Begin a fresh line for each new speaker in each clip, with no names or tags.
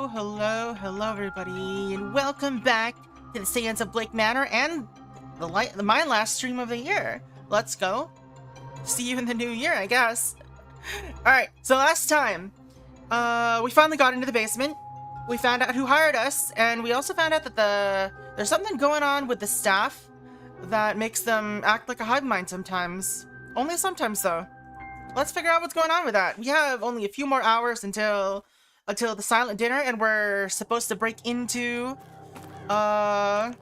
Hello everybody, and welcome back to the Seance of Blake Manor and my last stream of the year. Let's go. See you in the new year, I guess. Alright, so last time, we finally got into the basement. We found out who hired us, and we also found out that there's something going on with the staff that makes them act like a hive mind sometimes. Only sometimes, though. Let's figure out what's going on with that. We have only a few more hours until the silent dinner, and we're supposed to break into the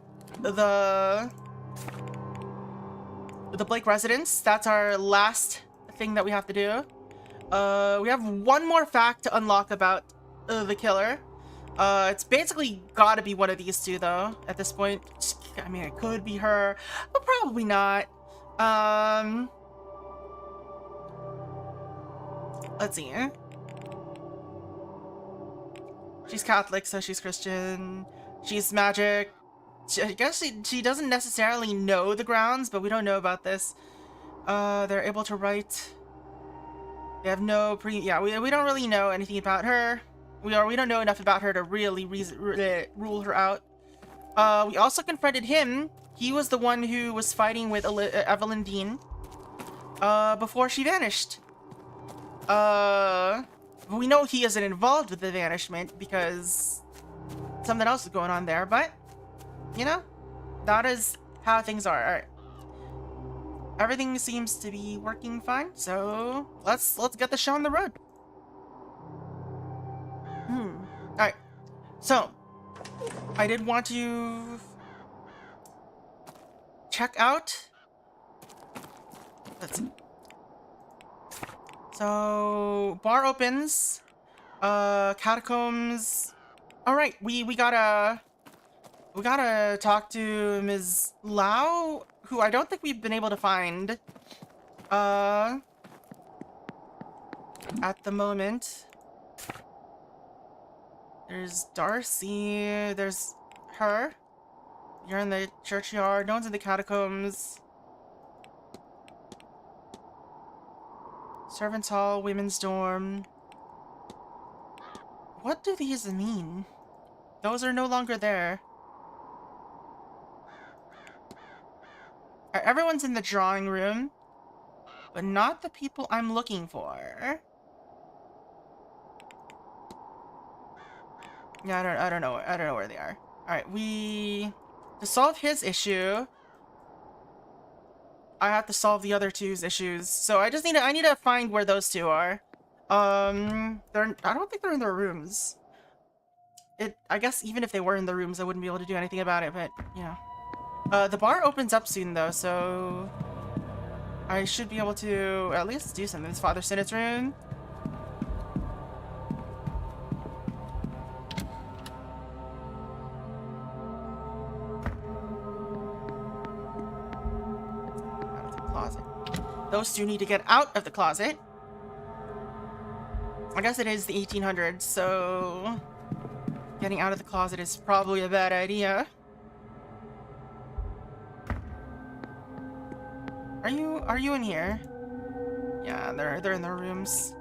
Blake residence. That's our last thing that we have to do. We have one more fact to unlock about the killer. It's basically gotta be one of these two, though, at this point. I mean, it could be her, but probably not. Let's see. She's Catholic, so she's Christian. She's magic. I guess she doesn't necessarily know the grounds, but we don't know about this. They're able to write. They have no we don't really know anything about her. We don't know enough about her to really rule her out. We also confronted him. He was the one who was fighting with Evelyn Deane before she vanished. We know he isn't involved with the vanishment because something else is going on there, but you know, that is how things are. All right. Everything seems to be working fine, so let's get the show on the road. All right. So, I did want to check out. Let's see. So, bar opens. Catacombs. All right, we gotta talk to Ms. Lau, who I don't think we've been able to find at the moment. There's Darcy, there's her. You're in the churchyard, no one's in the catacombs. Servants' hall, women's dorm. What do these mean? Those are no longer there. Alright, everyone's in the drawing room, but not the people I'm looking for. Yeah, I don't know where they are. Alright, to solve his issue, I have to solve the other two's issues. So I need to find where those two are. I don't think they're in their rooms. I guess even if they were in the rooms, I wouldn't be able to do anything about it, but, you know. The bar opens up soon, though, so I should be able to at least do something. It's Father Sinnott's room. Out of the closet. Those two need to get out of the closet. I guess it is the 1800s, so getting out of the closet is probably a bad idea. Are you in here? Yeah, they're in their rooms.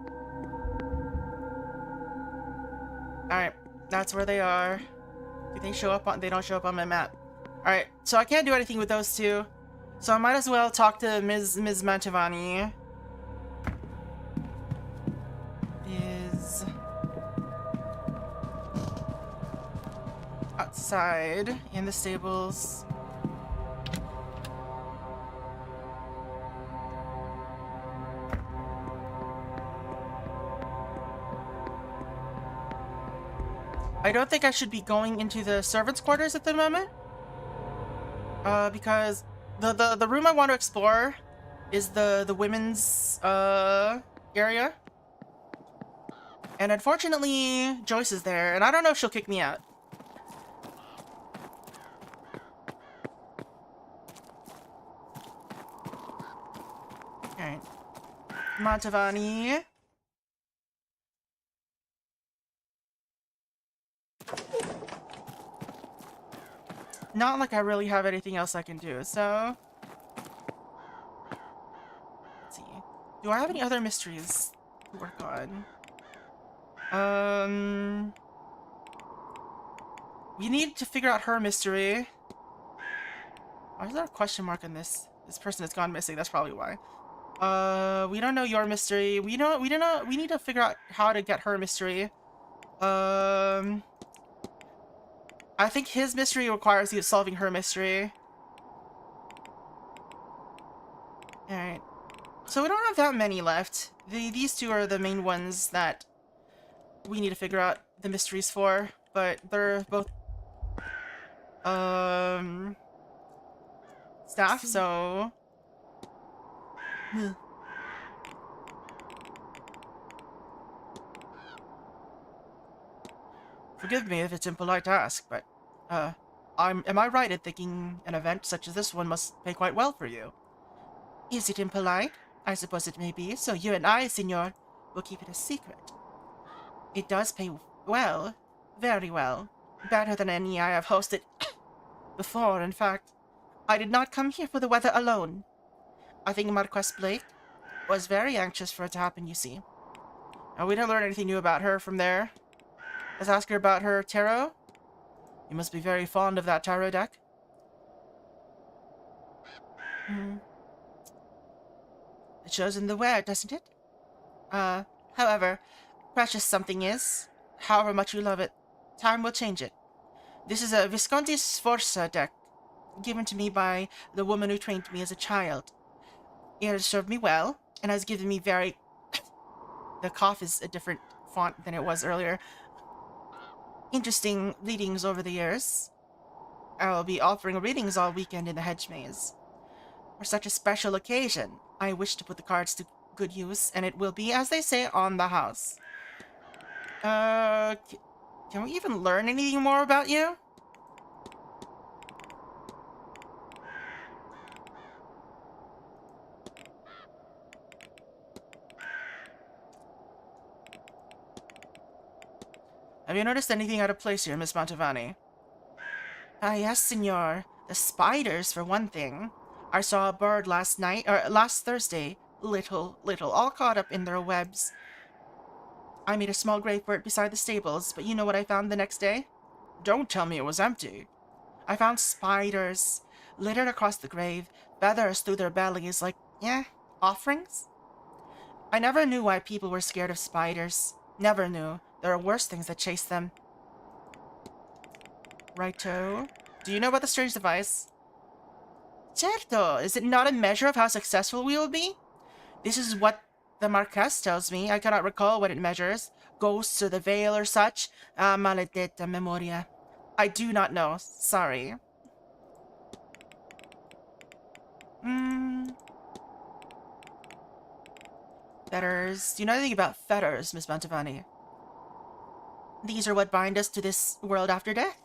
Alright, that's where they are. Do they show up on? They don't show up on my map. Alright, so I can't do anything with those two. So I might as well talk to Ms. Mantovani. Is outside in the stables. I don't think I should be going into the servants' quarters at the moment. Because the room I want to explore is the women's area. And unfortunately, Joyce is there, and I don't know if she'll kick me out. Alright. Mantovani. Not like I really have anything else I can do, so let's see. Do I have any other mysteries to work on? We need to figure out her mystery. Why is there a question mark on this? This person has gone missing. That's probably why. We don't know your mystery. We don't know. We need to figure out how to get her mystery. I think his mystery requires you solving her mystery. Alright. So we don't have that many left. These two are the main ones that we need to figure out the mysteries for, but they're both staff, so forgive me if it's impolite to ask, but am I right in thinking an event such as this one must pay quite well for you? Is it impolite? I suppose it may be, so you and I, Signor, will keep it a secret. It does pay well. Very well. Better than any I have hosted before, in fact. I did not come here for the weather alone. I think Marquess Blake was very anxious for it to happen, you see. Now, we didn't learn anything new about her from there. Let's ask her about her tarot. You must be very fond of that tarot deck. It shows in the wear, doesn't it? However, precious something is. However much you love it, time will change it. This is a Visconti Sforza deck, given to me by the woman who trained me as a child. It has served me well, and has given me very... The cough is a different font than it was earlier. Interesting readings over the years. I'll be offering readings all weekend in the hedge maze. For such a special occasion, I wish to put the cards to good use, and it will be, as they say, on the house. Can we even learn anything more about you? Have you noticed anything out of place here, Miss Mantovani? Ah, yes, Signor. The spiders, for one thing. I saw a bird last Thursday. Little, all caught up in their webs. I made a small grave for it beside the stables, but you know what I found the next day? Don't tell me it was empty. I found spiders littered across the grave, feathers through their bellies like, offerings? I never knew why people were scared of spiders. Never knew. There are worse things that chase them. Righto. Do you know about the strange device? Certo! Is it not a measure of how successful we will be? This is what the Marquess tells me. I cannot recall what it measures. Ghosts or the veil or such. Ah, maledetta memoria. I do not know. Sorry. Fetters. Do you know anything about fetters, Miss Mantovani? These are what bind us to this world after death.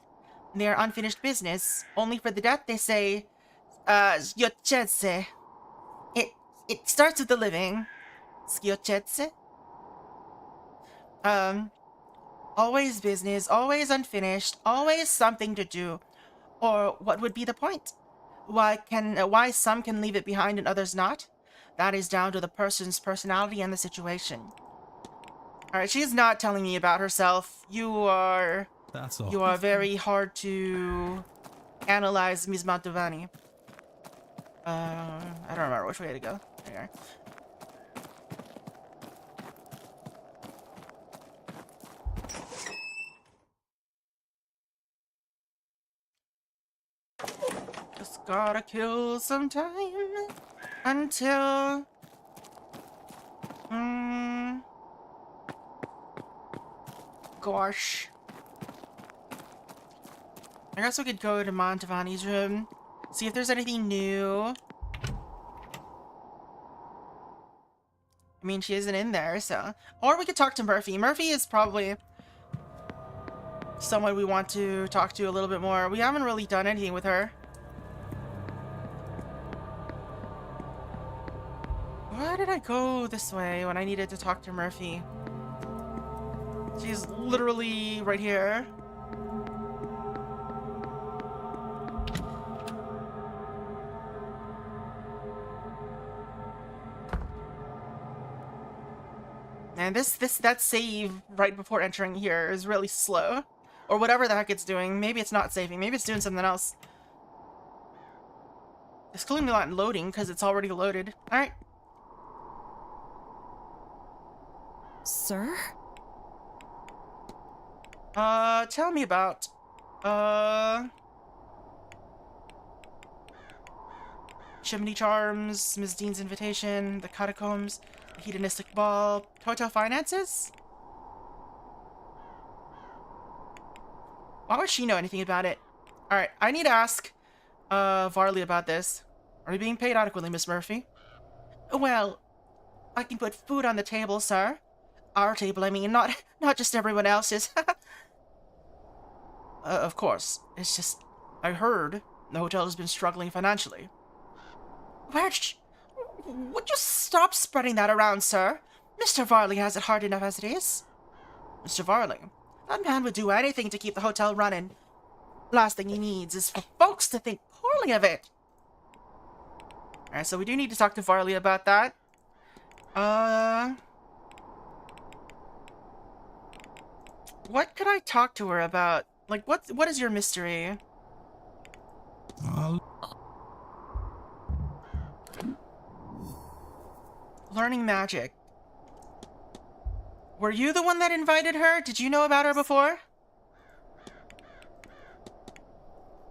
They are unfinished business. Only for the death, they say, schiocchezze. It starts with the living. Schiocchezze? Always business, always unfinished, always something to do. Or what would be the point? Why some can leave it behind and others not? That is down to the person's personality and the situation. Alright, she's not telling me about herself. You are very hard to analyze, Ms. Mantovani. I don't remember which way to go. There you are. Just gotta kill some time until... Gosh. I guess we could go to Mantovani's room, see if there's anything new. I mean, she isn't in there, so... Or we could talk to Murphy. Murphy is probably someone we want to talk to a little bit more. We haven't really done anything with her. Why did I go this way when I needed to talk to Murphy? She's literally right here. And that save right before entering here is really slow. Or whatever the heck it's doing. Maybe it's not saving. Maybe it's doing something else. It's clearly not loading because it's already loaded. Alright.
Sir?
Tell me about... Chimney Charms, Ms. Deane's Invitation, the Catacombs, the Hedonistic Ball, hotel finances? Why would she know anything about it? Alright, I need to ask, Varley about this. Are you being paid adequately, Miss Murphy? Well, I can put food on the table, sir. Our table, I mean, not just everyone else's. Of course. It's just, I heard the hotel has been struggling financially. Would you stop spreading that around, sir? Mr. Varley has it hard enough as it is. Mr. Varley? That man would do anything to keep the hotel running. Last thing he needs is for folks to think poorly of it. Alright, so we do need to talk to Varley about that. What could I talk to her about? Like, what is your mystery? Learning magic. Were you the one that invited her? Did you know about her before?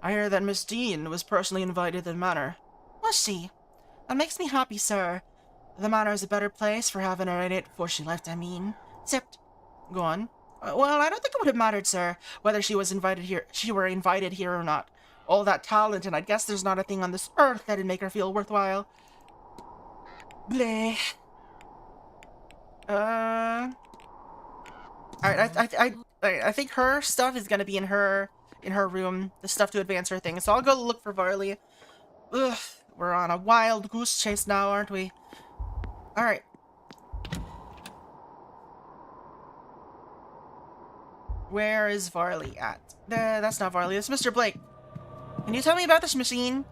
I hear that Miss Deane was personally invited to the Manor. Was she? That makes me happy, sir. The Manor is a better place for having her in it before she left, I mean. Except... Go on. Well, I don't think it would have mattered, sir, whether she were invited here or not. All that talent, and I guess there's not a thing on this earth that'd make her feel worthwhile. Bleh. Alright, I think her stuff is gonna be in her room, the stuff to advance her thing. So I'll go look for Varley. Ugh, we're on a wild goose chase now, aren't we? Alright. Where is Varley at? That's not Varley, it's Mr. Blake. Can you tell me about this machine?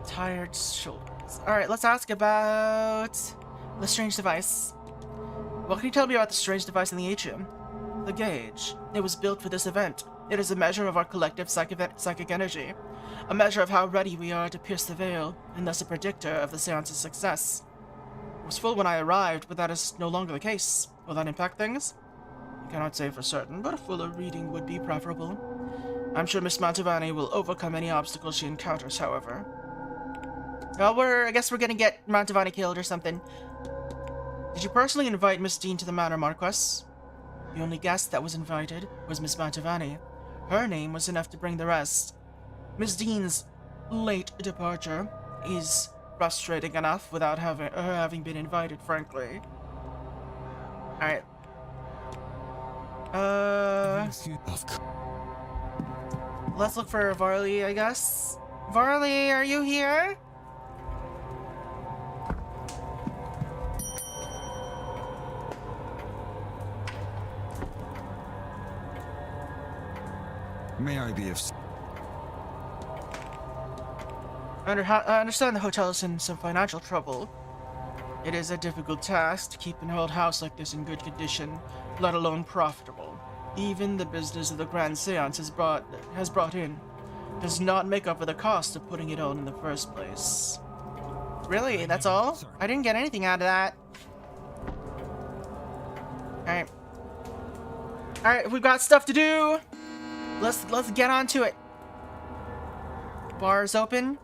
Tired shoulders. Alright, let's ask about the strange device. What can you tell me about the strange device in the atrium? The gauge. It was built for this event. It is a measure of our collective psychic energy. A measure of how ready we are to pierce the veil, and thus a predictor of the seance's success. It was full when I arrived, but that is no longer the case. Will that impact things? I cannot say for certain, but a fuller reading would be preferable. I'm sure Miss Mantovani will overcome any obstacles she encounters, however. Well, I guess we're gonna get Mantovani killed or something. Did you personally invite Miss Deane to the Manor, Marquess? The only guest that was invited was Miss Mantovani. Her name was enough to bring the rest. Miss Deane's late departure is frustrating enough without her having been invited, frankly. Alright. Let's look for Varley, I guess. Varley, are you here?
May I be of...
I understand the hotel is in some financial trouble. It is a difficult task to keep an old house like this in good condition, let alone profitable. Even the business of the Grand Seance has brought in does not make up for the cost of putting it on in the first place. Really? That's all? I didn't get anything out of that. Alright. Alright, we've got stuff to do! Let's get on to it. Bar is open.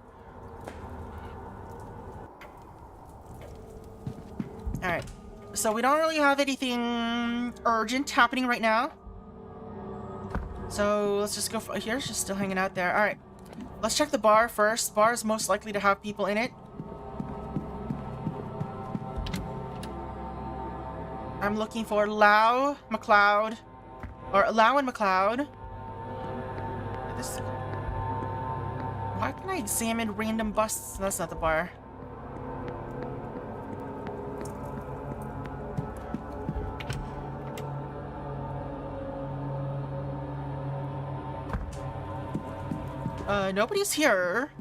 Alright. So we don't really have anything urgent happening right now. So let's just go for here. She's still hanging out there. Alright. Let's check the bar first. Bar is most likely to have people in it. I'm looking for Lau, McLeod. Or Lau and McLeod. Why can I examine random busts? That's not the bar. Nobody's here.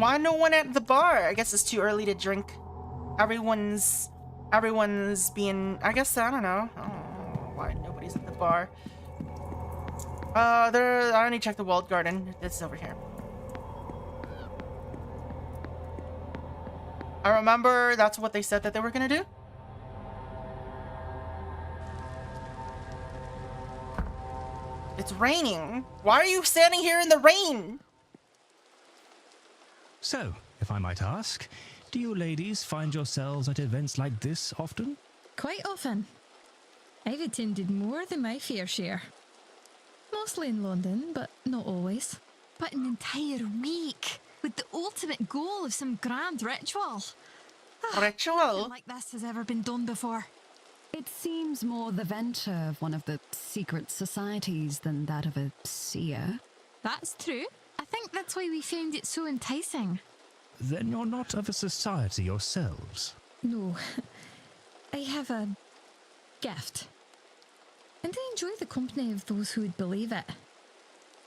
Why no one at the bar? I guess it's too early to drink. Everyone's being, I guess, I don't know. I don't know why nobody's at the bar. I only checked the walled garden. It's over here. I remember that's what they said that they were gonna do. It's raining. Why are you standing here in the rain?
So, if I might ask, do you ladies find yourselves at events like this often?
Quite often. I've attended more than my fair share. Mostly in London, but not always. But an entire week, with the ultimate goal of some grand ritual.
Ritual?
Nothing like this has ever been done before.
It seems more the venture of one of the secret societies than that of a seer.
That's true. I think that's why we found it so enticing.
Then you're not of a society yourselves?
No. I have a gift. And I enjoy the company of those who would believe it.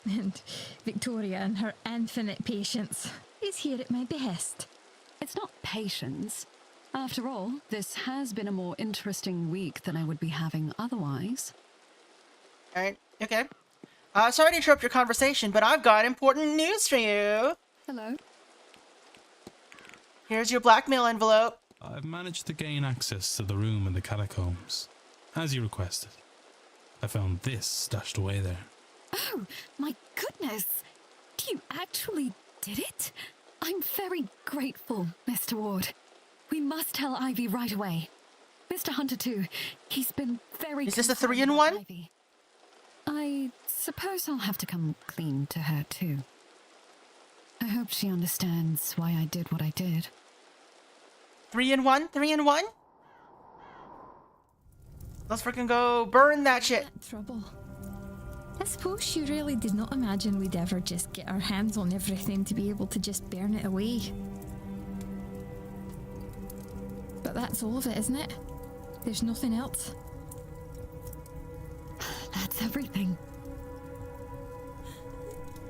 And Victoria and her infinite patience is here at my behest.
It's not patience. After all, this has been a more interesting week than I would be having otherwise.
Alright, okay. Sorry to interrupt your conversation, but I've got important news for you.
Hello.
Here's your blackmail envelope.
I've managed to gain access to the room in the catacombs, as you requested. I found this stashed away there.
Oh, my goodness. You actually did it? I'm very grateful, Mr. Ward. We must tell Ivy right away. Mr. Hunter, too. He's been very...
Is this a
concerned
3-in-1?
about Ivy. I suppose I'll have to come clean to her, too. I hope she understands why I did what I did.
3-in-1? 3-in-1? Let's freaking go burn that shit.
Trouble. I suppose she really did not imagine we'd ever just get our hands on everything to be able to just burn it away. But that's all of it, isn't it? There's nothing else.
That's everything.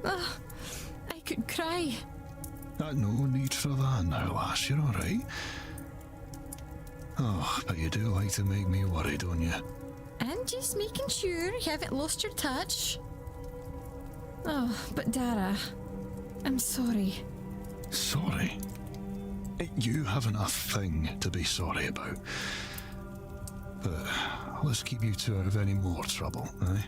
Oh, I could cry.
No need for that now, lass. You're all right. Oh, but you do like to make me worry, don't you?
And just making sure you haven't lost your touch. Oh, but Dara, I'm sorry.
Sorry? You haven't a thing to be sorry about. But let's keep you two out of any more trouble, eh?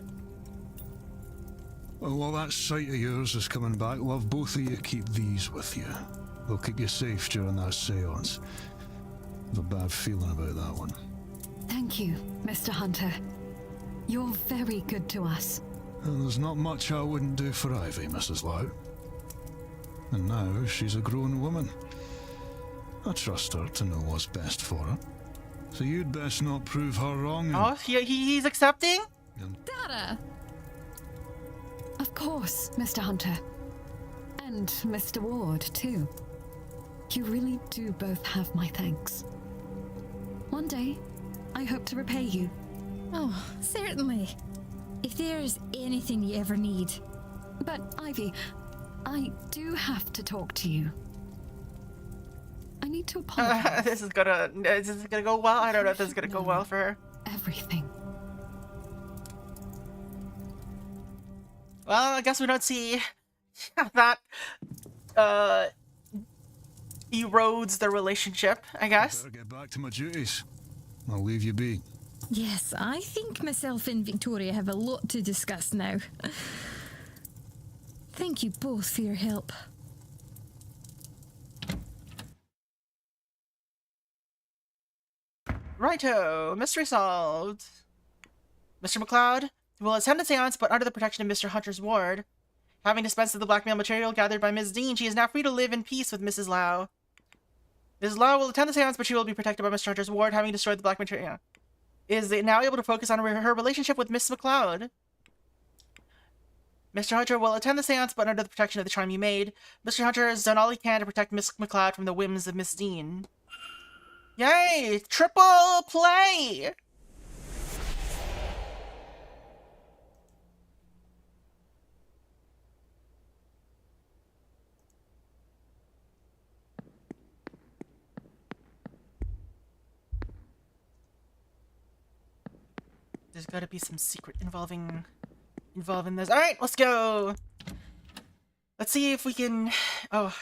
Well, while that sight of yours is coming back, love, both of you keep these with you. They'll keep you safe during that seance. I have a bad feeling about that one.
Thank you, Mr. Hunter. You're very good to us.
And there's not much I wouldn't do for Ivy, Mrs. Lau. And now she's a grown woman. I trust her to know what's best for her. So you'd best not prove her wrong.
Oh, he's accepting?
Dara!
Of course, Mr. Hunter. And Mr. Ward, too. You really do both have my thanks. One day, I hope to repay you.
Oh, certainly. If there's anything you ever need.
But, Ivy, I do have to talk to you. I need to apologize.
Is this gonna go well? I don't know if this is gonna go well for her.
Everything.
Well, I guess we don't see how that erodes the relationship, I guess.
Better get back to my duties. I'll leave you be.
Yes, I think myself and Victoria have a lot to discuss now. Thank you both for your help.
Righto, mystery solved. Mr. McLeod will attend the seance, but under the protection of Mr. Hunter's ward. Having dispensed of the blackmail material gathered by Ms. Deane, she is now free to live in peace with Mrs. Lau. Mrs. Lau will attend the seance, but she will be protected by Mr. Hunter's ward, having destroyed the black material. Is now able to focus on her relationship with Miss McLeod. Mr. Hunter will attend the seance, but under the protection of the charm you made. Mr. Hunter has done all he can to protect Miss McLeod from the whims of Miss Deane. Yay! Triple play! There's gotta be some secret involving this. Alright, let's go! Let's see if we can... Oh.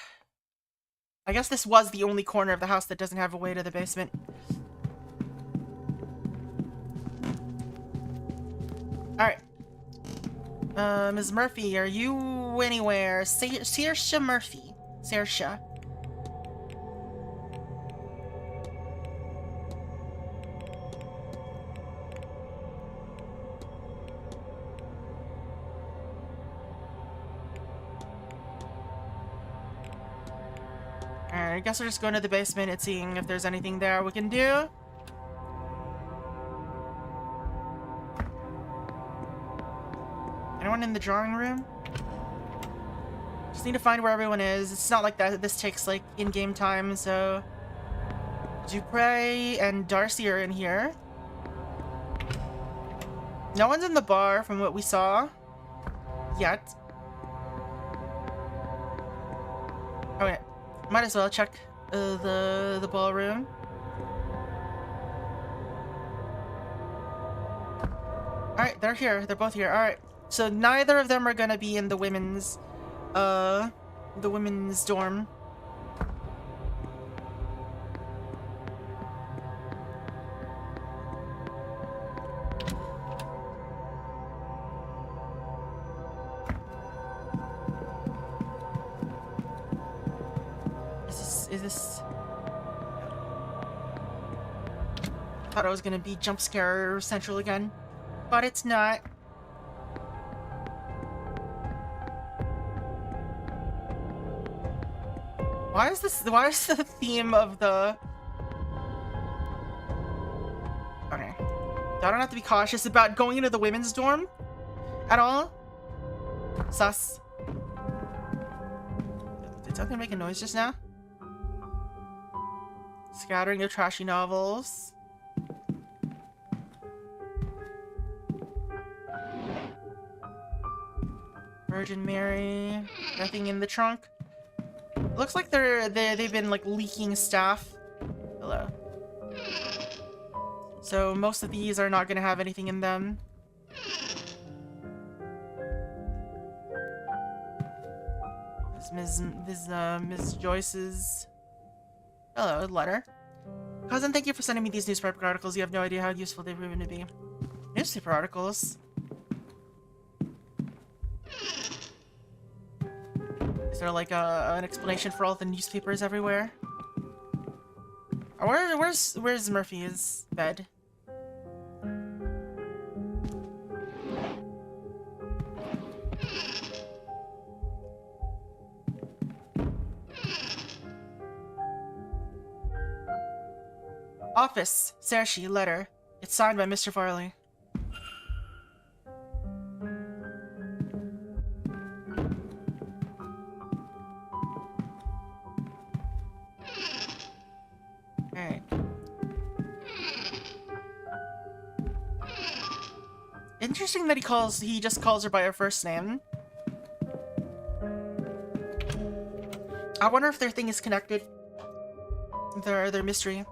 I guess this was the only corner of the house that doesn't have a way to the basement. Alright. Ms. Murphy, are you anywhere? Saoirse Murphy. Saoirse. Alright, I guess we're just going to the basement and seeing if there's anything there we can do. Anyone in the drawing room? Just need to find where everyone is. It's not like that. This takes like in-game time, so... Dupre and Darcy are in here. No one's in the bar from what we saw. Yet. Okay. Might as well check the ballroom. Alright, they're here. They're both here. Alright. So neither of them are gonna be in the women's dorm. Is this... Thought I was gonna be jump scare central again, but it's not. Why is the theme of the... Okay. I don't have to be cautious about going into the women's dorm at all? Sus. Did something make a noise just now? Scattering of trashy novels. Virgin Mary. Nothing in the trunk. Looks like they've been like leaking stuff. Hello. So most of these are not gonna have anything in them. This Ms. Joyce's... Hello, letter. Cousin, thank you for sending me these newspaper articles. You have no idea how useful they've proven to be. Newspaper articles? Is there like an explanation for all the newspapers everywhere? Or where's Murphy's bed? Office, Saoirse, letter. It's signed by Mr. Farley. Alright. Interesting that he just calls her by her first name. I wonder if their thing is connected. Their mystery.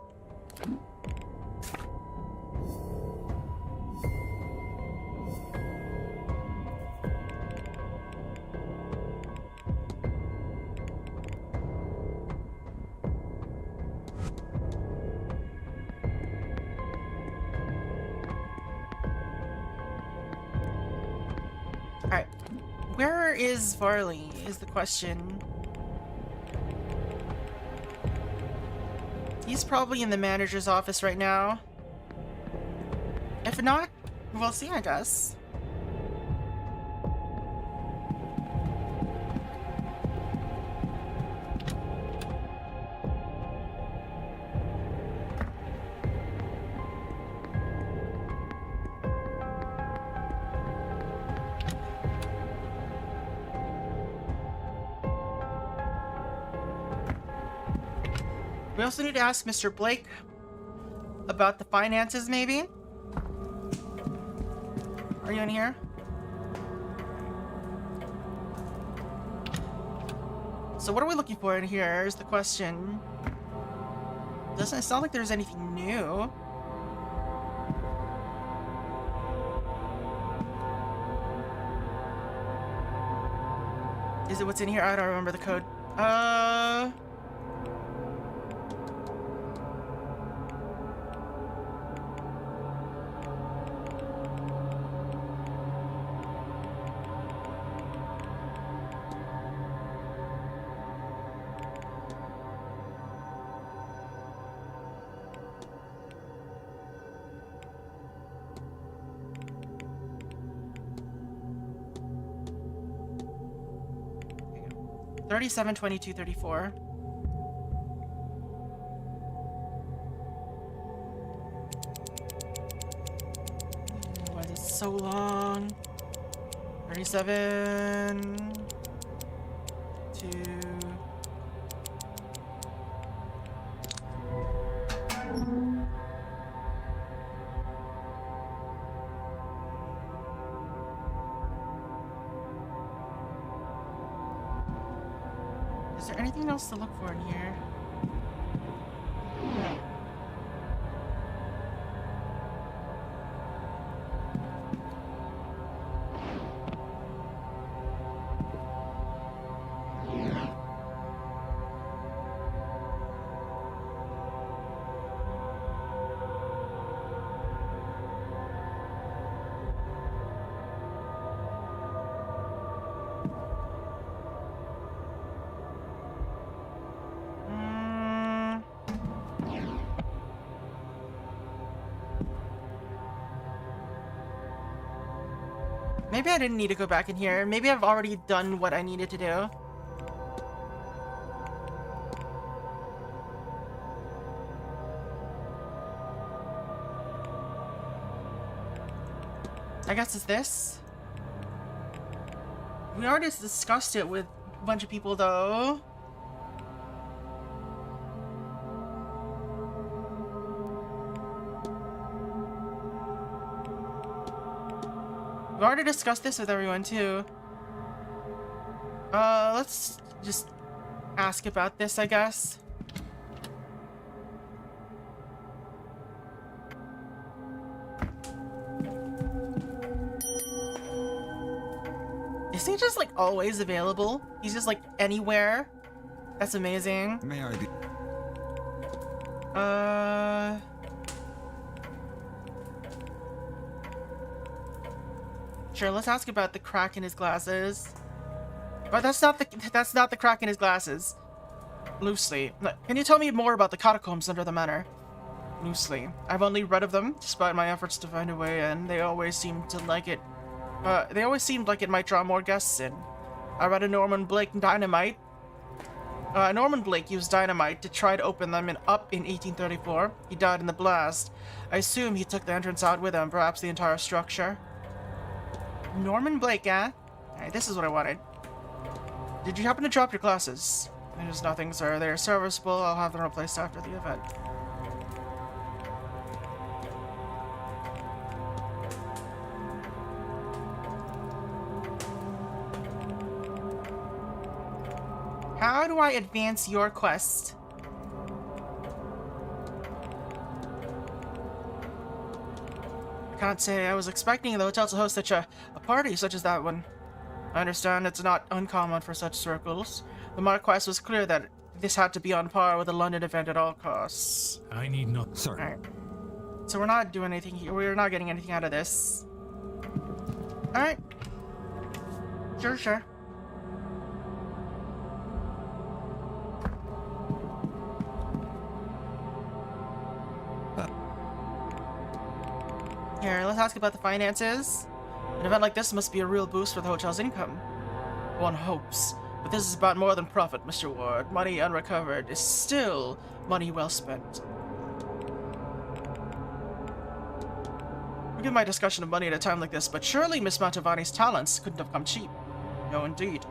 Alright. Where is Varley, is the question. He's probably in the manager's office right now. If not, we'll see, I guess. We also need to ask Mr. Blake about the finances, maybe? Are you in here? So what are we looking for in here is the question. Doesn't it sound like there's anything new? Is it what's in here? I don't remember the code. $37.22.34. Why is it so long? 37 2. Is there anything else to look for in here? Maybe I didn't need to go back in here. Maybe I've already done what I needed to do. I guess it's this. We already discussed it with a bunch of people though. We already discussed this with everyone too. Let's just ask about this, I guess. Is he just like always available? He's just like anywhere? That's amazing.
May I be?
Sure, let's ask about the crack in his glasses. But that's not the crack in his glasses. Loosely. Can you tell me more about the catacombs under the manor? Loosely. I've only read of them, despite my efforts to find a way in. They always seemed like it might draw more guests in. I read a Norman Blake used dynamite to try to open them up in 1834. He died in the blast. I assume he took the entrance out with him, perhaps the entire structure. Norman Blake, eh? Alright, this is what I wanted. Did you happen to drop your glasses? There's nothing, sir. They're serviceable. I'll have them replaced after the event. How do I advance your quest? I can't say. I was expecting the hotel to host such a party such as that one. I understand it's not uncommon for such circles. The Marquess was clear that this had to be on par with a London event at all costs.
I need not.
Sorry.
Alright. So we're not doing anything here. We're not getting anything out of this. Alright. Sure. Here, let's ask about the finances. An event like this must be a real boost for the hotel's income. One hopes. But this is about more than profit, Mr. Ward. Money unrecovered is still money well spent. Forgive my discussion of money at a time like this, but surely Miss Mantovani's talents couldn't have come cheap. No, indeed.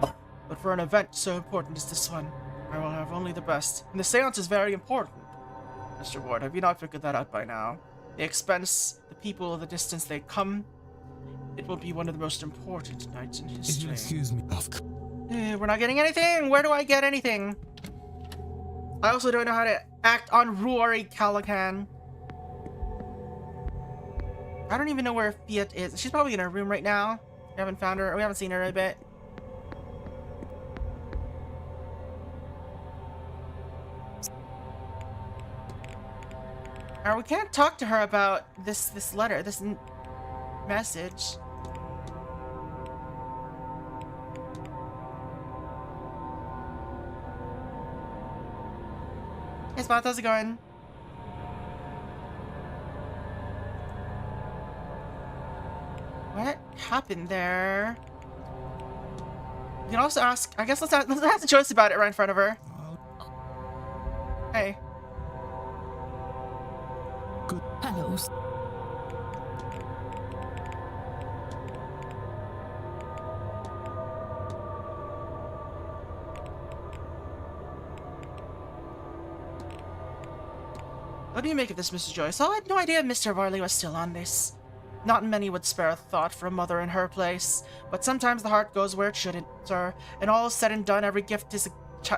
But for an event so important as this one, I will have only the best. And the seance is very important. Mr. Ward, have you not figured that out by now? The expense, the people, the distance they come. It will be one of the most important nights in
If
history.
you excuse me,
We're not getting anything! Where do I get anything? I also don't know how to act on Rory Callaghan. I don't even know where Fiat is. She's probably in her room right now. We haven't found her. We haven't seen her in a bit. We can't talk to her about this letter, this message. Hey Spot, how's it going? What happened there? You can also ask, I guess let's ask Joyce about it right in front of her. Hey.
Hello.
What do you make of this, Mrs. Joyce? Oh, I had no idea Mr. Varley was still on this. Not many would spare a thought for a mother in her place, but sometimes the heart goes where it shouldn't, sir. And all is said and done, every gift is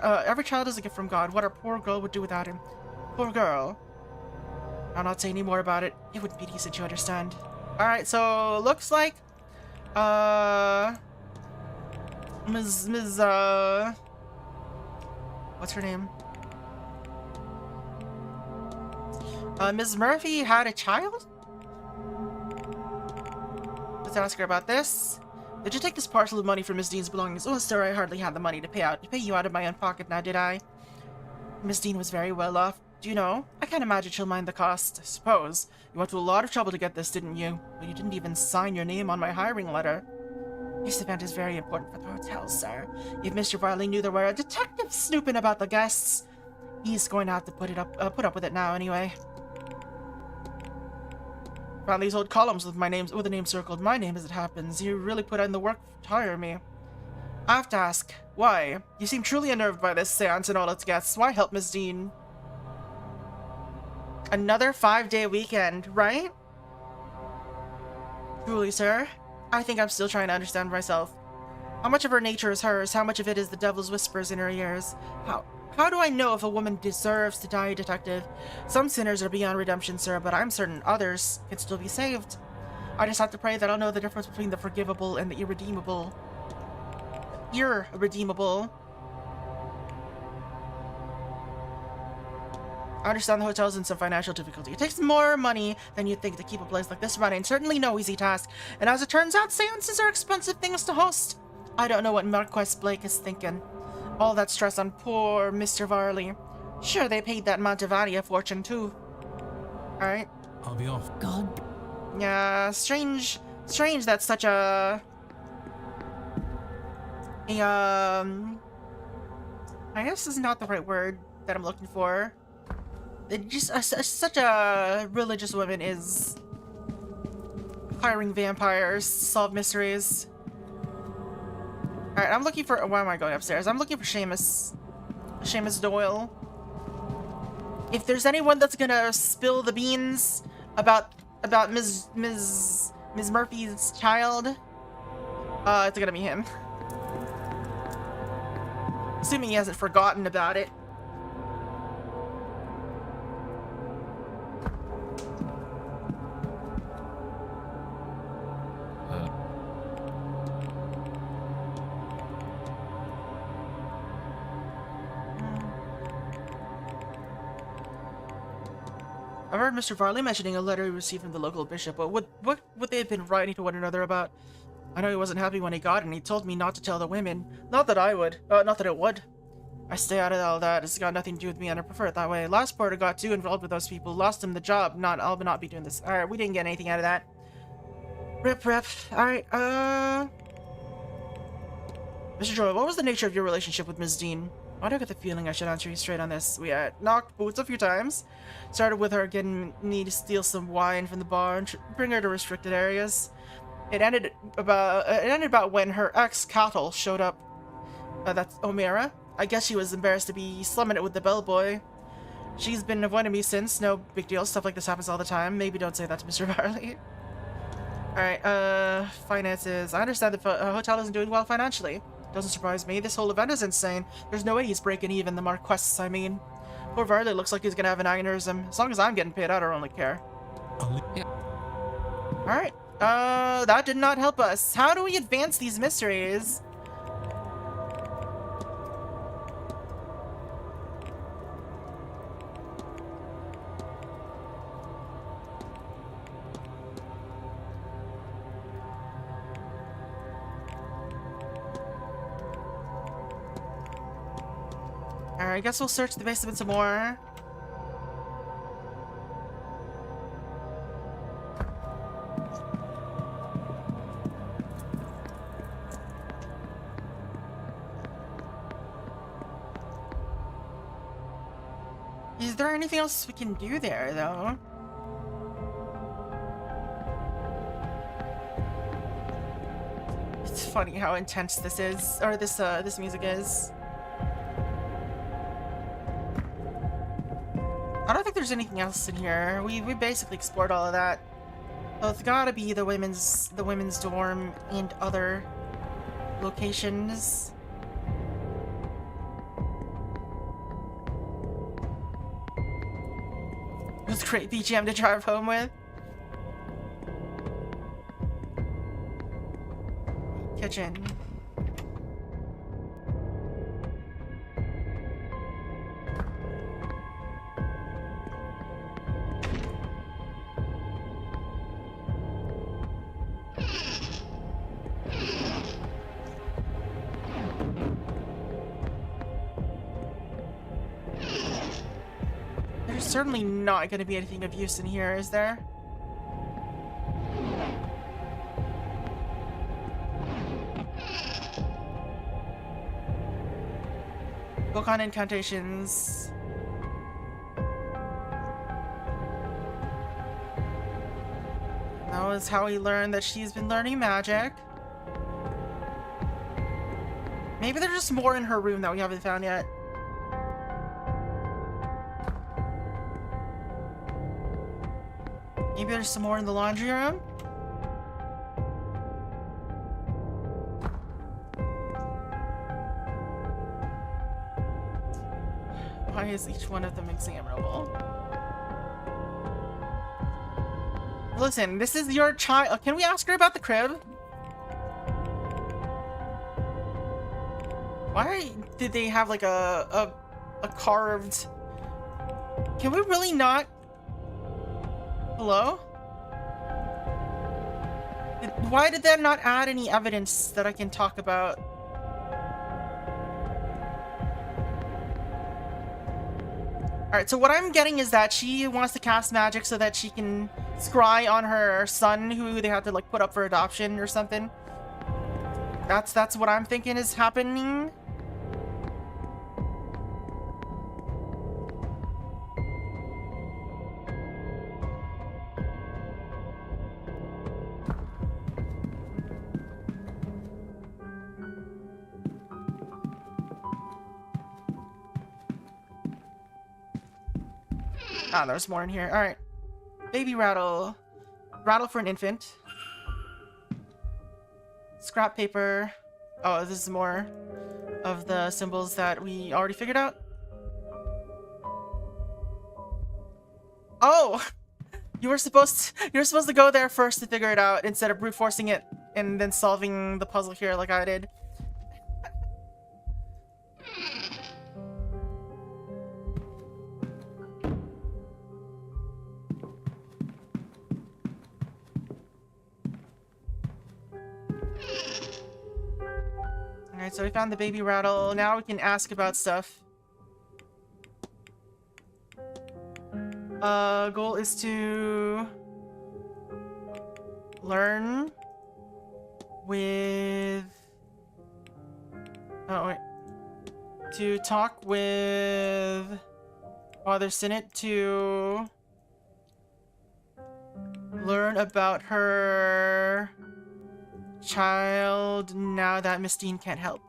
every child is a gift from God. What our poor girl would do without him. Poor girl. I'll not say any more about it. It wouldn't be decent, you understand. Alright, so looks like Ms. What's her name? Ms. Murphy had a child? Let's ask her about this. Did you take this parcel of money from Miss Deane's belongings? Oh, sir, I hardly had the money to pay you out of my own pocket now, did I? Miss Deane was very well off. Do you know? I can't imagine she'll mind the cost. I suppose. You went to a lot of trouble to get this, didn't you? But you didn't even sign your name on my hiring letter. This event is very important for the hotel, sir. If Mr. Varley knew there were a detective snooping about the guests, he's going to have to put up with it now anyway. Found these old columns with the name circled. My name as it happens. You really put in the work to hire me. I have to ask, why? You seem truly unnerved by this seance and all its guests. Why help Miss Deane? Another 5-day weekend, right? Truly, sir. I think I'm still trying to understand myself. How much of her nature is hers? How much of it is the devil's whispers in her ears? How do I know if a woman deserves to die, detective? Some sinners are beyond redemption, sir, but I'm certain others can still be saved. I just have to pray that I'll know the difference between the forgivable and the irredeemable. Irredeemable. I understand the hotel's in some financial difficulty. It takes more money than you'd think to keep a place like this running. Certainly no easy task. And as it turns out, seances are expensive things to host. I don't know what Marquess Blake is thinking. All that stress on poor Mr. Varley. Sure, they paid that Montevani a fortune, too. Alright.
I'll be off.
God.
Yeah, strange that such I guess is not the right word that I'm looking for. Such a religious woman is hiring vampires to solve mysteries. Alright, I'm looking for... Why am I going upstairs? I'm looking for Seamus Doyle. If there's anyone that's gonna spill the beans about Ms. Murphy's child, it's gonna be him. Assuming he hasn't forgotten about it. I've heard Mr. Varley mentioning a letter he received from the local bishop, but what would they have been writing to one another about? I know he wasn't happy when he got it, and he told me not to tell the women. Not that I would. Not that it would. I stay out of all that. It's got nothing to do with me, and I prefer it that way. Last Porter got too involved with those people. Lost him the job. I'll not be doing this. Alright, we didn't get anything out of that. Rip. Alright, Mr. Joy, what was the nature of your relationship with Ms. Deane? Why do I get the feeling I should answer you straight on this? We knocked boots a few times. Started with her getting me to steal some wine from the bar and bring her to restricted areas. It ended about when her ex-cattle showed up. That's O'Mara. I guess she was embarrassed to be slumming it with the bellboy. She's been avoiding me since. No big deal. Stuff like this happens all the time. Maybe don't say that to Mr. Varley. Alright, finances. I understand the hotel isn't doing well financially. Doesn't surprise me. This whole event is insane. There's no way he's breaking even, the Marquess, I mean. Poor Varley looks like he's gonna have an aneurysm. As long as I'm getting paid, I don't really care.
Yeah.
Alright, that did not help us. How do we advance these mysteries? Alright, I guess we'll search the basement some more. Is there anything else we can do there, though? It's funny how intense this is, or this music is. I don't think there's anything else in here. We basically explored all of that. So it's gotta be the women's dorm and other locations. It was a great BGM to drive home with. Kitchen. There's certainly not going to be anything of use in here, is there? Book on incantations. That was how we learned that she's been learning magic. Maybe there's just more in her room that we haven't found yet. Maybe there's some more in the laundry room? Why is each one of them examinable? Listen, this is your child. Can we ask her about the crib? Why did they have like a carved... Can we really not... Hello? Why did that not add any evidence that I can talk about? Alright, so what I'm getting is that she wants to cast magic so that she can scry on her son who they had to like put up for adoption or something. That's what I'm thinking is happening. Ah, there's more in here. Alright. Baby rattle. Rattle for an infant. Scrap paper. Oh, this is more of the symbols that we already figured out. Oh! You were supposed to go there first to figure it out instead of brute forcing it and then solving the puzzle here like I did. Alright, so we found the baby rattle. Now we can ask about stuff. Goal is to learn with... Oh, wait. To talk with Father Sinnott to learn about her child now that Miss Deane can't help.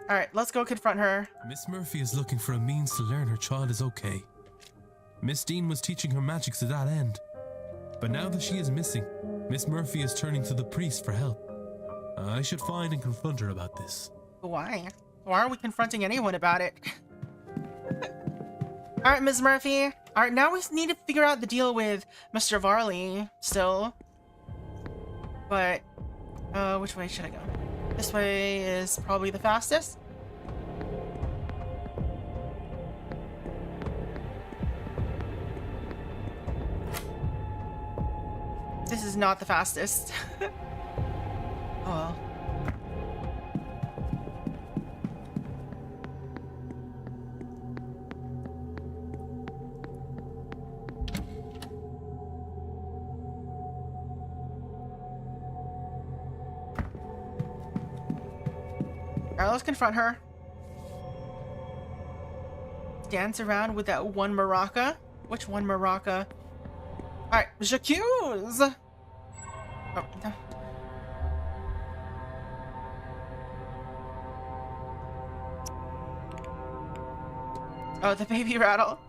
Alright, let's go confront her.
Miss Murphy is looking for a means to learn her child is okay. Miss Deane was teaching her magic to that end. But now that she is missing, Miss Murphy is turning to the priest for help. I should find and confront her about this.
Why? Why aren't we confronting anyone about it? Alright, Ms. Murphy. Alright, now we need to figure out the deal with Mr. Varley still. But, which way should I go? This way is probably the fastest. This is not the fastest. Oh well. Alright, let's confront her. Dance around with that one maraca. Which one maraca? Alright, j'accuse! Oh, no. Oh, the baby rattle.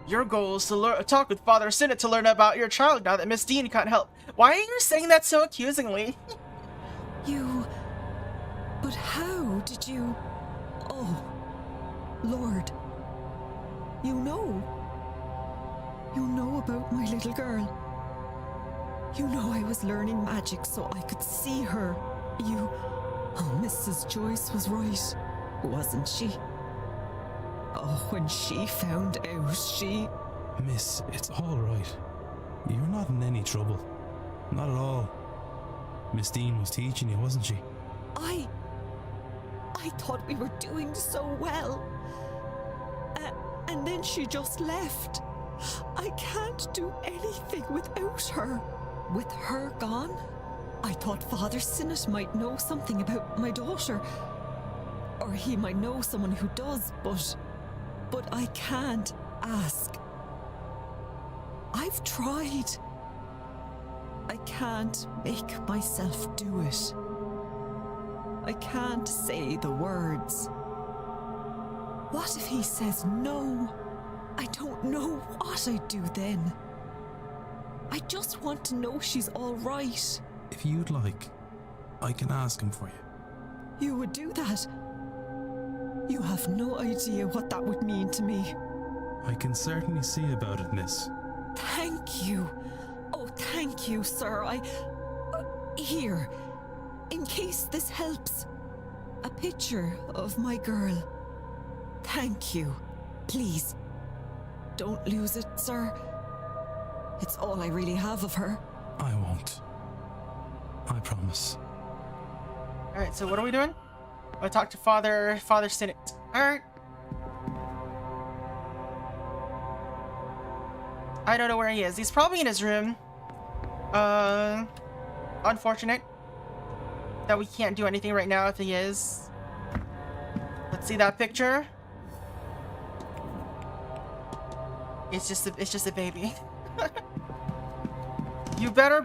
Your goal is to talk with Father Sinnott to learn about your child now that Miss Deane can't help. Why are you saying that so accusingly?
You... But how did you... Oh, Lord. You know. You know about my little girl. You know I was learning magic so I could see her. You... Oh, Mrs. Joyce was right, wasn't she? Oh, when she found out, she...
Miss, it's all right. You're not in any trouble. Not at all. Miss Deane was teaching you, wasn't she?
I thought we were doing so well. And then she just left. I can't do anything without her. With her gone? I thought Father Sinnott might know something about my daughter. Or he might know someone who does, but I can't ask. I've tried. I can't make myself do it. I can't say the words. What if he says no? I don't know what I'd do then. I just want to know she's all right.
If you'd like, I can ask him for you.
You would do that? You have no idea what that would mean to me.
I can certainly see about it, miss.
Thank you. Oh, thank you, sir. Here, in case this helps, a picture of my girl. Thank you. Please, don't lose it, sir. It's all I really have of her.
I won't. I promise.
Alright, so what are we doing? I talked to Father Sinnott. Alright. I don't know where he is. He's probably in his room. Unfortunate that we can't do anything right now if he is. Let's see that picture. It's just a baby. You better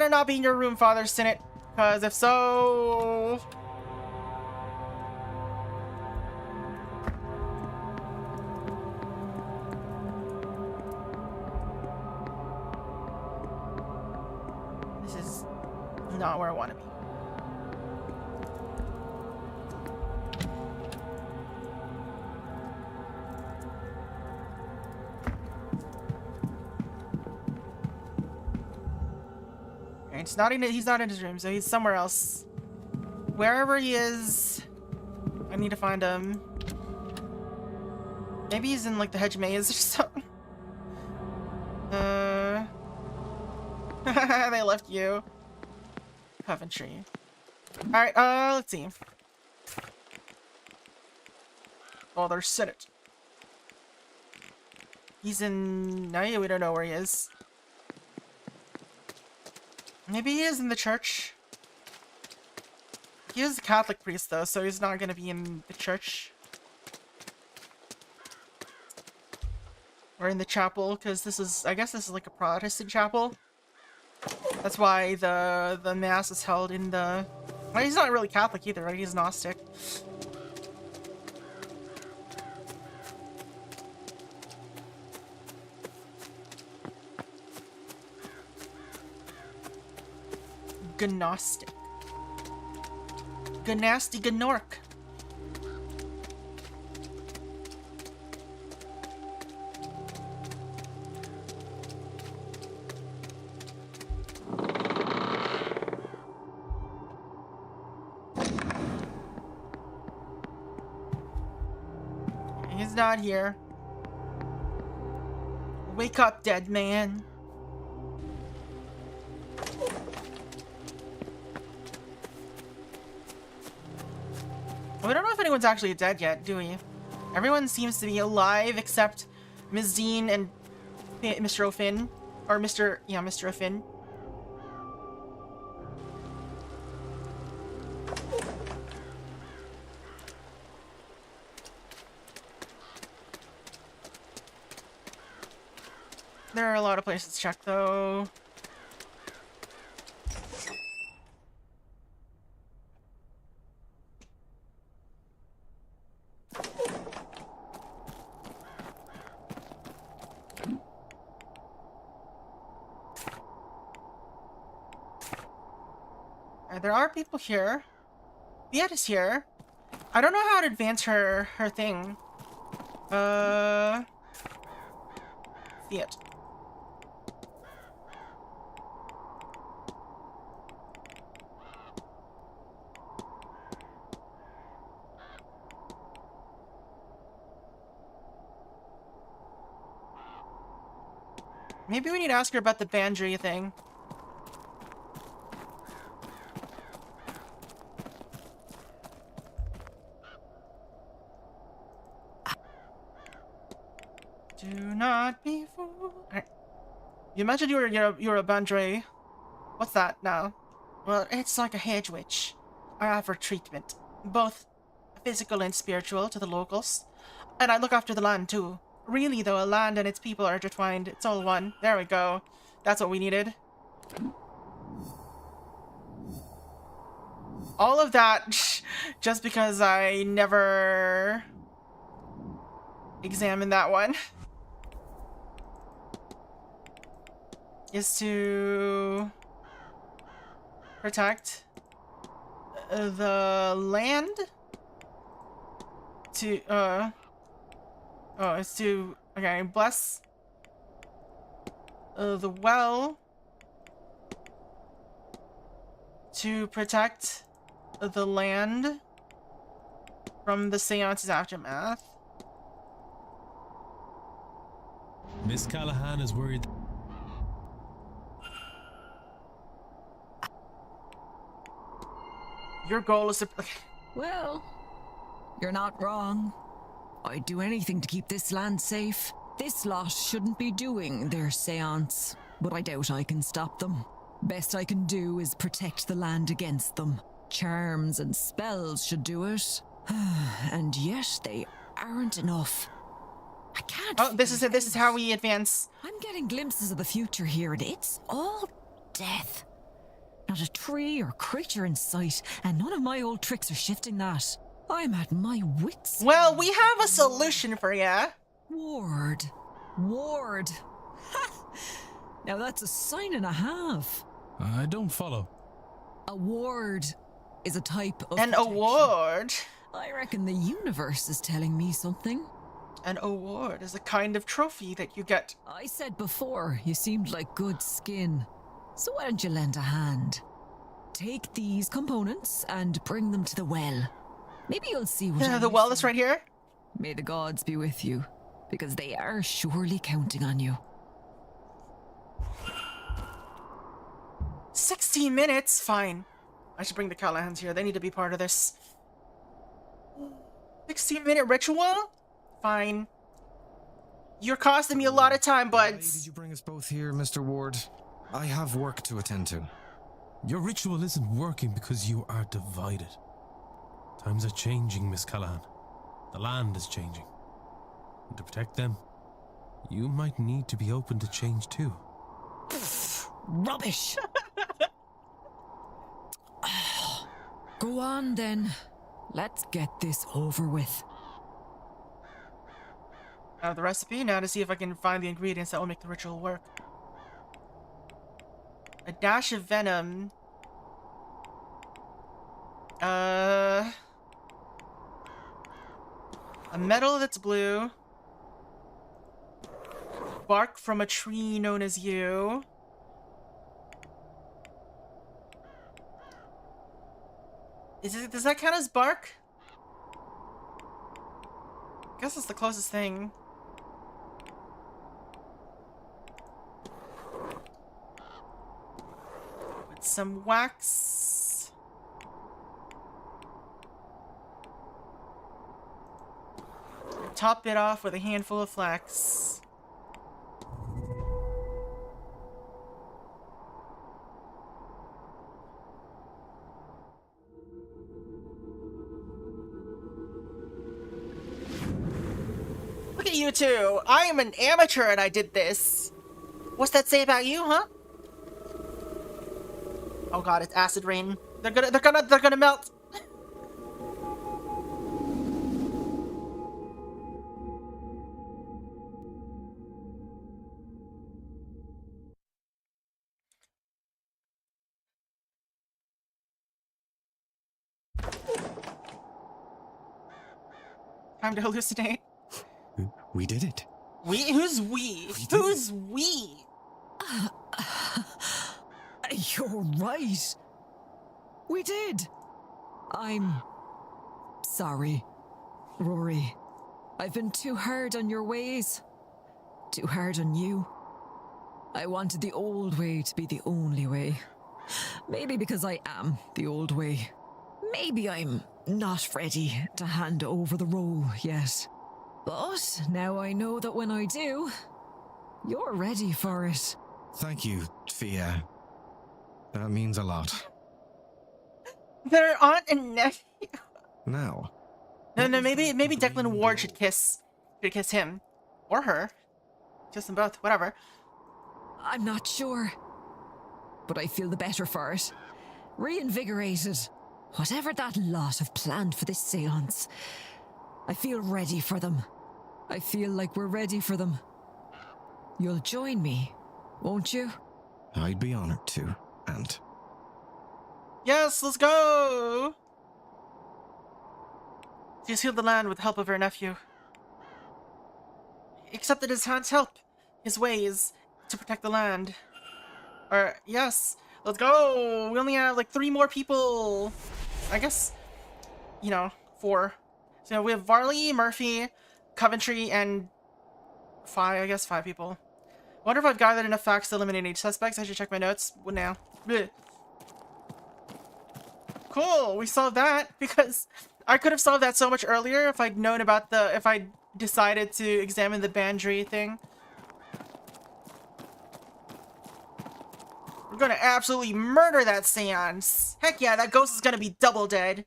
not be in your room, Father Sinnott, because if so, this is not where I want to be. He's not in his room, so he's somewhere else. Wherever he is, I need to find him. Maybe he's in like the hedge maze or something. They left you. Coventry. Alright, let's see. Father Sinnott. He's in... No, yeah, we don't know where he is. Maybe he is in the church. He is a Catholic priest, though, so he's not going to be in the church. Or in the chapel, because this is... I guess this is like a Protestant chapel. That's why the Mass is held in the... Well, he's not really Catholic either, right? He's Gnostic. Gnostic. Gnasty Gnork. He's not here. Wake up, dead man. We don't know if anyone's actually dead yet, do we? Everyone seems to be alive except Ms. Deane and Mr. O'Finn. Or Mr. O'Finn. There are a lot of places to check, though. There are people here. Viet is here. I don't know how to advance her thing. Viet. Maybe we need to ask her about the Bandry thing. Do not be fooled. Alright. You mentioned you're a Bandry. What's that now? Well, it's like a hedge witch. I offer treatment, both physical and spiritual, to the locals. And I look after the land too. Really though, a land and its people are intertwined. It's all one. There we go. That's what we needed. All of that just because I never examined that one. Is to protect the land. It's to, okay, bless the well to protect the land from the seance's aftermath.
Miss Callahan is worried.
Your goal is to...
Well, you're not wrong. I'd do anything to keep this land safe. This lot shouldn't be doing their seance, but I doubt I can stop them. Best I can do is protect the land against them. Charms and spells should do it. And yet they aren't enough. I can't...
Oh, this is how we advance.
I'm getting glimpses of the future here, and it's all death. Not a tree or creature in sight, and none of my old tricks are shifting that. I'm at my wits' end.
Well, we have a solution for ya.
Ward. Ha! Now that's a sign and a half.
I don't follow.
A ward is a type of
An
protection.
award.
I reckon the universe is telling me something.
An award is a kind of trophy that you get.
I said before, you seemed like good skin. So why don't you lend a hand? Take these components and bring them to the well. Maybe you'll see what
The well is right here.
May the gods be with you, because they are surely counting on you.
16 minutes? Fine. I should bring the Callahans here. They need to be part of this. 16-minute ritual? Fine. You're costing me a lot of time,
Why
buds.
did you bring us both here, Mr. Ward? I have work to attend to.
Your ritual isn't working because you are divided. Times are changing, Miss Callahan. The land is changing. And to protect them, you might need to be open to change too.
Rubbish! Go on then. Let's get this over with.
I have the recipe now to see if I can find the ingredients that will make the ritual work. A dash of venom. A metal that's blue. Bark from a tree known as yew. Does that count as bark? I guess it's the closest thing. With some wax. Top it off with a handful of flax. Look at you two! I am an amateur and I did this! What's that say about you, huh? Oh god, it's acid rain. They're gonna melt. Time to hallucinate.
We did it.
We? Who's we? Who's we?
You're right. We did. I'm sorry, Rory. I've been too hard on your ways. Too hard on you. I wanted the old way to be the only way. Maybe because I am the old way. Maybe I'm not ready to hand over the role yet. But now I know that when I do, you're ready for it.
Thank you, Fia. That means a lot.
Their aunt and nephew.
Now.
No, maybe Declan Ward should kiss him. Or her. Kiss them both, whatever.
I'm not sure. But I feel the better for it. Reinvigorated. Whatever that lot have planned for this seance, I feel ready for them. I feel like we're ready for them. You'll join me, won't you?
I'd be honored to, Aunt.
Yes, let's go! She's healed the land with the help of her nephew. He accepted his aunt's help, his ways, to protect the land. Yes, let's go! We only have like 3 more people. I guess, 4. So we have Varley, Murphy, Coventry, and 5 people. Wonder if I've gathered enough facts to eliminate any suspects. I should check my notes. What now? Blech. Cool, we solved that, because I could have solved that so much earlier if I'd known about if I decided to examine the Bandry thing. We're gonna absolutely murder that seance. Heck yeah, that ghost is gonna be double dead.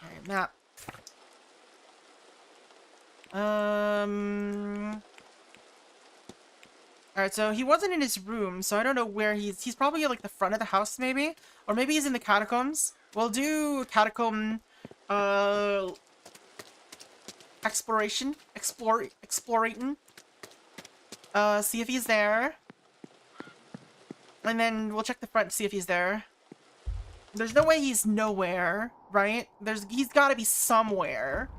Alright, map. Alright, so he wasn't in his room, so I don't know where he's probably at like the front of the house maybe? Or maybe he's in the catacombs. We'll do catacomb explorating. See if he's there. And then we'll check the front to see if he's there. There's no way he's nowhere, right? He's gotta be somewhere.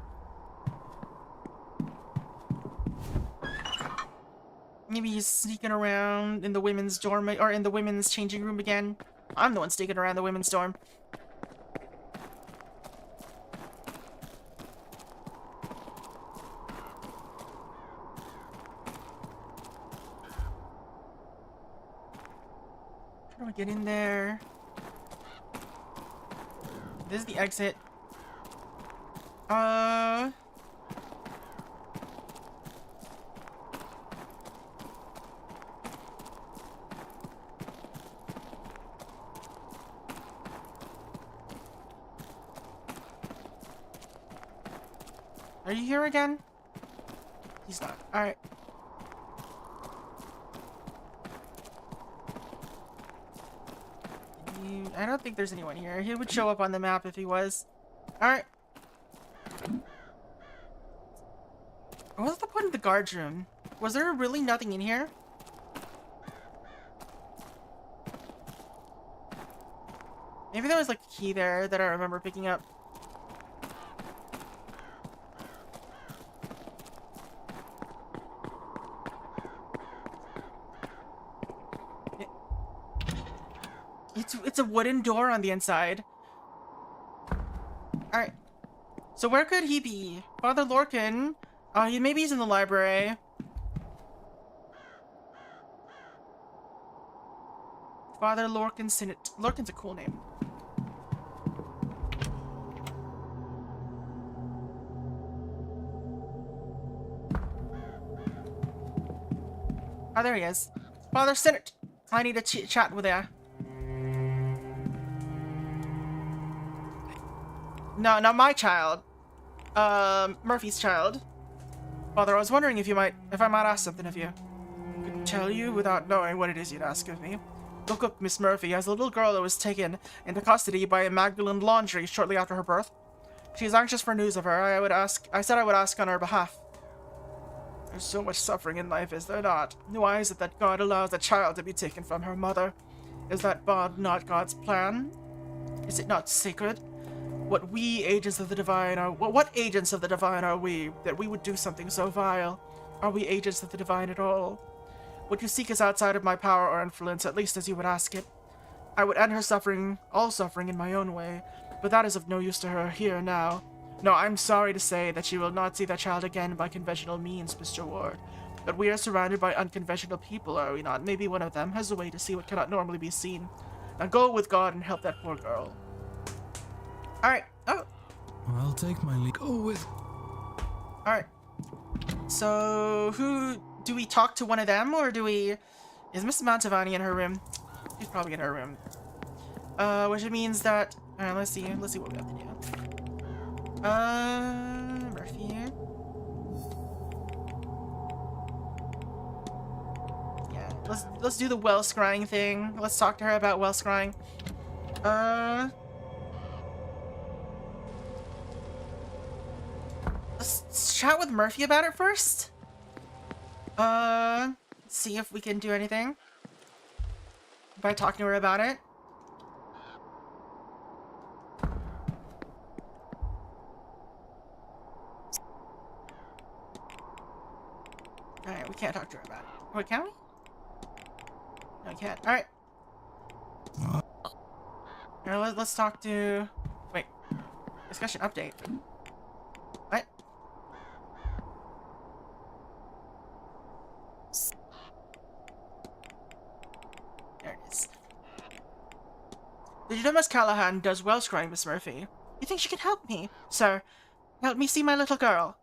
Maybe he's sneaking around in the women's dorm, or in the women's changing room again. I'm the one sneaking around the women's dorm. How do I get in there? This is the exit. Are you here again? He's not. Alright. I don't think there's anyone here. He would show up on the map if he was. Alright. What's the point of the guard's room? Was there really nothing in here? Maybe there was like a key there that I remember picking up. It's a wooden door on the inside. Alright. So where could he be? Father Lorcan. Maybe he's in the library. Father Lorcan Sinnott. Lorcan's a cool name. Oh, there he is. Father Sinnott. I need to chat with you. No, not my child. Murphy's child. Father, I was wondering if I might ask something of you. I couldn't tell you without knowing what it is you'd ask of me. Look up Miss Murphy as a little girl that was taken into custody by Magdalene Laundry shortly after her birth. She is anxious for news of her. I said I would ask on her behalf. There's so much suffering in life, is there not? Why is it that God allows a child to be taken from her mother? Is that not God's plan? Is it not sacred? What agents of the divine are we, that we would do something so vile? Are we agents of the divine at all? What you seek is outside of my power or influence, at least as you would ask it. I would end her suffering, all suffering, in my own way, but that is of no use to her here now. No, I'm sorry to say that she will not see that child again by conventional means, Mr. Ward. But we are surrounded by unconventional people, are we not? Maybe one of them has a way to see what cannot normally be seen. Now go with God and help that poor girl. Alright. Oh.
I'll take my leave. Go with.
Alright. So, do we talk to one of them, or do we... Is Miss Mantovani in her room? She's probably in her room. Which means that... Alright, let's see what we have to do. Murphy. Yeah, let's do the well scrying thing. Let's talk to her about well scrying. Let's chat with Murphy about it first. See if we can do anything by talking to her about it. Alright, we can't talk to her about it. Wait, can we? No, we can't. Alright. Alright, let's talk to... Wait. Discussion update. What? There it is. Did you know Miss Callahan does well scrying, Miss Murphy? You think she can help me? Sir, help me see my little girl.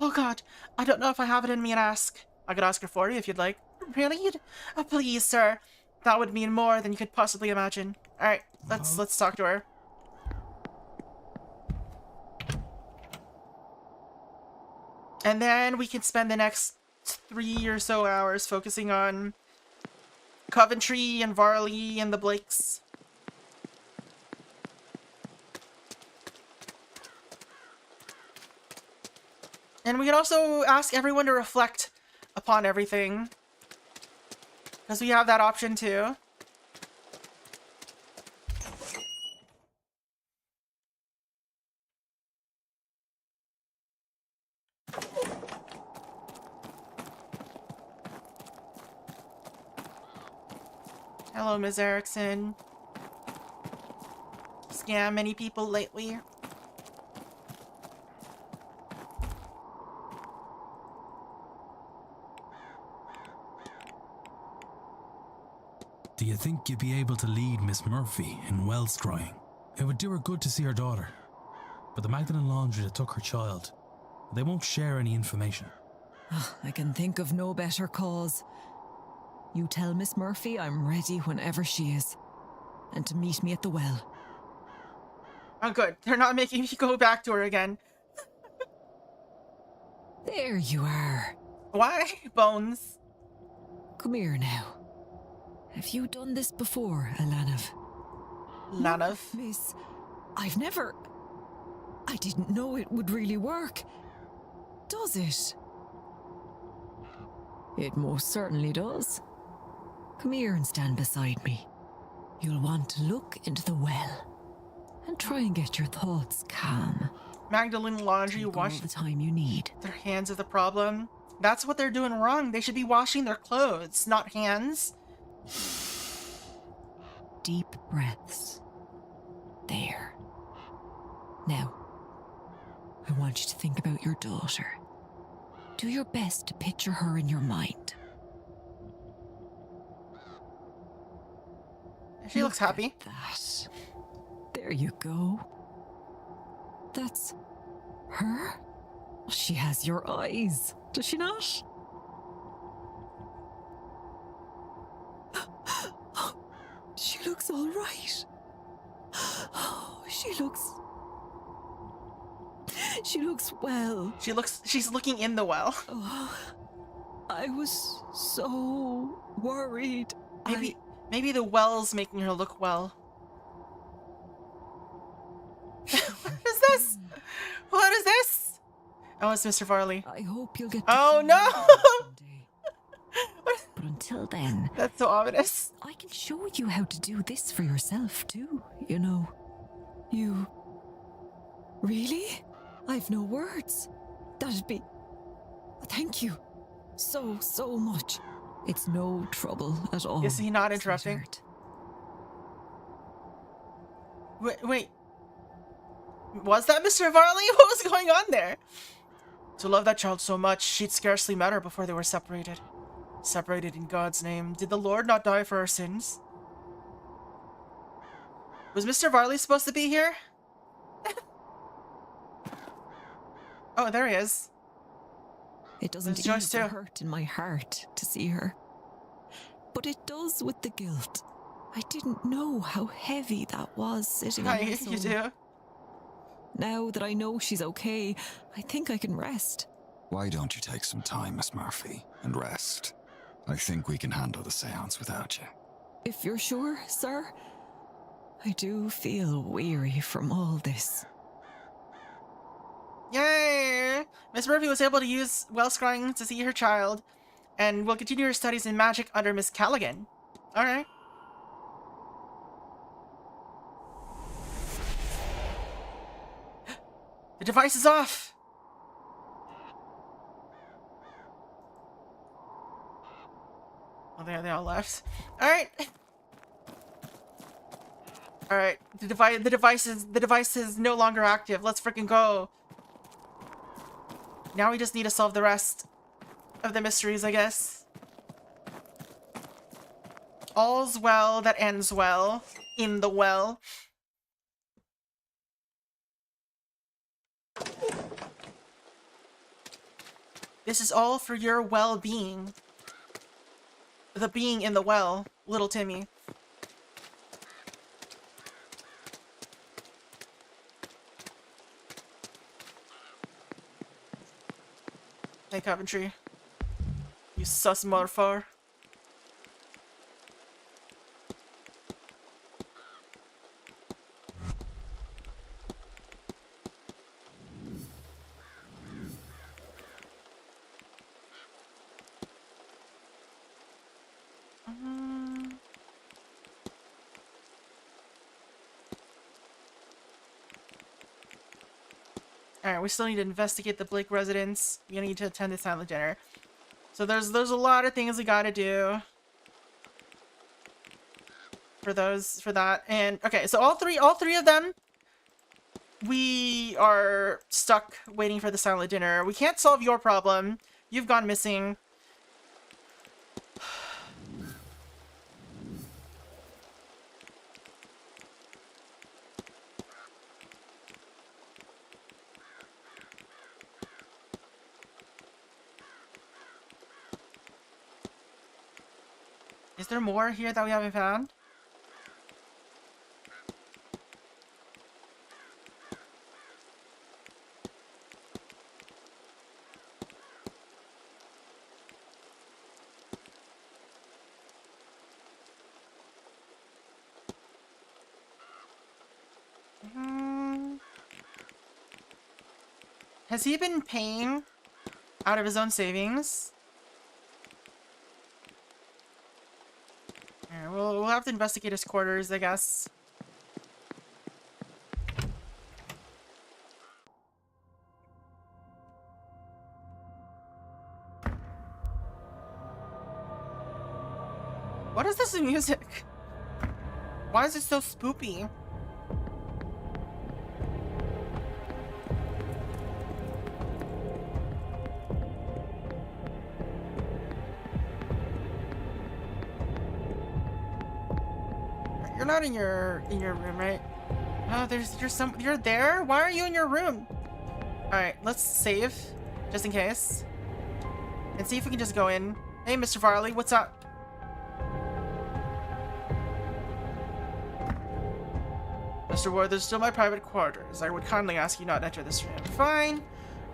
Oh God, I don't know if I have it in me and ask. I could ask her for you if you'd like. Really? Oh, please, sir. That would mean more than you could possibly imagine. Alright, let's talk to her. And then we can spend the next 3 or so hours focusing on Coventry and Varley and the Blakes. And we can also ask everyone to reflect upon everything, because we have that option too. Hello, Ms. Erickson. Scam many people lately?
Do you think you'd be able to lead Miss Murphy in well scrying? It would do her good to see her daughter. But the Magdalene Laundry that took her child, they won't share any information.
I can think of no better cause. You tell Miss Murphy I'm ready whenever she is, and to meet me at the well.
Oh good, they're not making me go back to her again.
There you are.
Why? Bones.
Come here now. Have you done this before, Alanav?
Lanav?
Miss, I didn't know it would really work. Does it? It most certainly does. Come here and stand beside me. You'll want to look into the well and try and get your thoughts calm.
Magdalene Laundry wash
all the time you need.
Their hands are the problem. That's what they're doing wrong. They should be washing their clothes, not hands.
Deep breaths. There. Now, I want you to think about your daughter. Do your best to picture her in your mind.
She looks happy.
That. There you go. That's her? She has your eyes, does she not? She looks all right. Oh, she looks She looks well.
She's looking in the well.
Oh, I was so worried.
Maybe the well's making her look well. What is this? What is this? Oh, it's Mr. Varley.
I hope you'll get to
Oh
see
no!
her someday. But until then,
That's so ominous.
I can show you how to do this for yourself too, you know. You... Really? I've no words. That'd be... Thank you. So much. It's no trouble at all.
Is he not interrupting?
sweetheart.
Wait. Was that Mr. Varley? What was going on there? To love that child so much, she'd scarcely met her before they were separated. Separated in God's name. Did the Lord not die for our sins? Was Mr. Varley supposed to be here? Oh, there he is.
It doesn't
There's Joyce
ease the
too.
hurt in my heart to see her. But it does with the guilt. I didn't know how heavy that was sitting on my
Hi,
soul.
you do?
Now that I know she's okay, I think I can rest.
Why don't you take some time, Miss Murphy, and rest? I think we can handle the seance without you.
If you're sure, sir. I do feel weary from all this.
Yay! Miss Murphy was able to use well scrying to see her child, and will continue her studies in magic under Miss Callaghan. Alright. The device is off! Oh, they all left. Alright. Alright, the device is no longer active. Let's freaking go. Now we just need to solve the rest of the mysteries, I guess. All's well that ends well. In the well. This is all for your well-being. The being in the well, little Timmy. Hey, Coventry. You sus motherfucker. Alright, we still need to investigate the Blake residence. We need to attend the silent dinner. So there's a lot of things we gotta do for that. And okay, so all three of them, we are stuck waiting for the silent dinner. We can't solve your problem. You've gone missing. Is there more here that we haven't found? Has he been paying out of his own savings? Alright, we'll have to investigate his quarters, I guess. What is this music? Why is it so spoopy? You're not in your room, right? Oh, you're there? Why are you in your room? Alright, let's save, just in case. And see if we can just go in. Hey, Mr. Varley, what's up? Mr. Ward, there's still my private quarters. I would kindly ask you not to enter this room. Fine.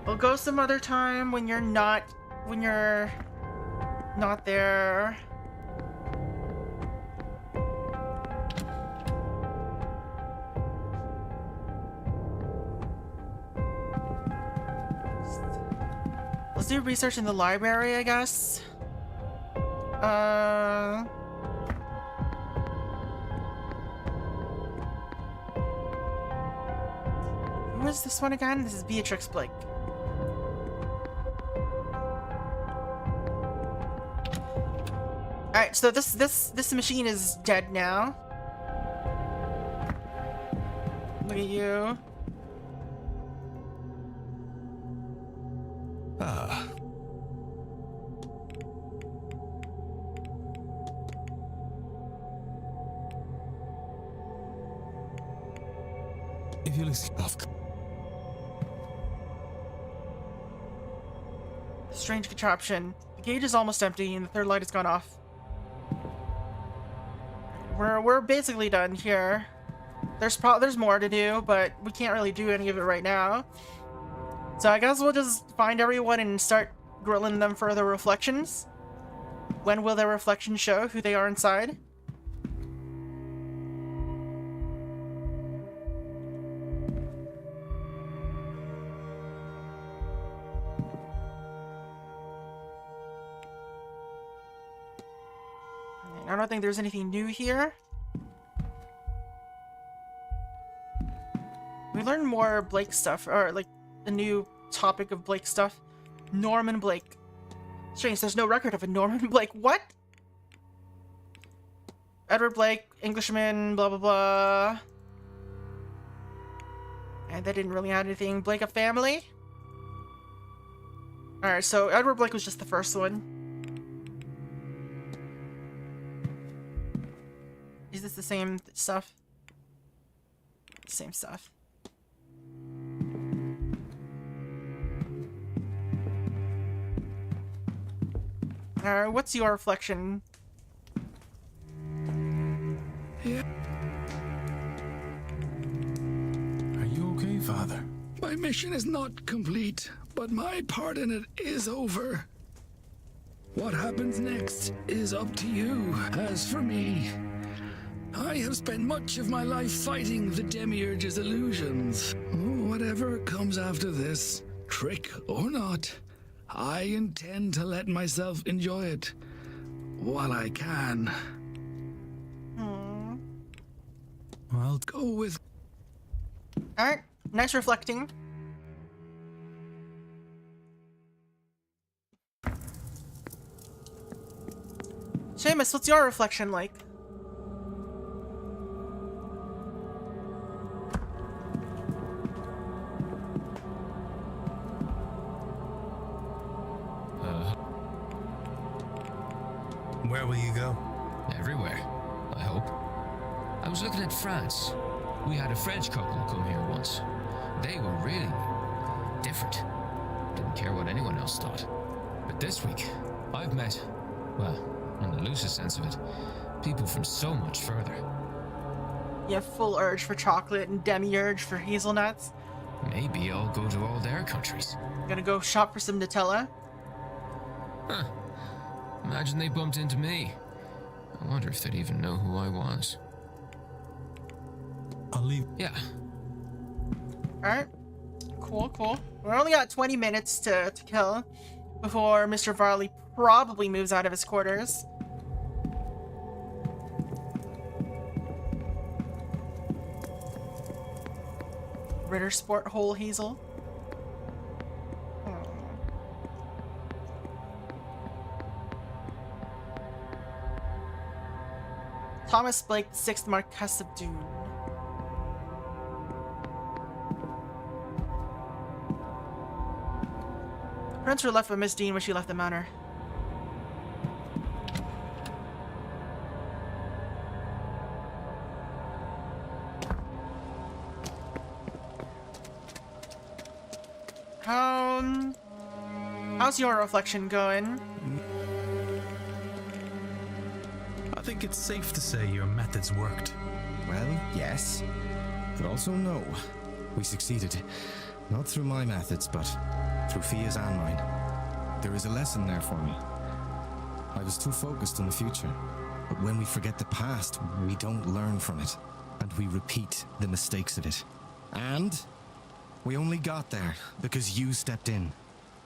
We'll go some other time when you're not there. Let's do research in the library, I guess. Who is this one again? This is Beatrix Blake. Alright, so this machine is dead now. Look at you.
Ah.
If you'll excuse
Strange contraption. The gauge is almost empty and the third light has gone off. We're basically done here. There's more to do, but we can't really do any of it right now. So I guess we'll just find everyone and start grilling them for their reflections. When will their reflections show who they are inside? I don't think there's anything new here. We learned more Blake stuff, or like the new topic of Blake stuff. Norman Blake. Strange, there's no record of a Norman Blake. What? Edward Blake, Englishman, blah blah blah. And that didn't really add anything. Blake a family? Alright, so Edward Blake was just the first one. Is this the same stuff? Same stuff. Alright, what's your reflection?
Yeah.
Are you okay, Father?
My mission is not complete, but my part in it is over. What happens next is up to you. As for me, I have spent much of my life fighting the Demiurge's illusions. Whatever comes after this, trick or not, I intend to let myself enjoy it while I can. I'll go with...
Alright, nice reflecting. Seamus, what's your reflection like?
Where will you go?
Everywhere, I hope. I was looking at France. We had a French couple come here once. They were really different. Didn't care what anyone else thought. But this week, I've met, well, in the loosest sense of it, people from so much further.
You have full urge for chocolate and demi-urge for hazelnuts.
Maybe I'll go to all their countries.
Gonna go shop for some Nutella?
Huh. Imagine they bumped into me. I wonder if they'd even know who I was.
I'll leave.
Yeah.
Alright. Cool, cool. We only got 20 minutes to kill before Mr. Varley probably moves out of his quarters. Ritter Sport Hole Hazel. Thomas Blake, 6th Marquess of Dune. Friends were left with Miss Deane when she left the manor. How's your reflection going?
I think it's safe to say your methods worked.
Well, yes.
But also know we succeeded. Not through my methods, but through Fia's and mine. There is a lesson there for me. I was too focused on the future. But when we forget the past, we don't learn from it. And we repeat the mistakes of it. And we only got there because you stepped in.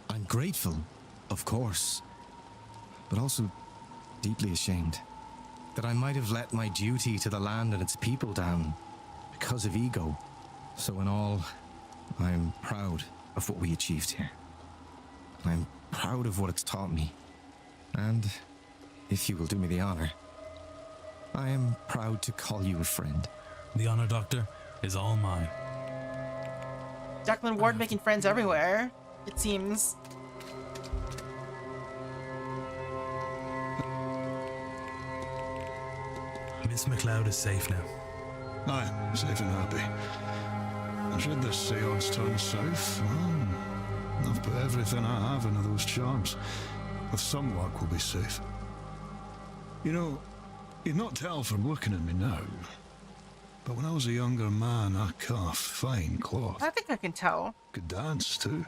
I'm grateful, of course. But also deeply ashamed that I might have let my duty to the land and its people down because of ego. So in all, I'm proud of what we achieved here. I'm proud of what it's taught me. And, if you will do me the honor, I am proud to call you a friend.
The honor, Doctor, is all mine.
Declan Ward making friends everywhere, it seems.
Miss MacLeod is safe now.
Aye, safe and happy. And should this seance turn south, well, I've put everything I have into those charms. With some luck, we'll be safe. You know, you'd not tell from looking at me now, but when I was a younger man, I cut off fine cloth.
I think I can tell.
Could dance, too.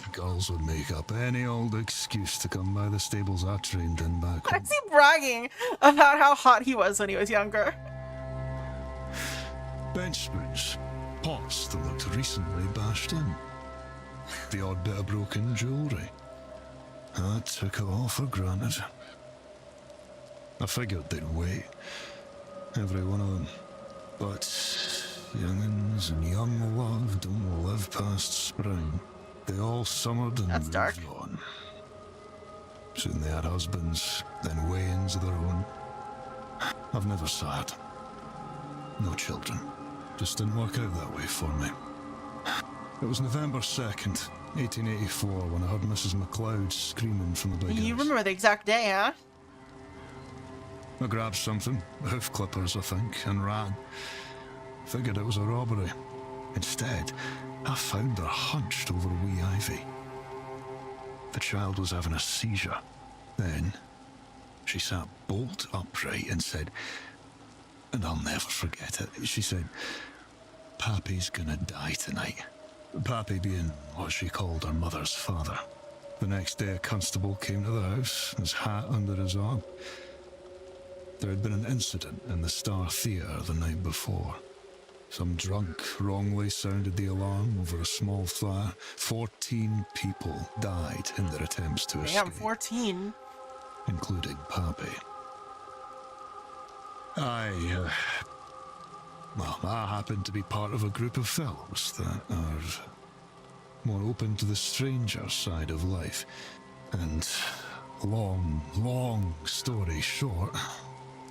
The girls would make up any old excuse to come by the stables I trained in back
I
home.
see bragging about how hot he was when he was younger.
Bench spoons, pots that looked recently bashed in. The odd bit of broken jewellery. I took it all for granted. I figured they'd wait, every one of them. But young'uns and young love don't live past spring. They all summered and
That's
moved
dark.
on. Soon they had husbands, then wains of their own. I've never sad. No children. Just didn't work out that way for me. It was November 2nd, 1884, when I heard Mrs. MacLeod screaming from the big
You
house.
remember the exact day, huh?
I grabbed something, hoof clippers I think, and ran. Figured it was a robbery. Instead, I found her hunched over wee Ivy. The child was having a seizure. Then, she sat bolt upright and said, and I'll never forget it, she said, "Pappy's gonna die tonight." Pappy being what she called her mother's father. The next day a constable came to the house, his hat under his arm. There had been an incident in the Star Theatre the night before. Some drunk wrongly sounded the alarm over a small fire. 14 people died in their attempts to escape.
Damn, 14.
Including Pappy. I happen to be part of a group of fellows that are more open to the stranger side of life. And long story short,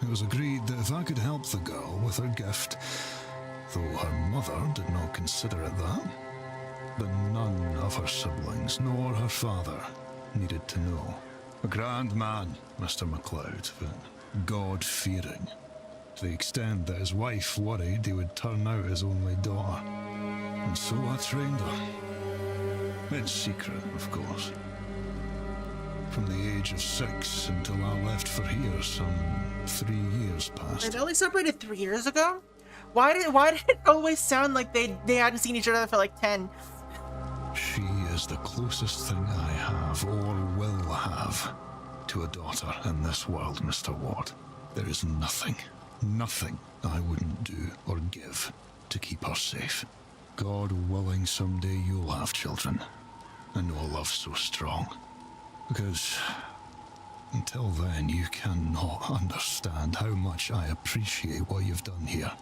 it was agreed that if I could help the girl with her gift, though her mother did not consider it that, then none of her siblings nor her father needed to know. A grand man, Mr. MacLeod, but God-fearing, to the extent that his wife worried he would turn out his only daughter. And so I trained her. In secret, of course. From the age of 6 until I left for here some 3 years past.
They only separated 3 years ago? Why did it always sound like they hadn't seen each other for like 10?
She is the closest thing I have, or will have, to a daughter in this world, Mr. Ward. There is nothing I wouldn't do or give to keep her safe. God willing, someday you'll have children, and know a love so strong. Because until then, you cannot understand how much I appreciate what you've done here.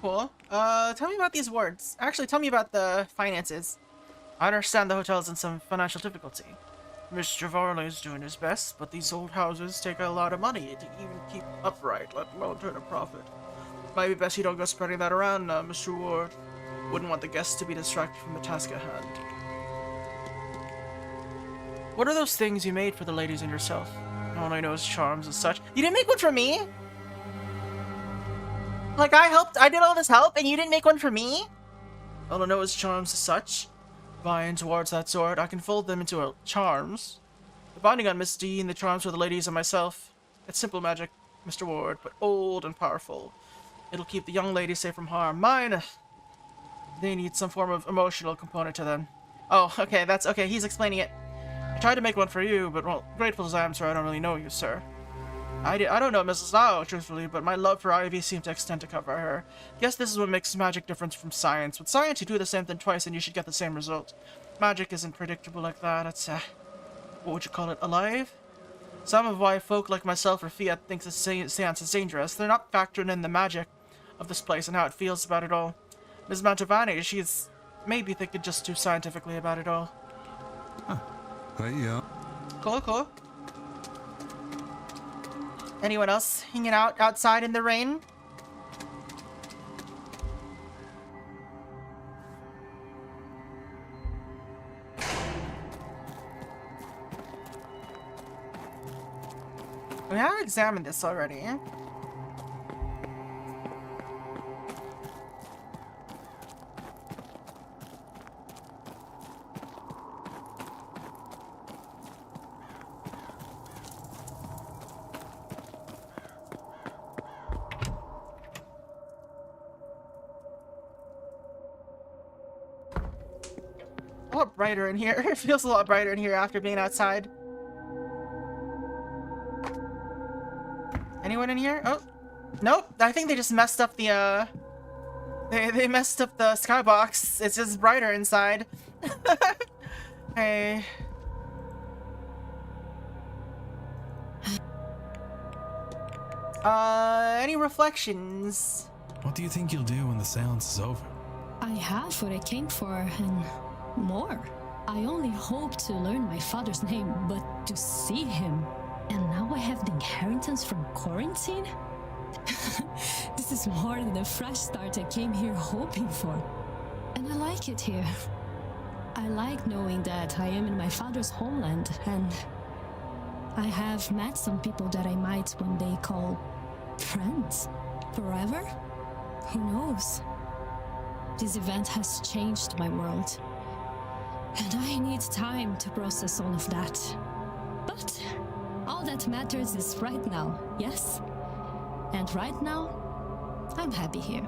Cool. Tell me about these wards. Actually, tell me about the finances. I understand the hotel's in some financial difficulty. Mr. Varley's doing his best, but these old houses take a lot of money to even keep upright, let alone turn a profit. Might be best you don't go spreading that around, Mr. Ward. Wouldn't want the guests to be distracted from the task at hand. What are those things you made for the ladies and yourself? All I know is charms and such. You didn't make one for me? Like, I did all this help, and you didn't make one for me? All I know is charms and such. Buying towards that sort, I can fold them into charms. The binding on Miss Deane, the charms for the ladies and myself. It's simple magic, Mr. Ward, but old and powerful. It'll keep the young lady safe from harm. Mine, they need some form of emotional component to them. Oh, okay, that's okay. He's explaining it. I tried to make one for you, but well, grateful as I am, sir, I don't really know you, sir. I don't know Mrs. Lau, truthfully, but my love for Ivy seemed to extend to cover her. Guess this is what makes magic different from science. With science, you do the same thing twice and you should get the same result. Magic isn't predictable like that. It's, what would you call it, alive? Some of why folk like myself or Fiat thinks the seance is dangerous. They're not factoring in the magic of this place and how it feels about it all. Ms. Mantovani, she's maybe thinking just too scientifically about it all.
Right, yeah.
Cool, cool. Anyone else hanging out outside in the rain? We have examined this already. A lot brighter in here. It feels a lot brighter in here after being outside. Anyone in here? Oh, nope. I think they just messed up the they messed up the skybox. It's just brighter inside. Hey. Any reflections?
What do you think you'll do when the seance is over?
I have what I came for and more. I only hope to learn my father's name, but to see him. And now I have the inheritance from quarantine? This is more than the fresh start I came here hoping for. And I like it here. I like knowing that I am in my father's homeland, and I have met some people that I might one day call friends. Forever? Who knows? This event has changed my world. And I need time to process all of that. But all that matters is right now, yes? And right now, I'm happy here.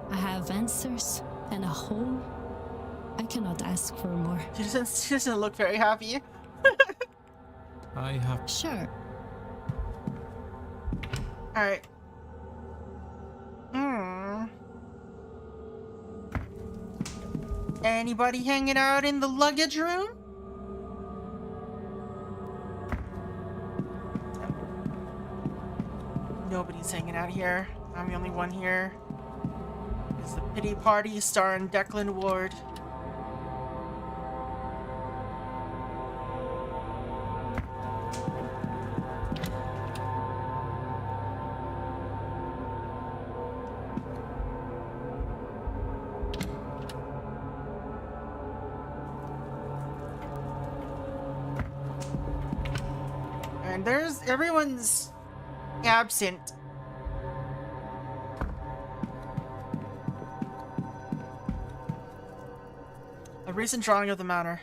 I have answers and a home. I cannot ask for more.
She doesn't look very happy.
I have...
Sure.
Alright. Anybody hanging out in the luggage room? Nobody's hanging out here. I'm the only one here. It's the Pity Party starring Declan Ward. And everyone's absent. A recent drawing of the manor.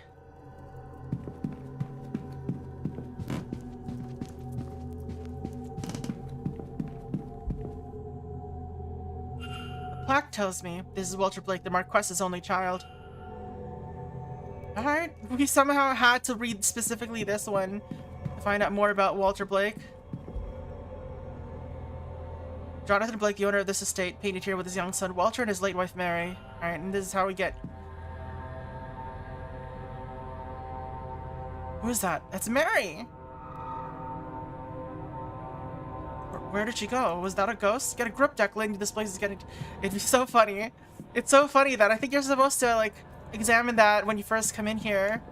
The plaque tells me this is Walter Blake, the Marquess's only child. Alright, we somehow had to read specifically this one to find out more about Walter Blake. Jonathan Blake, the owner of this estate, painted here with his young son Walter and his late wife Mary. Alright, and this is how we get... Who is that? That's Mary! Where did she go? Was that a ghost? Get a grip, Declan. This place is getting... It'd be so funny. It's so funny that I think you're supposed to, like, examine that when you first come in here.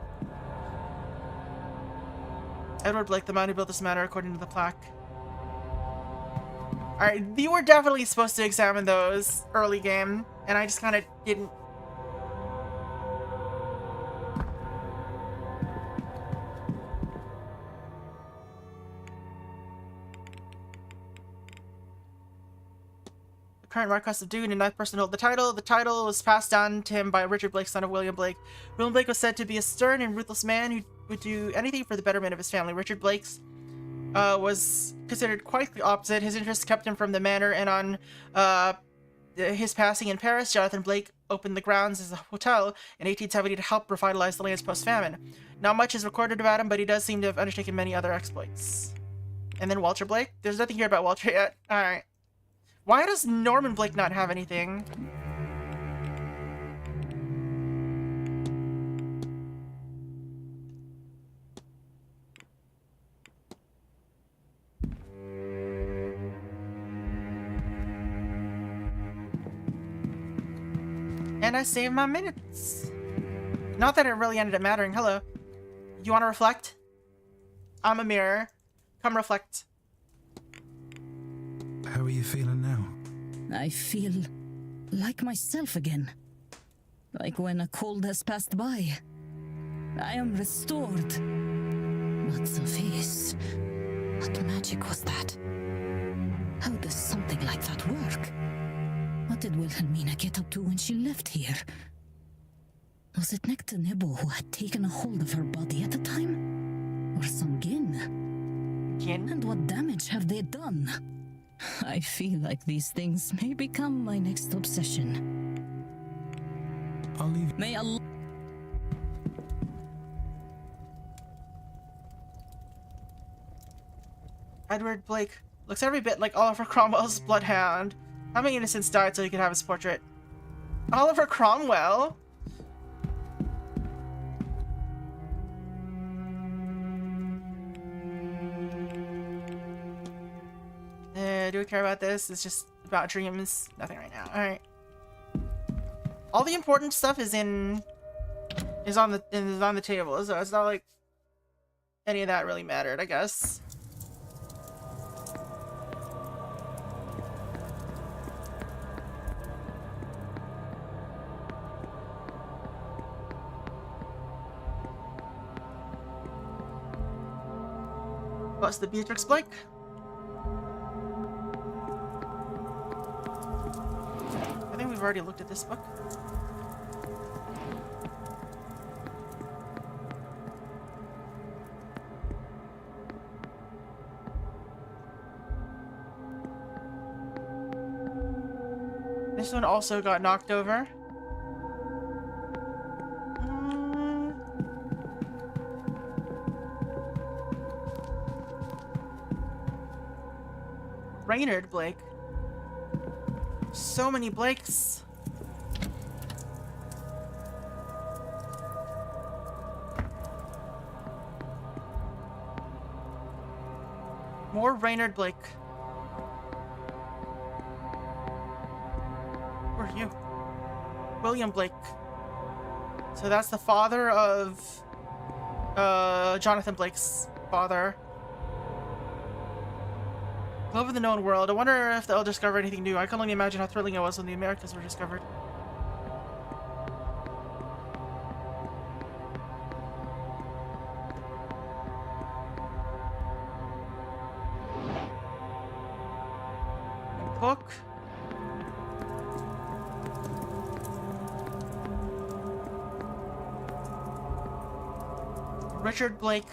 Edward Blake, the man who built this manor, according to the plaque. Alright, you were definitely supposed to examine those early game, and I just kind of didn't. The current Marquess of Doon and 9th person to hold the title. The title was passed down to him by Richard Blake, son of William Blake. William Blake was said to be a stern and ruthless man who would do anything for the betterment of his family. Richard Blake's was considered quite the opposite. His interests kept him from the manor, and on his passing in Paris, Jonathan Blake opened the grounds as a hotel in 1870 to help revitalize the lands post-famine. Not much is recorded about him, but he does seem to have undertaken many other exploits. And then Walter Blake? There's nothing here about Walter yet. Alright. Why does Norman Blake not have anything? And I saved my minutes. Not that it really ended up mattering. Hello. You want to reflect? I'm a mirror. Come reflect.
How are you feeling now?
I feel like myself again. Like when a cold has passed by. I am restored. But the face... What magic was that? How does something like that work? What did Wilhelmina get up to when she left here? Was it Nectar Nebo who had taken a hold of her body at the time? Or some Gin?
Gin?
And what damage have they done? I feel like these things may become my next obsession.
I'll leave.
May Allah...
Edward Blake looks every bit like Oliver Cromwell's bloodhound. How many innocents died so he could have his portrait? Oliver Cromwell? Do we care about this? It's just about dreams. Nothing right now. Alright. All the important stuff is on the table, so it's not like any of that really mattered, I guess. What's the Beatrix Blake? I think we've already looked at this book. This one also got knocked over. Raynard Blake. So many Blakes. More Raynard Blake. Who are you? William Blake. So that's the father of Jonathan Blake's father. Love of the known world. I wonder if they'll discover anything new. I can only imagine how thrilling it was when the Americas were discovered. A book. Richard Blake.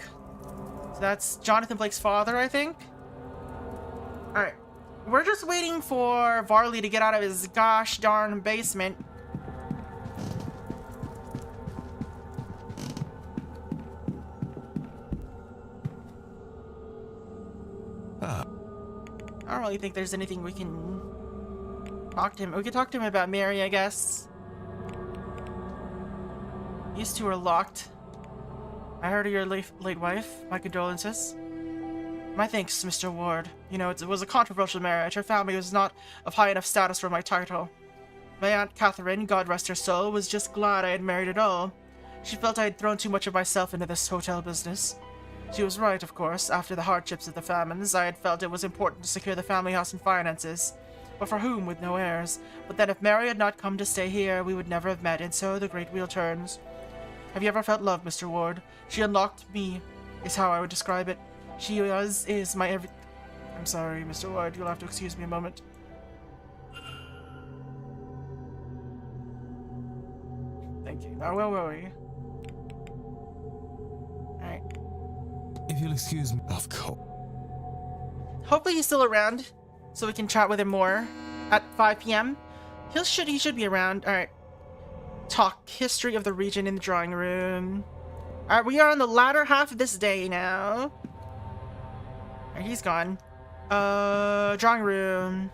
So that's Jonathan Blake's father, I think. Alright, we're just waiting for Varley to get out of his gosh darn basement. I don't really think there's anything we can talk to him. We can talk to him about Mary, I guess. These two are locked. I heard of your late wife. My condolences. My thanks, Mr. Ward. You know, it was a controversial marriage. Her family was not of high enough status for my title. My Aunt Catherine, God rest her soul, was just glad I had married at all. She felt I had thrown too much of myself into this hotel business. She was right, of course. After the hardships of the famines, I had felt it was important to secure the family house and finances. But for whom, with no heirs? But then if Mary had not come to stay here, we would never have met, and so the great wheel turns. Have you ever felt love, Mr. Ward? She unlocked me, is how I would describe it. She is my every... I'm sorry, Mr. Ward, you'll have to excuse me a moment. Thank you. Now, where were we? Alright.
If you'll excuse me.
Of course.
Hopefully he's still around, so we can chat with him more at 5 p.m. He should be around. All right. Talk history of the region in the drawing room. All right, we are on the latter half of this day now. All right, he's gone. Drawing room.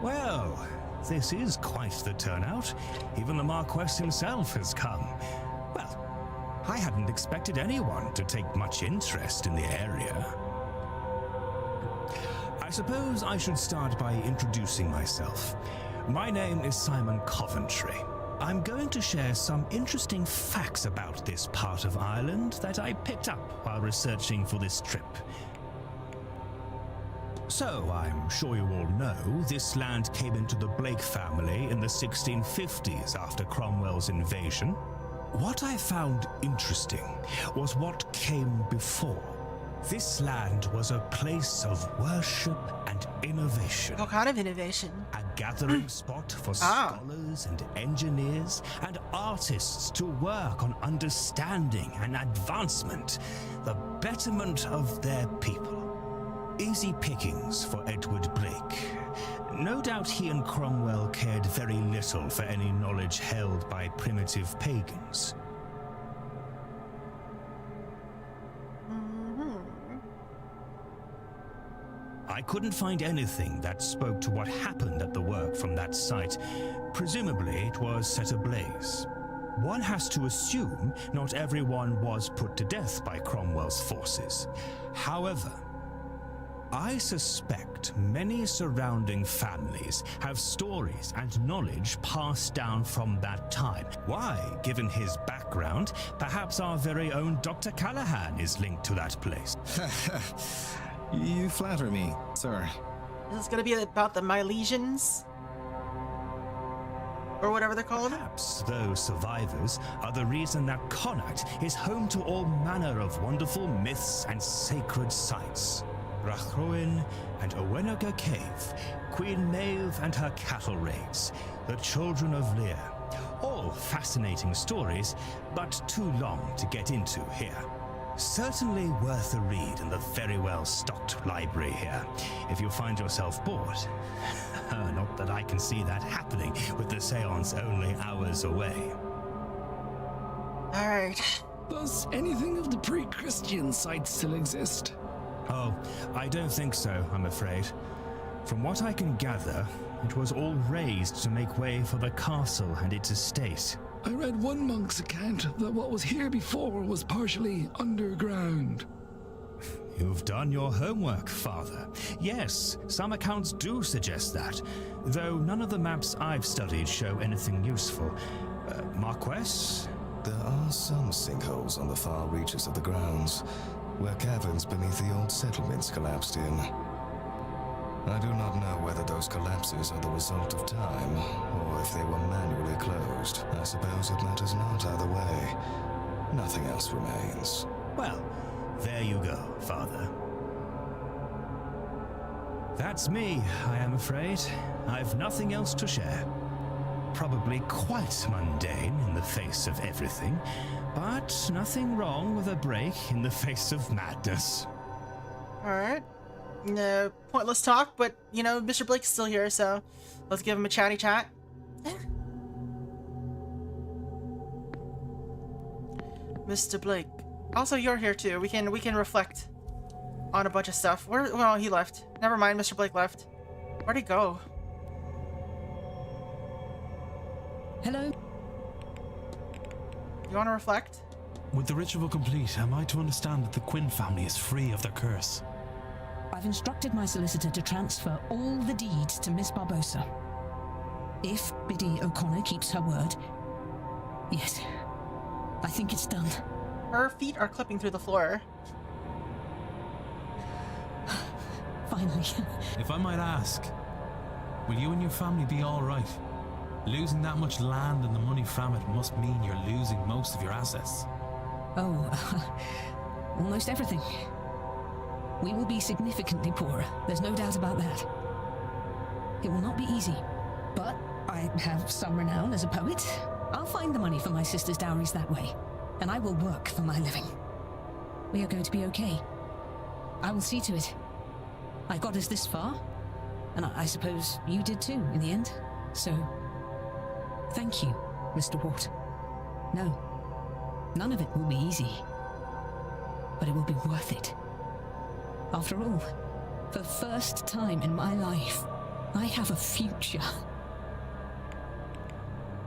Well, this is quite the turnout. Even the Marquess himself has come. Well, I hadn't expected anyone to take much interest in the area. I suppose I should start by introducing myself. My name is Simon Coventry. I'm going to share some interesting facts about this part of Ireland that I picked up while researching for this trip. So, I'm sure you all know, this land came into the Blake family in the 1650s after Cromwell's invasion. What I found interesting was what came before. This land was a place of worship and innovation.
What kind of innovation?
A gathering spot for scholars and engineers and artists to work on understanding and advancement, the betterment of their people. Easy pickings for Edward Blake. No doubt he and Cromwell cared very little for any knowledge held by primitive pagans. I couldn't find anything that spoke to what happened at the work from that site. Presumably it was set ablaze. One has to assume not everyone was put to death by Cromwell's forces. However, I suspect many surrounding families have stories and knowledge passed down from that time. Why, given his background, perhaps our very own Dr. Callahan is linked to that place.
You flatter me, sir.
Is this gonna be about the Milesians? Or whatever they're called?
Perhaps those survivors are the reason that Connacht is home to all manner of wonderful myths and sacred sites. Rachroin and Owenaga Cave, Queen Maeve and her cattle raids, the Children of Lear. All fascinating stories, but too long to get into here. Certainly worth a read in the very well-stocked library here, if you find yourself bored. Not that I can see that happening with the seance only hours away.
Alright.
Does anything of the pre-Christian site still exist?
Oh, I don't think so, I'm afraid. From what I can gather, it was all razed to make way for the castle and its estate.
I read one monk's account that what was here before was partially underground.
You've done your homework, Father. Yes, some accounts do suggest that, though none of the maps I've studied show anything useful. Marquess?
There are some sinkholes on the far reaches of the grounds, where caverns beneath the old settlements collapsed in. I do not know whether those collapses are the result of time, or if they were manually closed. I suppose it matters not either way. Nothing else remains.
Well, there you go, Father. That's me, I am afraid. I've nothing else to share. Probably quite mundane in the face of everything, but nothing wrong with a break in the face of madness.
Alright. No pointless talk, but, you know, Mr. Blake's still here, so let's give him a chatty chat. Mr. Blake. Also, you're here too. We can reflect on a bunch of stuff. Well, he left. Never mind, Mr. Blake left. Where'd he go?
Hello?
You want to reflect?
With the ritual complete, am I to understand that the Quinn family is free of their curse?
I've instructed my solicitor to transfer all the deeds to Miss Barbosa. If Biddy O'Connor keeps her word, yes, I think it's done.
Her feet are clipping through the floor.
Finally.
If I might ask, will you and your family be all right? Losing that much land and the money from it must mean you're losing most of your assets.
Oh, almost everything.
We will be significantly poorer. There's no doubt about that. It will not be easy, but I have some renown as a poet. I'll find the money for my sister's dowries that way, and I will work for my living. We are going to be okay. I will see to it. I got us this far, and I suppose you did too in the end. So, thank you, Mr. Ward. No, none of it will be easy, but it will be worth it. After all, for the first time in my life, I have a future.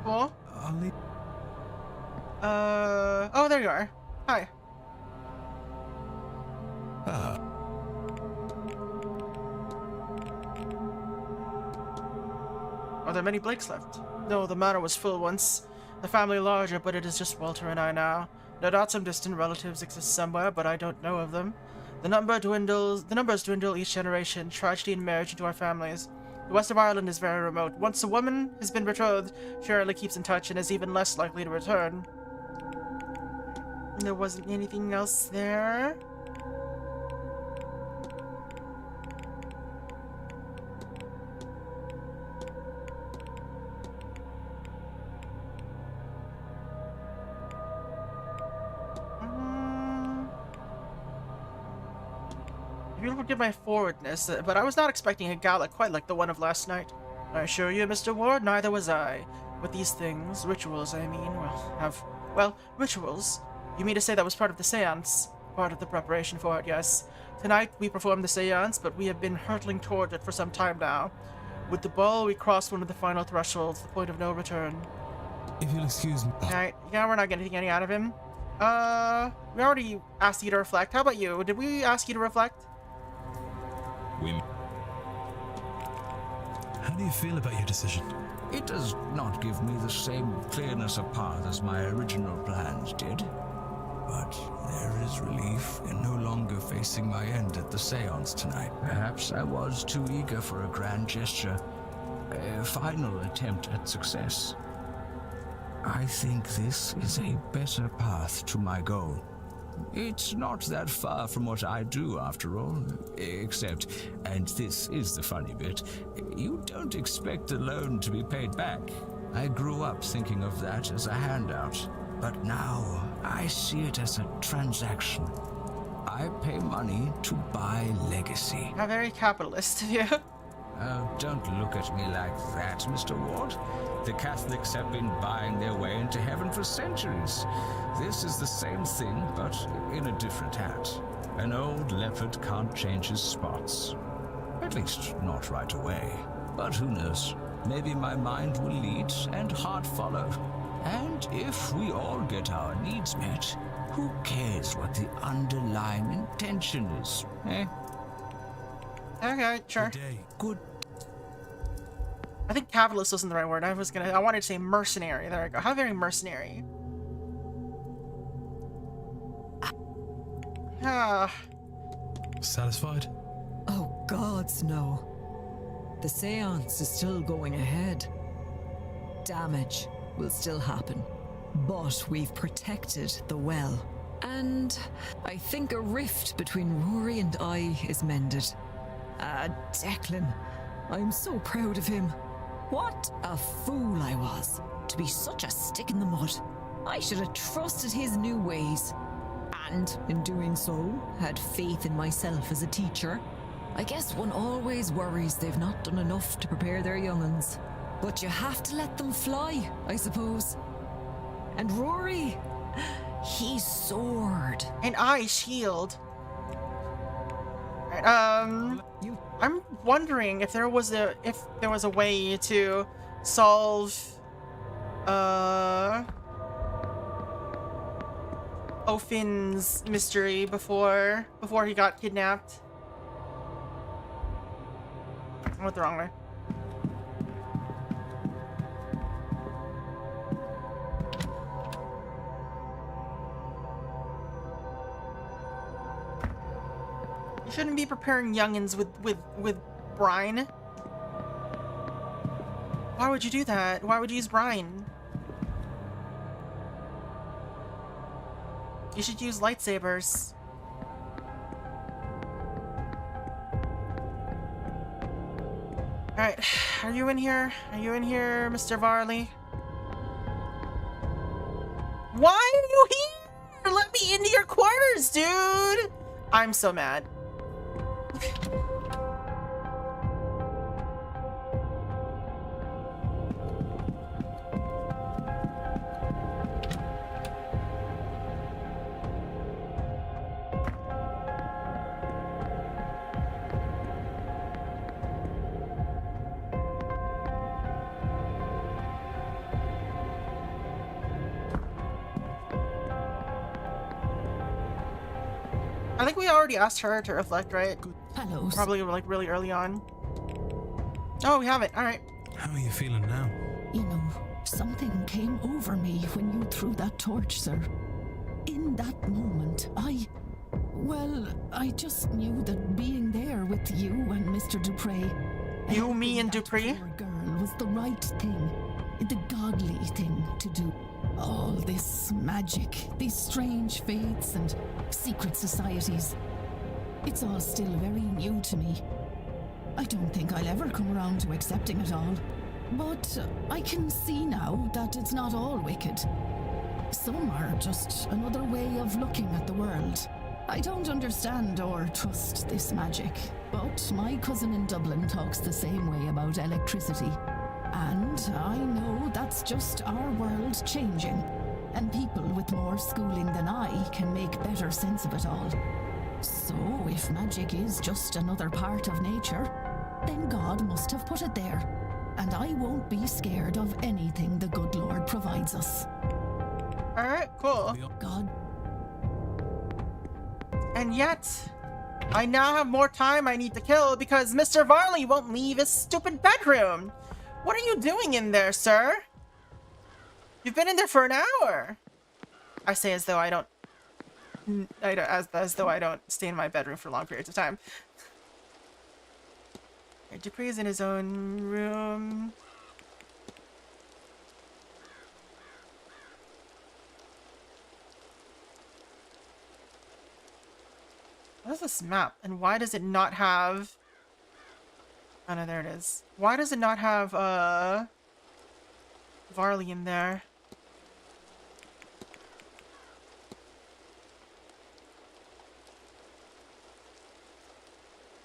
Cool. Oh, there you are. Hi. Are there many Blakes left? No, the manor was full once. The family larger, but it is just Walter and I now. No doubt some distant relatives exist somewhere, but I don't know of them. The numbers dwindle each generation. Tragedy and marriage into our families. The west of Ireland is very remote. Once a woman has been betrothed, she rarely keeps in touch and is even less likely to return. There wasn't anything else there. You'll forgive my forwardness, but I was not expecting a gala quite like the one of last night. I assure you, Mr. Ward, neither was I. But these things, rituals, I mean, rituals. You mean to say that was part of the seance? Part of the preparation for it, yes. Tonight, we performed the seance, but we have been hurtling toward it for some time now. With the ball, we crossed one of the final thresholds, the point of no return.
If you'll excuse me.
Alright, yeah, we're not getting anything out of him. We already asked you to reflect. How about you? Did we ask you to reflect?
How do you feel about your decision?
It does not give me the same clearness of path as my original plans did. But there is relief in no longer facing my end at the seance tonight. Perhaps I was too eager for a grand gesture, a final attempt at success. I think this is a better path to my goal. It's not that far from what I do, after all, except, and this is the funny bit, you don't expect a loan to be paid back. I grew up thinking of that as a handout, but now I see it as a transaction. I pay money to buy legacy.
How very capitalist of you.
Don't look at me like that, Mr. Ward. The Catholics have been buying their way into heaven for centuries. This is the same thing, but in a different hat. An old leopard can't change his spots. At least, not right away. But who knows? Maybe my mind will lead and heart follow. And if we all get our needs met, who cares what the underlying intention is, eh?
Okay, sure.
Good.
I think capitalist wasn't the right word. I wanted to say mercenary. There we go. How very mercenary. Ah.
Satisfied?
Oh, gods, no. The seance is still going ahead. Damage will still happen. But we've protected the well. And I think a rift between Rory and I is mended. Declan. I'm so proud of him. What a fool I was, to be such a stick in the mud. I should have trusted his new ways. And, in doing so, had faith in myself as a teacher. I guess one always worries they've not done enough to prepare their young'uns. But you have to let them fly, I suppose. And Rory, he soared.
And I shield. Right, I'm wondering if there was a way to solve Ofin's mystery before he got kidnapped. I went the wrong way. You shouldn't be preparing youngins with brine. Why would you do that? Why would you use brine? You should use lightsabers. Alright, are you in here? Are you in here, Mr. Varley? Why are you here? Let me into your quarters, dude! I'm so mad. I think we already asked her to reflect, right?
Hello.
Probably like really early on. Oh, we have it. All right.
How are you feeling now?
You know, something came over me when you threw that torch, sir. In that moment, I just knew that being there with you and Mr. Dupree,
you, me, and Dupree,
poor girl, was the right thing, the godly thing to do. All this magic, these strange faiths and secret societies. It's all still very new to me. I don't think I'll ever come around to accepting it all. But I can see now that it's not all wicked. Some are just another way of looking at the world. I don't understand or trust this magic, but my cousin in Dublin talks the same way about electricity. And I know that's just our world changing, and people with more schooling than I can make better sense of it all. So if magic is just another part of nature, then God must have put it there, and I won't be scared of anything the good Lord provides us.
Alright, cool.
God.
And yet, I now have more time I need to kill because Mr. Varley won't leave his stupid bedroom. What are you doing in there, sir? You've been in there for an hour. I say as though I don't as though I don't stay in my bedroom for long periods of time. Dupree's in his own room. What is this map? And why does it not have... Oh no, there it is. Why does it not have, Varley in there?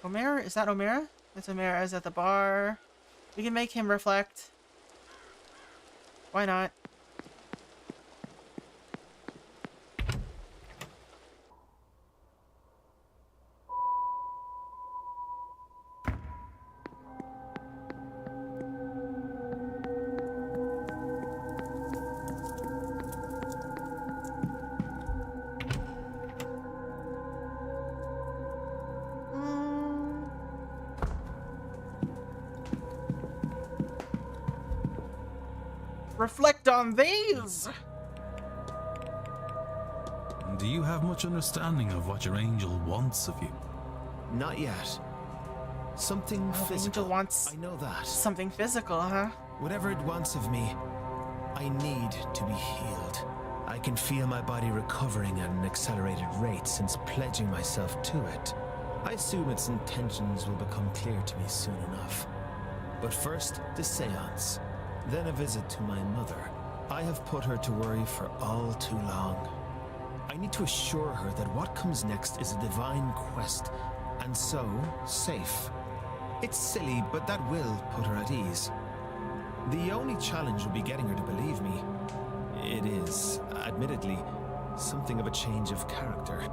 Omer? Is that Omer? It's Omer is at the bar. We can make him reflect. Why not? Reflect on these!
Do you have much understanding of what your angel wants of you?
Not yet. Something physical.
Angel wants
I know that.
Something physical, huh?
Whatever it wants of me, I need to be healed. I can feel my body recovering at an accelerated rate since pledging myself to it. I assume its intentions will become clear to me soon enough. But first, the seance. Then a visit to my mother. I have put her to worry for all too long. I need to assure her that what comes next is a divine quest, and so, safe. It's silly, but that will put her at ease. The only challenge will be getting her to believe me. It is, admittedly, something of a change of character.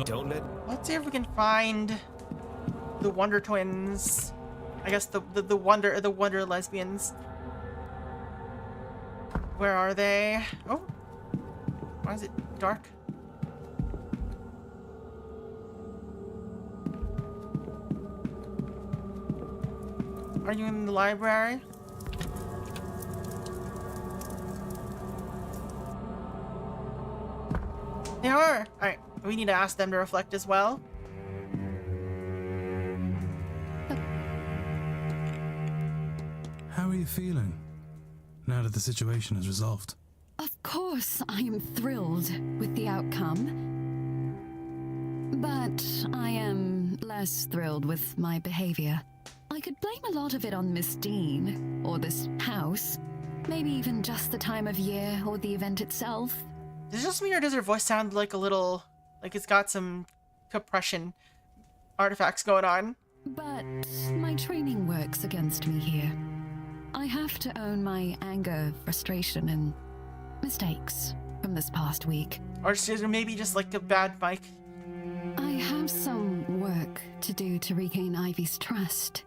Don't let...
Let's see if we can find the Wonder Twins. I guess the Wonder Lesbians. Where are they? Oh, why is it dark? Are you in the library? They are. All right, we need to ask them to reflect as well.
How are you feeling now that the situation is resolved?
Of course, I am thrilled with the outcome. But I am left less thrilled with my behavior. I could blame a lot of it on Miss Deane, or this house. Maybe even just the time of year or the event itself.
Does it just mean, or does her voice sound like a little, like it's got some compression artifacts going on?
But my training works against me here. I have to own my anger, frustration, and mistakes from this past week.
Or maybe just like a bad mic.
I have some work to do to regain Ivy's trust.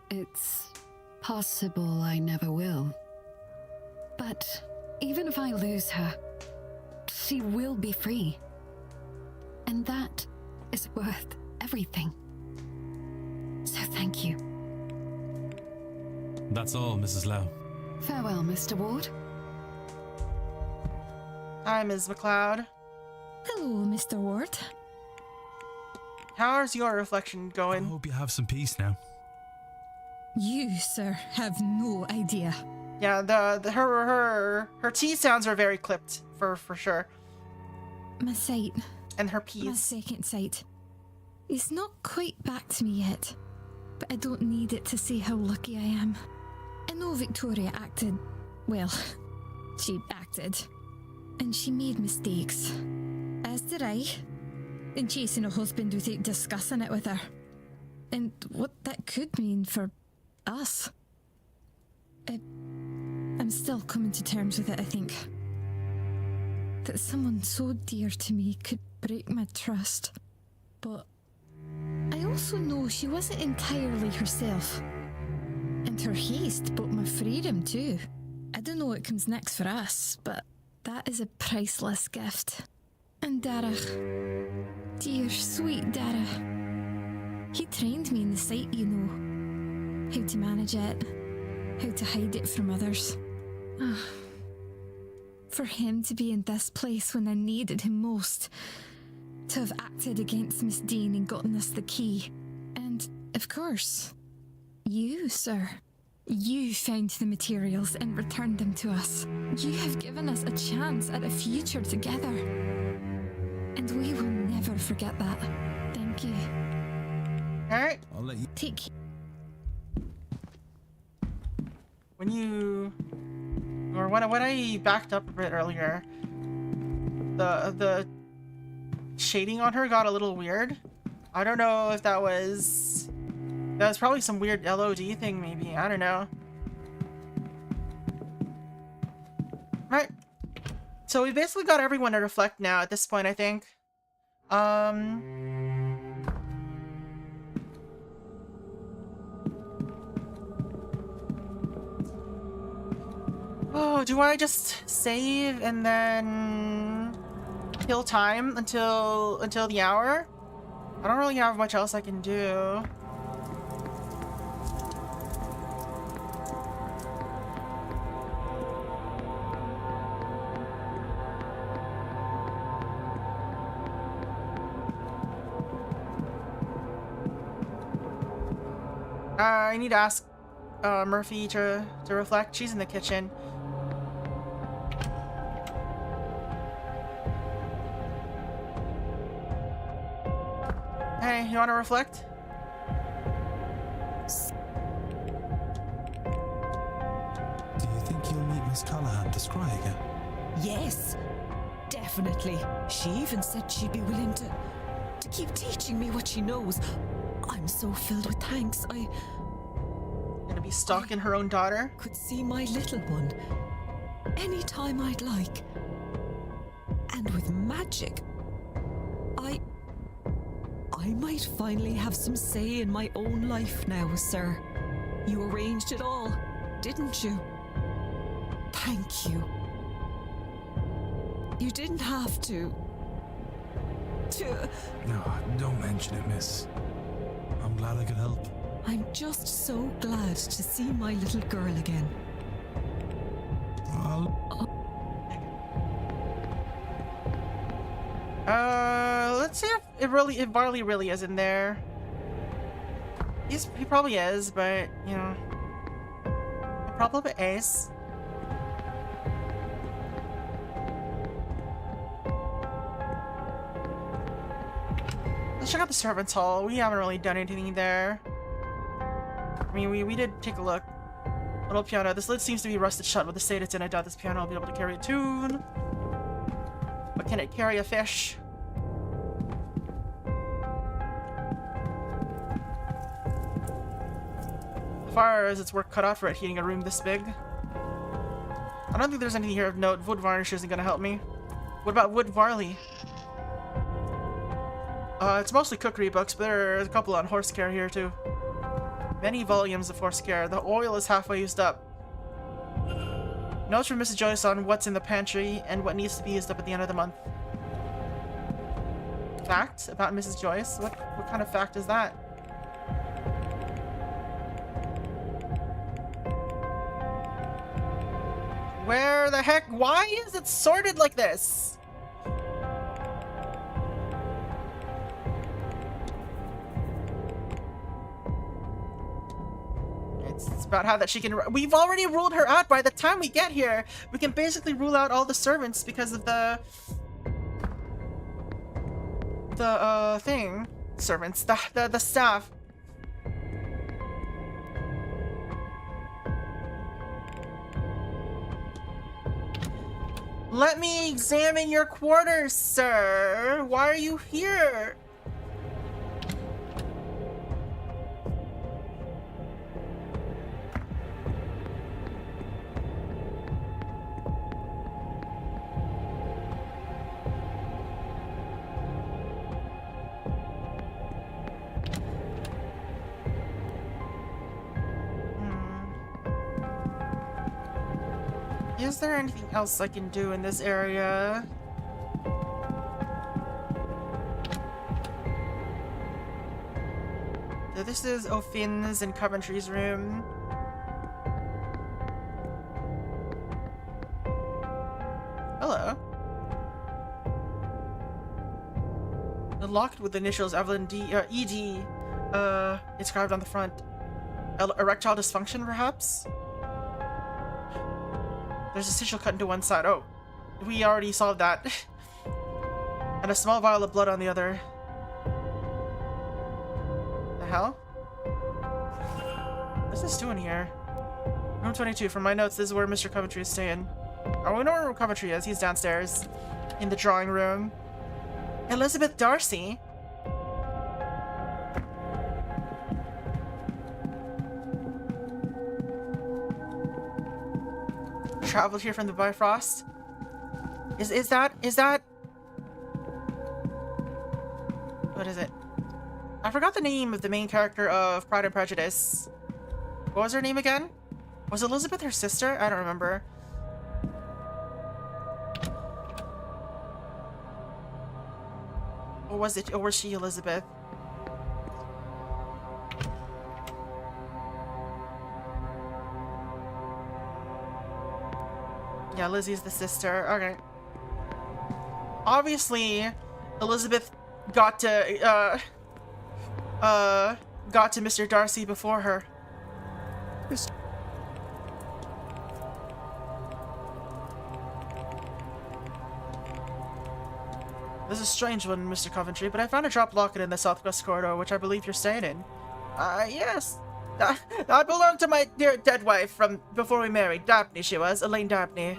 It's possible I never will. But even if I lose her, she will be free. And that is worth everything. So thank you.
That's all, Mrs. Lau.
Farewell, Mr. Ward.
Hi, Ms. McLeod.
Hello, Mr. Ward.
How's your reflection going?
I hope you have some peace now.
You, sir, have no idea.
Yeah, her T sounds are very clipped for sure.
My sight.
And her P's.
My second sight. It's not quite back to me yet, but I don't need it to see how lucky I am. I know Victoria acted, well, she acted, and she made mistakes. As did I, in chasing a husband without discussing it with her. And what that could mean for us. I'm still coming to terms with it, I think. That someone so dear to me could break my trust. But I also know she wasn't entirely herself. And her haste bought my freedom too. I don't know what comes next for us, but that is a priceless gift. And Dara, dear sweet Dara, he trained me in the sight, you know. How to manage it, how to hide it from others. For him to be in this place when I needed him most, to have acted against Miss Deane and gotten us the key. And, of course, you, sir. You found the materials and returned them to us. You have given us a chance at a future together. And we will never forget that. Thank you.
Alright.
I'll let you
take.
When you, or when I backed up a bit earlier, the shading on her got a little weird. I don't know if that was probably some weird LOD thing, maybe. I don't know. Right. So we basically got everyone to reflect now at this point, I think. Oh, do I just save and then kill time until the hour? I don't really have much else I can do. I need to ask Murphy to reflect. She's in the kitchen. Hey, you want to reflect?
Do you think you'll meet Miss Callahan to scry again?
Yes, definitely. She even said she'd be willing to keep teaching me what she knows. I'm so filled with thanks.
Gonna be stalking her own daughter?
Could see my little one anytime I'd like. And with magic, I might finally have some say in my own life now, sir. You arranged it all, didn't you? Thank you. You didn't have to.
No, don't mention it, miss. I'm glad I could help.
I'm just so glad to see my little girl again.
Let's see if Barley really is in there. He probably is, but you know, he probably is. let's check out the servants' hall. We haven't really done anything there. I mean, we did take a look. Little piano. This lid seems to be rusted shut. With the state it's in, I doubt this piano will be able to carry a tune. But can it carry a fish? As far as its work cut out for it, heating a room this big. I don't think there's anything here of note. Wood varnish isn't gonna help me. What about wood varley? It's mostly cookery books, but there are a couple on horse care here too. Many volumes of horse care. The oil is halfway used up. Notes from Mrs. Joyce on what's in the pantry and what needs to be used up at the end of the month. Fact about Mrs. Joyce? What kind of fact is that? Where the heck? Why is it sorted like this? It's about how that she can... We've already ruled her out. By the time we get here, we can basically rule out all the servants because of the thing. Servants. The staff. Let me examine your quarters, sir. Why are you here? Is there anything else I can do in this area? So this is O'Finn's and Coventry's room. Hello. Locked with the initials Evelyn ED inscribed on the front. Erectile dysfunction, perhaps? There's a stitch cut into one side. Oh, we already solved that. And a small vial of blood on the other. The hell? What's this doing here? Room 22. From my notes, this is where Mr. Coventry is staying. Oh, we know where Coventry is. He's downstairs in the drawing room. Elizabeth Darcy? Traveled here from the Bifrost? Is that what is it? I forgot the name of the main character of Pride and Prejudice. What was her name again? Was Elizabeth her sister? I don't remember. Or was she Elizabeth? Yeah, Lizzie's the sister. Okay. Obviously, Elizabeth got to Mr. Darcy before her. This is a strange one, Mr. Coventry, but I found a drop locket in the southwest corridor, which I believe you're staying in. Yes. That belonged to my dear dead wife from before we married. Dabney she was, Elaine Dabney.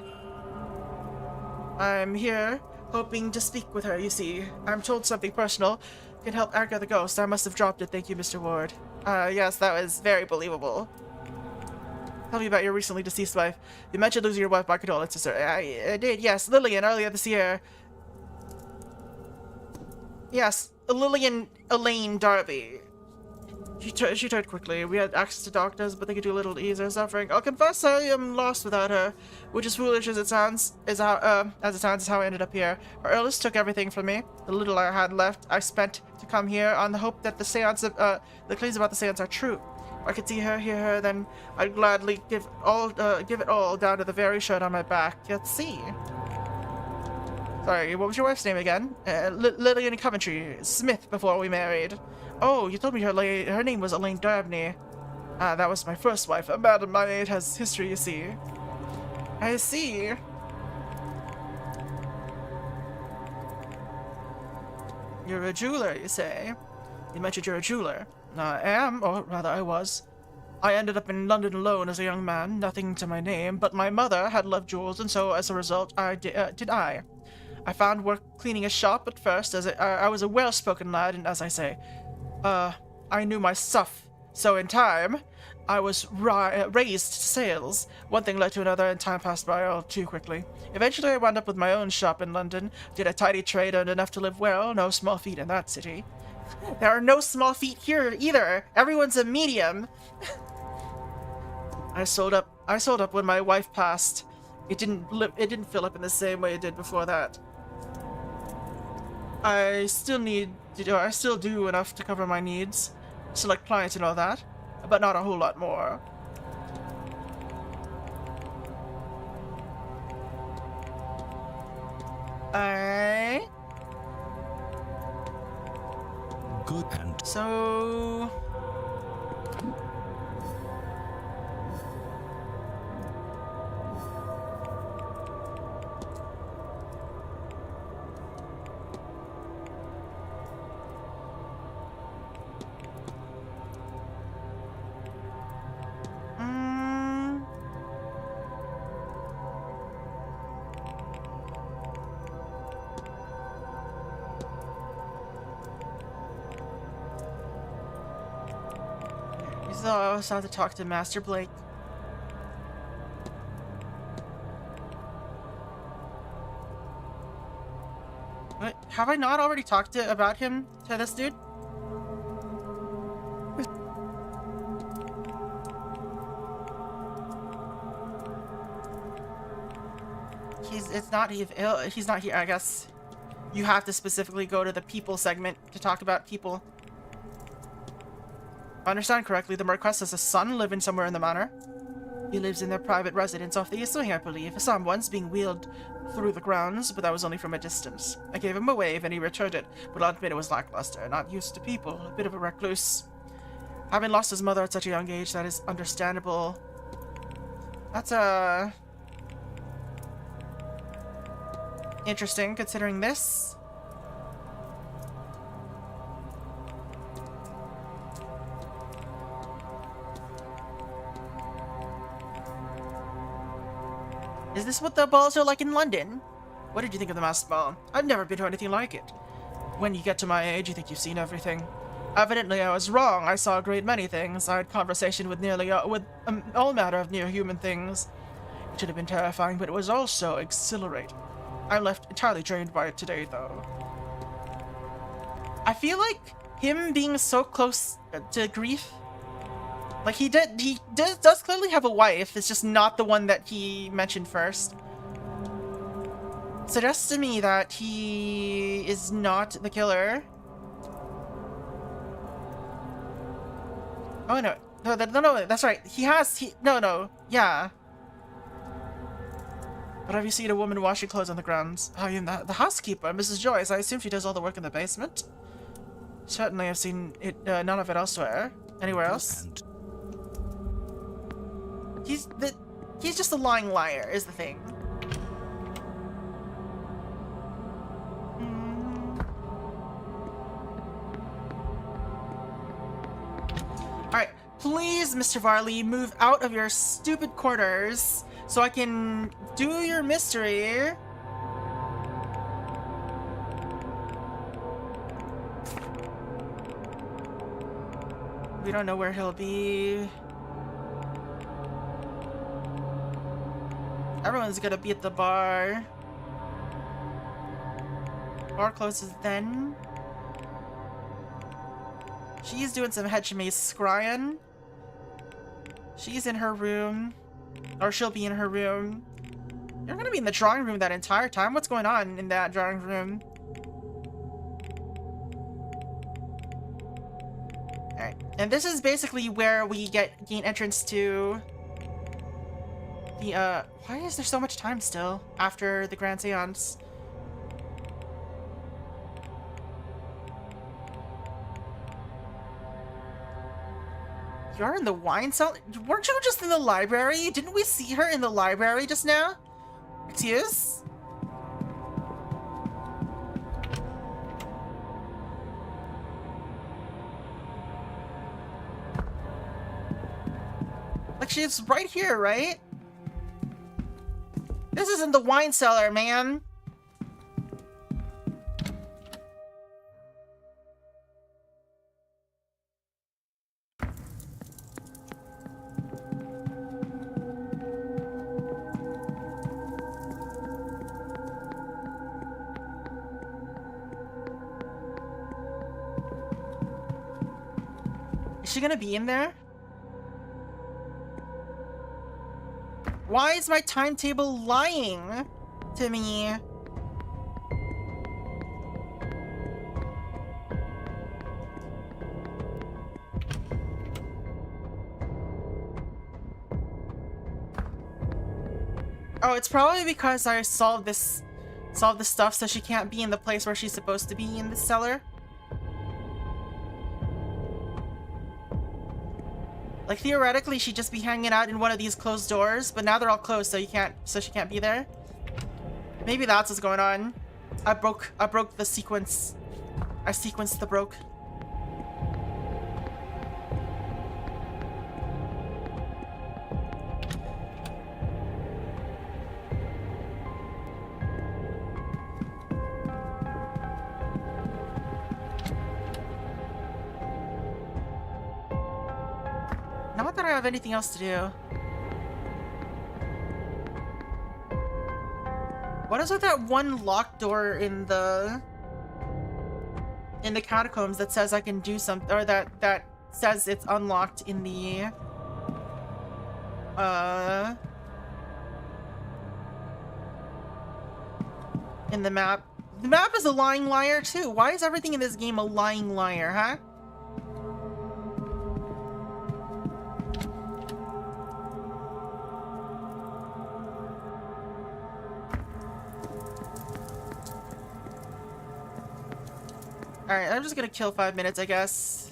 I'm here, hoping to speak with her, you see. I'm told something personal can help Arga the ghost. I must have dropped it, thank you, Mr. Ward. Yes, that was very believable. Tell me about your recently deceased wife. You mentioned losing your wife, my condolences, sir. I did, yes. Lillian, earlier this year. Yes, Lillian Elaine Darby. She turned quickly. We had access to doctors, but they could do little to ease her suffering. I'll confess I am lost without her, which is foolish as it sounds. Is how I ended up here. Her elders took everything from me. The little I had left, I spent to come here on the hope that the claims about the seance are true. If I could see her, hear her, then I'd gladly give it all down to the very shirt on my back. Let's see. Sorry, what was your wife's name again? Lillian Coventry Smith before we married. Oh, you told me her name was Elaine Dabney. That was my first wife. A madam my age has history, you see. I see. You're a jeweler, you say? You mentioned you're a jeweler. I am, or rather I was. I ended up in London alone as a young man, nothing to my name, but my mother had loved jewels, and so as a result, did I. I found work cleaning a shop at first, as I was a well-spoken lad, and as I say, I knew my stuff. So in time, I was raised to sales. One thing led to another, and time passed by all too quickly. Eventually, I wound up with my own shop in London, did a tidy trade, earned enough to live well, no small feat in that city. There are no small feet here either. Everyone's a medium. I sold up when my wife passed. It didn't fill up in the same way it did before that. I still do enough to cover my needs, select clients and all that, but not a whole lot more. Alright.
Good and
so I also have to talk to Master Blake. What? Have I not already talked about him to this dude? He's not here, I guess. You have to specifically go to the people segment to talk about people. If I understand correctly, the Marquess has a son living somewhere in the manor. He lives in their private residence off the east wing, I believe. I saw him once being wheeled through the grounds, but that was only from a distance. I gave him a wave and he returned it, but I'll admit it was lackluster, not used to people, a bit of a recluse. Having lost his mother at such a young age, that is understandable. That's, interesting, considering this. Is this what the balls are like in London? What did you think of the masked ball? I've never been to anything like it. When you get to my age, you think you've seen everything. Evidently, I was wrong. I saw a great many things. I had conversation with nearly all manner of near-human things. It should have been terrifying, but it was also exhilarating. I left entirely drained by it today, though. I feel like him being so close to grief, like he does clearly have a wife. It's just not the one that he mentioned first. Suggests to me that he is not the killer. Oh no, no, that's right. Yeah. But have you seen a woman washing clothes on the grounds? I am the housekeeper, Mrs. Joyce. I assume she does all the work in the basement. Certainly, I've seen it. None of it elsewhere. Anywhere else? He's just a lying liar, is the thing. Alright, please, Mr. Varley, move out of your stupid quarters so I can do your mystery. We don't know where he'll be. Everyone's gonna be at the bar. Bar closes then. She's doing some headshimmy scrying. She's in her room. Or she'll be in her room. You're gonna be in the drawing room that entire time? What's going on in that drawing room? Alright. And this is basically where we gain entrance to the, why is there so much time still after the Grand Seance? You're in the wine cellar? Weren't you just in the library? Didn't we see her in the library just now? Excuse? Actually, it's right here, right? This isn't the wine cellar, man. Is she gonna be in there? Why is my timetable lying to me? Oh, it's probably because I solved this stuff so she can't be in the place where she's supposed to be in the cellar. Like, theoretically, she'd just be hanging out in one of these closed doors, but now they're all closed, so she can't be there. Maybe that's what's going on. I broke the sequence. I sequenced the broke. Not that I have anything else to do. What is with that one locked door in the catacombs that says I can do something, or that says it's unlocked in the map? The map is a lying liar too. Why is everything in this game a lying liar, huh? Alright, I'm just gonna kill 5 minutes, I guess.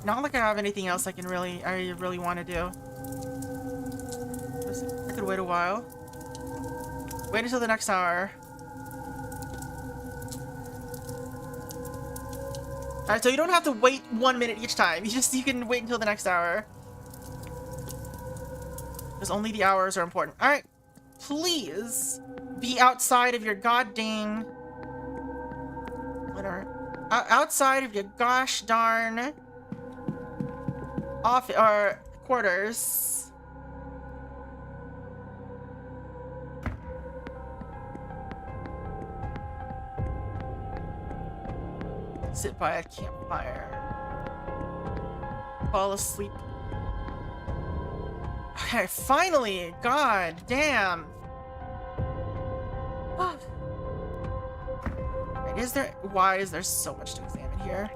Not like I have anything else I really want to do. I could wait a while. Wait until the next hour. Alright, so you don't have to wait 1 minute each time. You can wait until the next hour. Because only the hours are important. Alright. Please be outside of your goddamn... Whatever. Outside of your gosh darn office or quarters. Sit by a campfire. Fall asleep. Okay, finally! God damn! Why is there so much to examine here?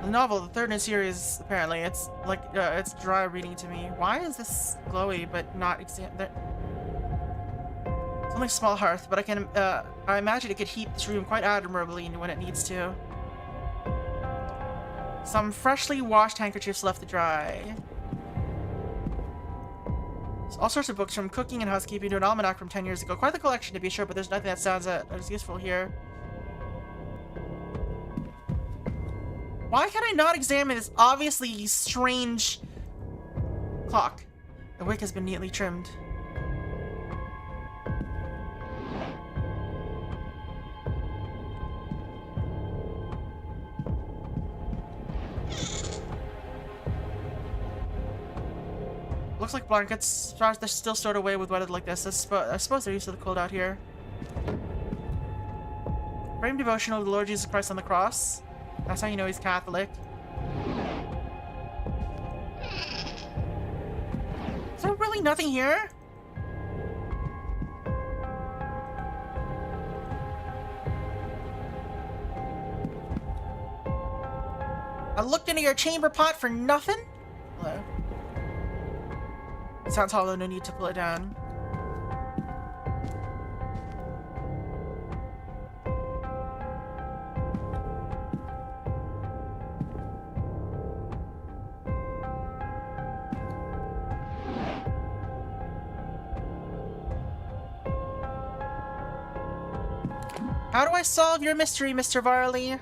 The novel, the third in a series, apparently, it's like, it's dry reading to me. Why is this glowy but not It's only a small hearth, but I imagine it could heat this room quite admirably when it needs to. Some freshly washed handkerchiefs left to dry. All sorts of books from cooking and housekeeping to an almanac from 10 years ago. Quite the collection to be sure, but there's nothing that sounds as useful here. Why can I not examine this obviously strange clock? The wick has been neatly trimmed. Looks like blankets. They're still stored away with weather like this. I suppose they're used to the cold out here. Framed devotional to the Lord Jesus Christ on the cross. That's how you know he's Catholic. Is there really nothing here? I looked into your chamber pot for nothing? Hello. It sounds hollow, no need to pull it down. How do I solve your mystery, Mr. Varley?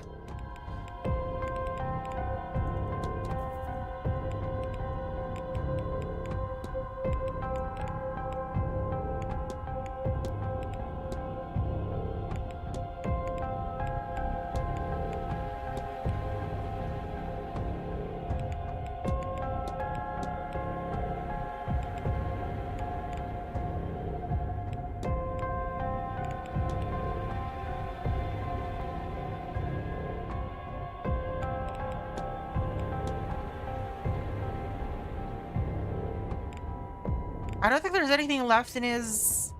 I don't think there's anything left in his...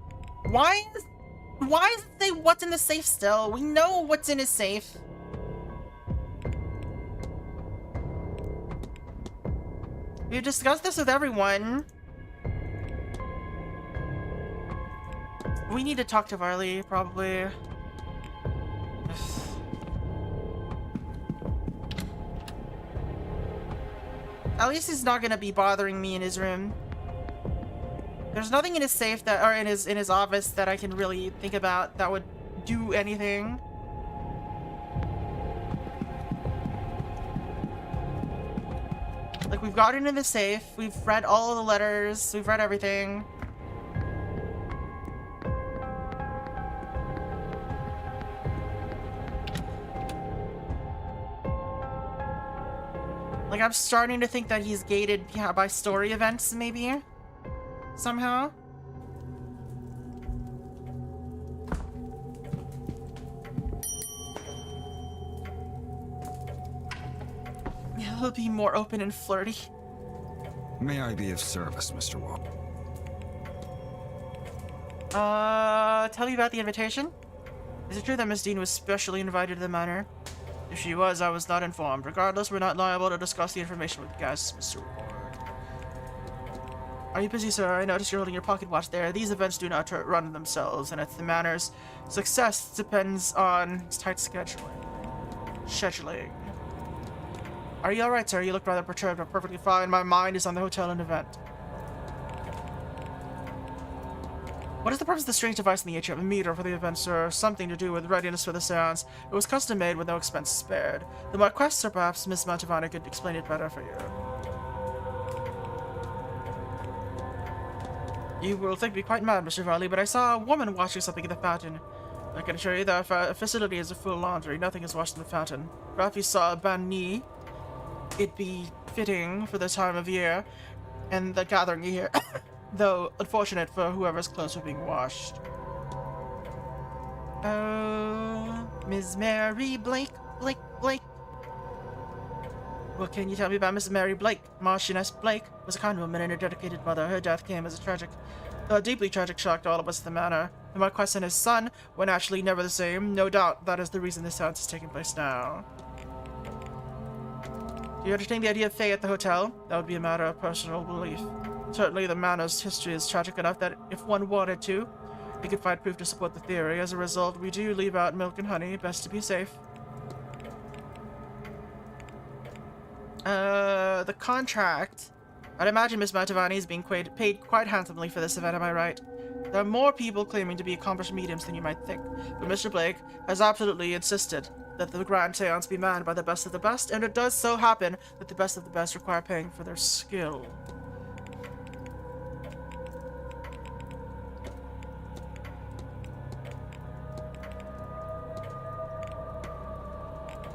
Why does it say what's in the safe still? We know what's in his safe. We've discussed this with everyone. We need to talk to Varley, probably. At least he's not gonna be bothering me in his room. There's nothing in his safe that, or in his office that I can really think about that would do anything. Like, we've got it in the safe, we've read all the letters, we've read everything. Like, I'm starting to think that he's gated, yeah, by story events, maybe? Somehow? He'll be more open and flirty.
May I be of service, Mr. Ward?
Tell me about the invitation? Is it true that Miss Deane was specially invited to the manor? If she was, I was not informed. Regardless, we're not liable to discuss the information with guests, Mr. Ward. Are you busy, sir? I noticed you're holding your pocket watch there. These events do not run themselves, and it's the manor's success depends on its tight scheduling. Are you alright, sir? You look rather perturbed, but perfectly fine. My mind is on the hotel and event. What is the purpose of the strange device in the atrium? A meter for the event, sir. Something to do with readiness for the seance. It was custom made with no expense spared. The my quest, or perhaps Miss Mantovani could explain it better for you. You will think me quite mad, Mr. Varley, but I saw a woman washing something in the fountain. I can assure you that the facility is a full laundry. Nothing is washed in the fountain. Perhaps you saw a bani. It'd be fitting for the time of year and the gathering here, though unfortunate for whoever's clothes were being washed. Oh, Miss Mary Blake. What can you tell me about Miss Mary Blake? Marchioness Blake was a kind woman and a dedicated mother. Her death came as a deeply tragic shock to all of us at the manor. The Marquess and his son were naturally never the same. No doubt that is the reason this seance is taking place now. Do you entertain the idea of Faye at the hotel? That would be a matter of personal belief. Certainly the manor's history is tragic enough that if one wanted to, he could find proof to support the theory. As a result, we do leave out milk and honey, best to be safe. The contract. I'd imagine Miss Mantovani is being paid quite handsomely for this event, am I right? There are more people claiming to be accomplished mediums than you might think, but Mr. Blake has absolutely insisted that the Grand Seance be manned by the best of the best, and it does so happen that the best of the best require paying for their skill.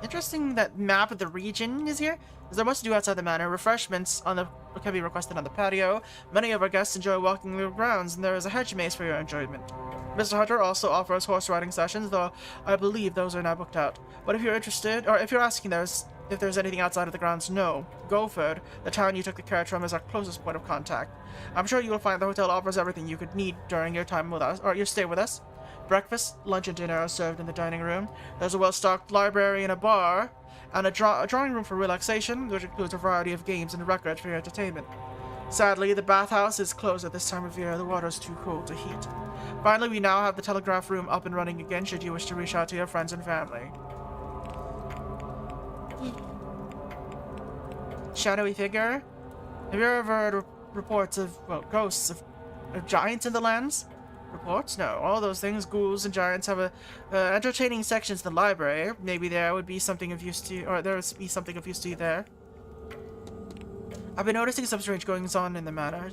Interesting that map of the region is here. Is there much to do outside the manor? Refreshments can be requested on the patio. Many of our guests enjoy walking the grounds, and there is a hedge maze for your enjoyment. Mr. Hunter also offers horse riding sessions, though I believe those are now booked out. But if you're interested, or if you're asking if there's anything outside of the grounds, no. Goford, the town you took the carriage from, is our closest point of contact. I'm sure you will find the hotel offers everything you could need during your time with us, or your stay with us. Breakfast, lunch, and dinner are served in the dining room. There's a well-stocked library and a bar, and a drawing room for relaxation, which includes a variety of games and records for your entertainment. Sadly, the bathhouse is closed at this time of year. The water is too cold to heat. Finally, we now have the telegraph room up and running again should you wish to reach out to your friends and family. Shadowy figure? Have you ever heard reports of, well, ghosts of giants in the lands? Reports? No. All those things, ghouls and giants, have entertaining sections in the library. Maybe there would be something of use to you, or there would be something of use to you there. I've been noticing some strange goings on in the manor.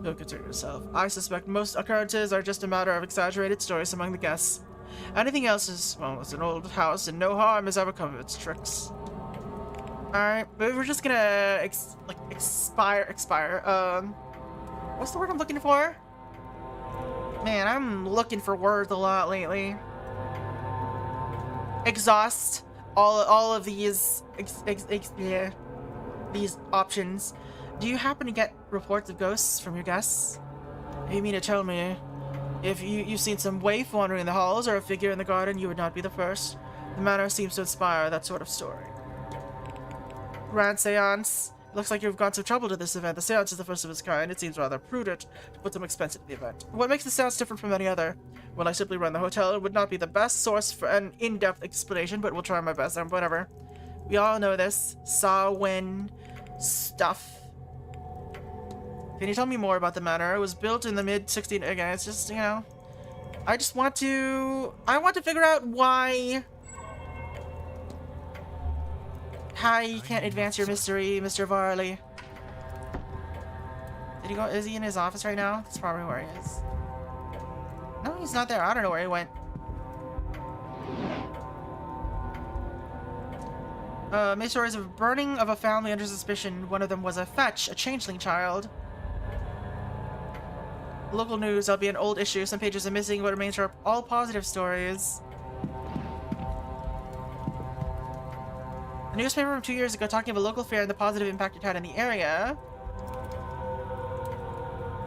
Don't concern yourself. I suspect most occurrences are just a matter of exaggerated stories among the guests. Anything else is, well, it's an old house and no harm has ever come of its tricks. Alright, but we're just gonna expire. What's the word I'm looking for? Man, I'm looking for words a lot lately. Exhaust all of these these options. Do you happen to get reports of ghosts from your guests? If you mean to tell me if you've seen some waif wandering in the halls or a figure in the garden, you would not be the first. The manor seems to inspire that sort of story. Grand Seance. It looks like you've gone some trouble to this event. The seance is the first of its kind. It seems rather prudent to put some expense into the event. What makes the seance different from any other? Well, I simply run the hotel. It would not be the best source for an in-depth explanation, but we'll try my best and whatever. We all know this. Samhain stuff. Can you tell me more about the manor? It was built in the mid-16... Again, it's just, you know... I want to figure out why... How you can't advance your mystery, Mr. Varley. Did he go? Is he in his office right now? That's probably where he is. No, he's not there. I don't know where he went. Made stories of burning of a family under suspicion. One of them was a fetch, a changeling child. Local news, that'll be an old issue. Some pages are missing, but remains are all positive stories. A newspaper from 2 years ago talking of a local fair and the positive impact it had in the area.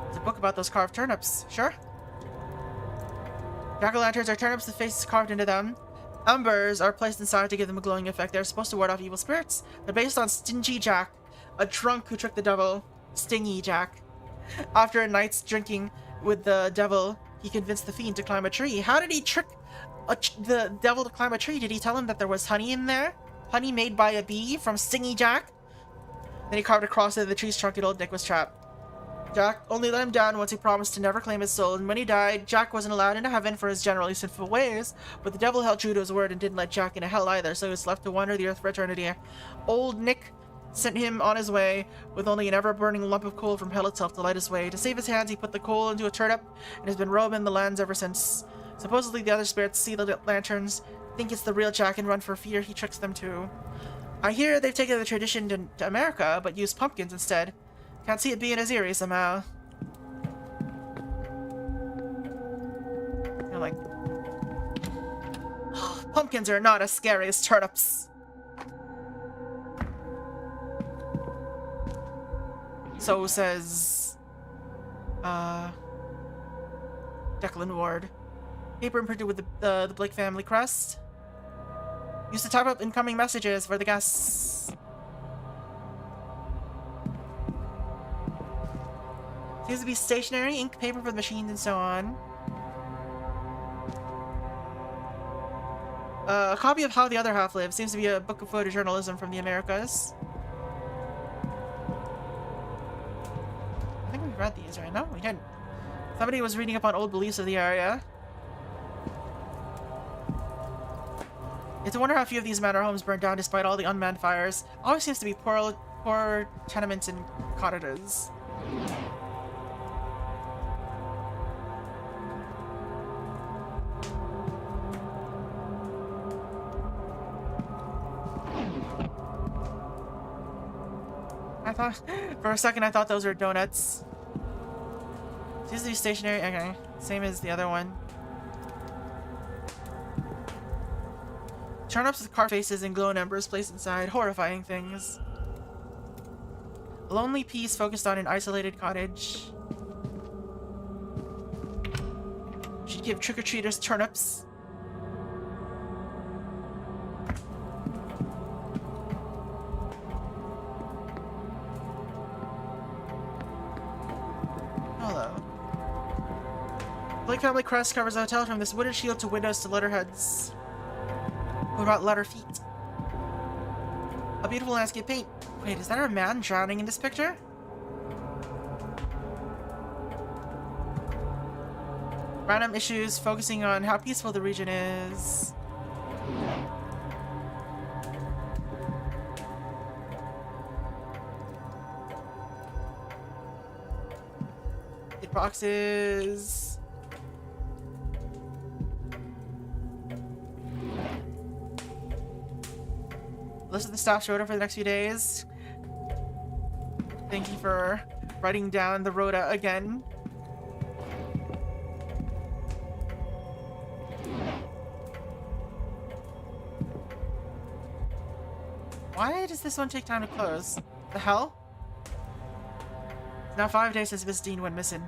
It's a book about those carved turnips. Sure. Jack-o'-lanterns are turnips with faces carved into them. Embers are placed inside to give them a glowing effect. They're supposed to ward off evil spirits. They're based on Stingy Jack, a drunk who tricked the devil. Stingy Jack. After a night's drinking with the devil, he convinced the fiend to climb a tree. How did he trick the devil to climb a tree? Did he tell him that there was honey in there? Honey made by a bee from Stingy Jack? Then he carved a cross into the tree's trunk and old Nick was trapped. Jack only let him down once he promised to never claim his soul, and when he died, Jack wasn't allowed into heaven for his generally sinful ways, but the devil held true to his word and didn't let Jack into hell either, so he was left to wander the earth for eternity. Old Nick sent him on his way with only an ever-burning lump of coal from hell itself to light his way. To save his hands, he put the coal into a turnip and has been roaming the lands ever since. Supposedly the other spirits see the lanterns, think it's the real Jack, and run for fear he tricks them too. I hear they've taken the tradition to America, but use pumpkins instead. Can't see it being as eerie somehow. You're like... pumpkins are not as scary as turnips. So says... Declan Ward. Paper imprinted with the Blake family crest. Used to type up incoming messages for the guests. Seems to be stationery, ink, paper for the machines, and so on. A copy of How the Other Half Lives. Seems to be a book of photojournalism from the Americas. I think we read these, right? No, we didn't. Somebody was reading up on old beliefs of the area. It's a wonder how few of these manor homes burned down despite all the unmanned fires. Always seems to be poor tenements and cottages. I thought, for a second, I thought those were donuts. Seems to be stationary. Okay, same as the other one. Turnips with carved faces and glowing embers placed inside. Horrifying things. A lonely piece focused on an isolated cottage. Should give trick-or-treaters turnips. Hello. Blake family crest covers the hotel from this wooden shield to windows to letterheads. What about letter feet? A beautiful landscape paint. Wait, is there a man drowning in this picture? Random issues focusing on how peaceful the region is. Hit boxes. List of the staff's rota for the next few days. Thank you for writing down the rota again. Why does this one take time to close? The hell? It's now 5 days since Miss Deane went missing.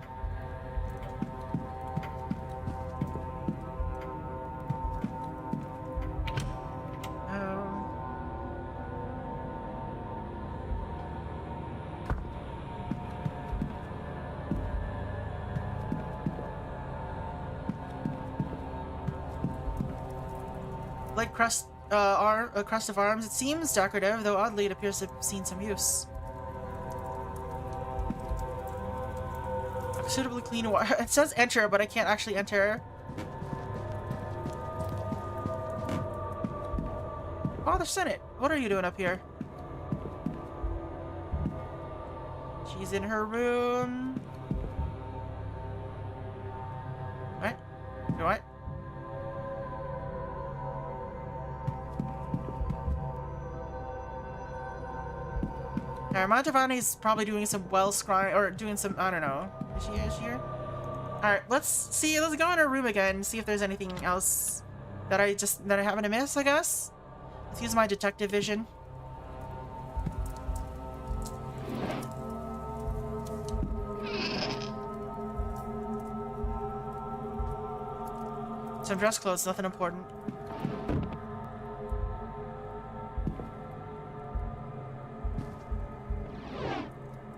Like crest of arms, it seems decorative, though oddly it appears to have seen some use. Suitably clean water. It says enter, but I can't actually enter. Father Senate, what are you doing up here? She's in her room. What? What? Mangiovanni's probably doing some well scrying or doing some, I don't know. Is she here? Alright, let's go in her room again, see if there's anything else that I happen to miss, I guess. Let's use my detective vision. Some dress clothes, nothing important.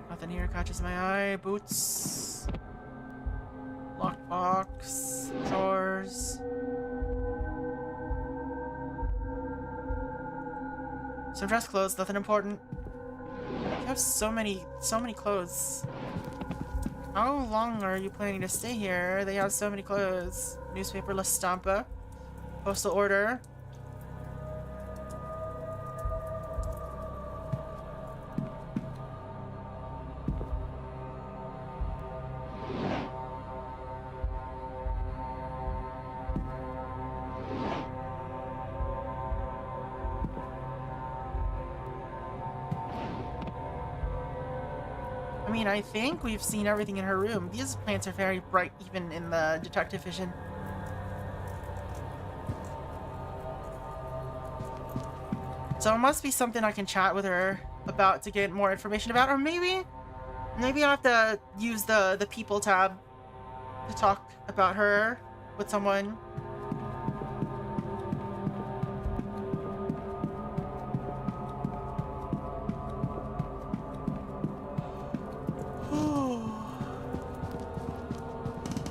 Nothing here catches my eye. Boots. Lockbox. Drawers. Some dress clothes, nothing important. You have so many clothes. How long are you planning to stay here? They have so many clothes. Newspaper La Stampa. Postal order. I think we've seen everything in her room. These plants are very bright, even in the detective vision. So it must be something I can chat with her about to get more information about, or maybe I'll have to use the people tab to talk about her with someone.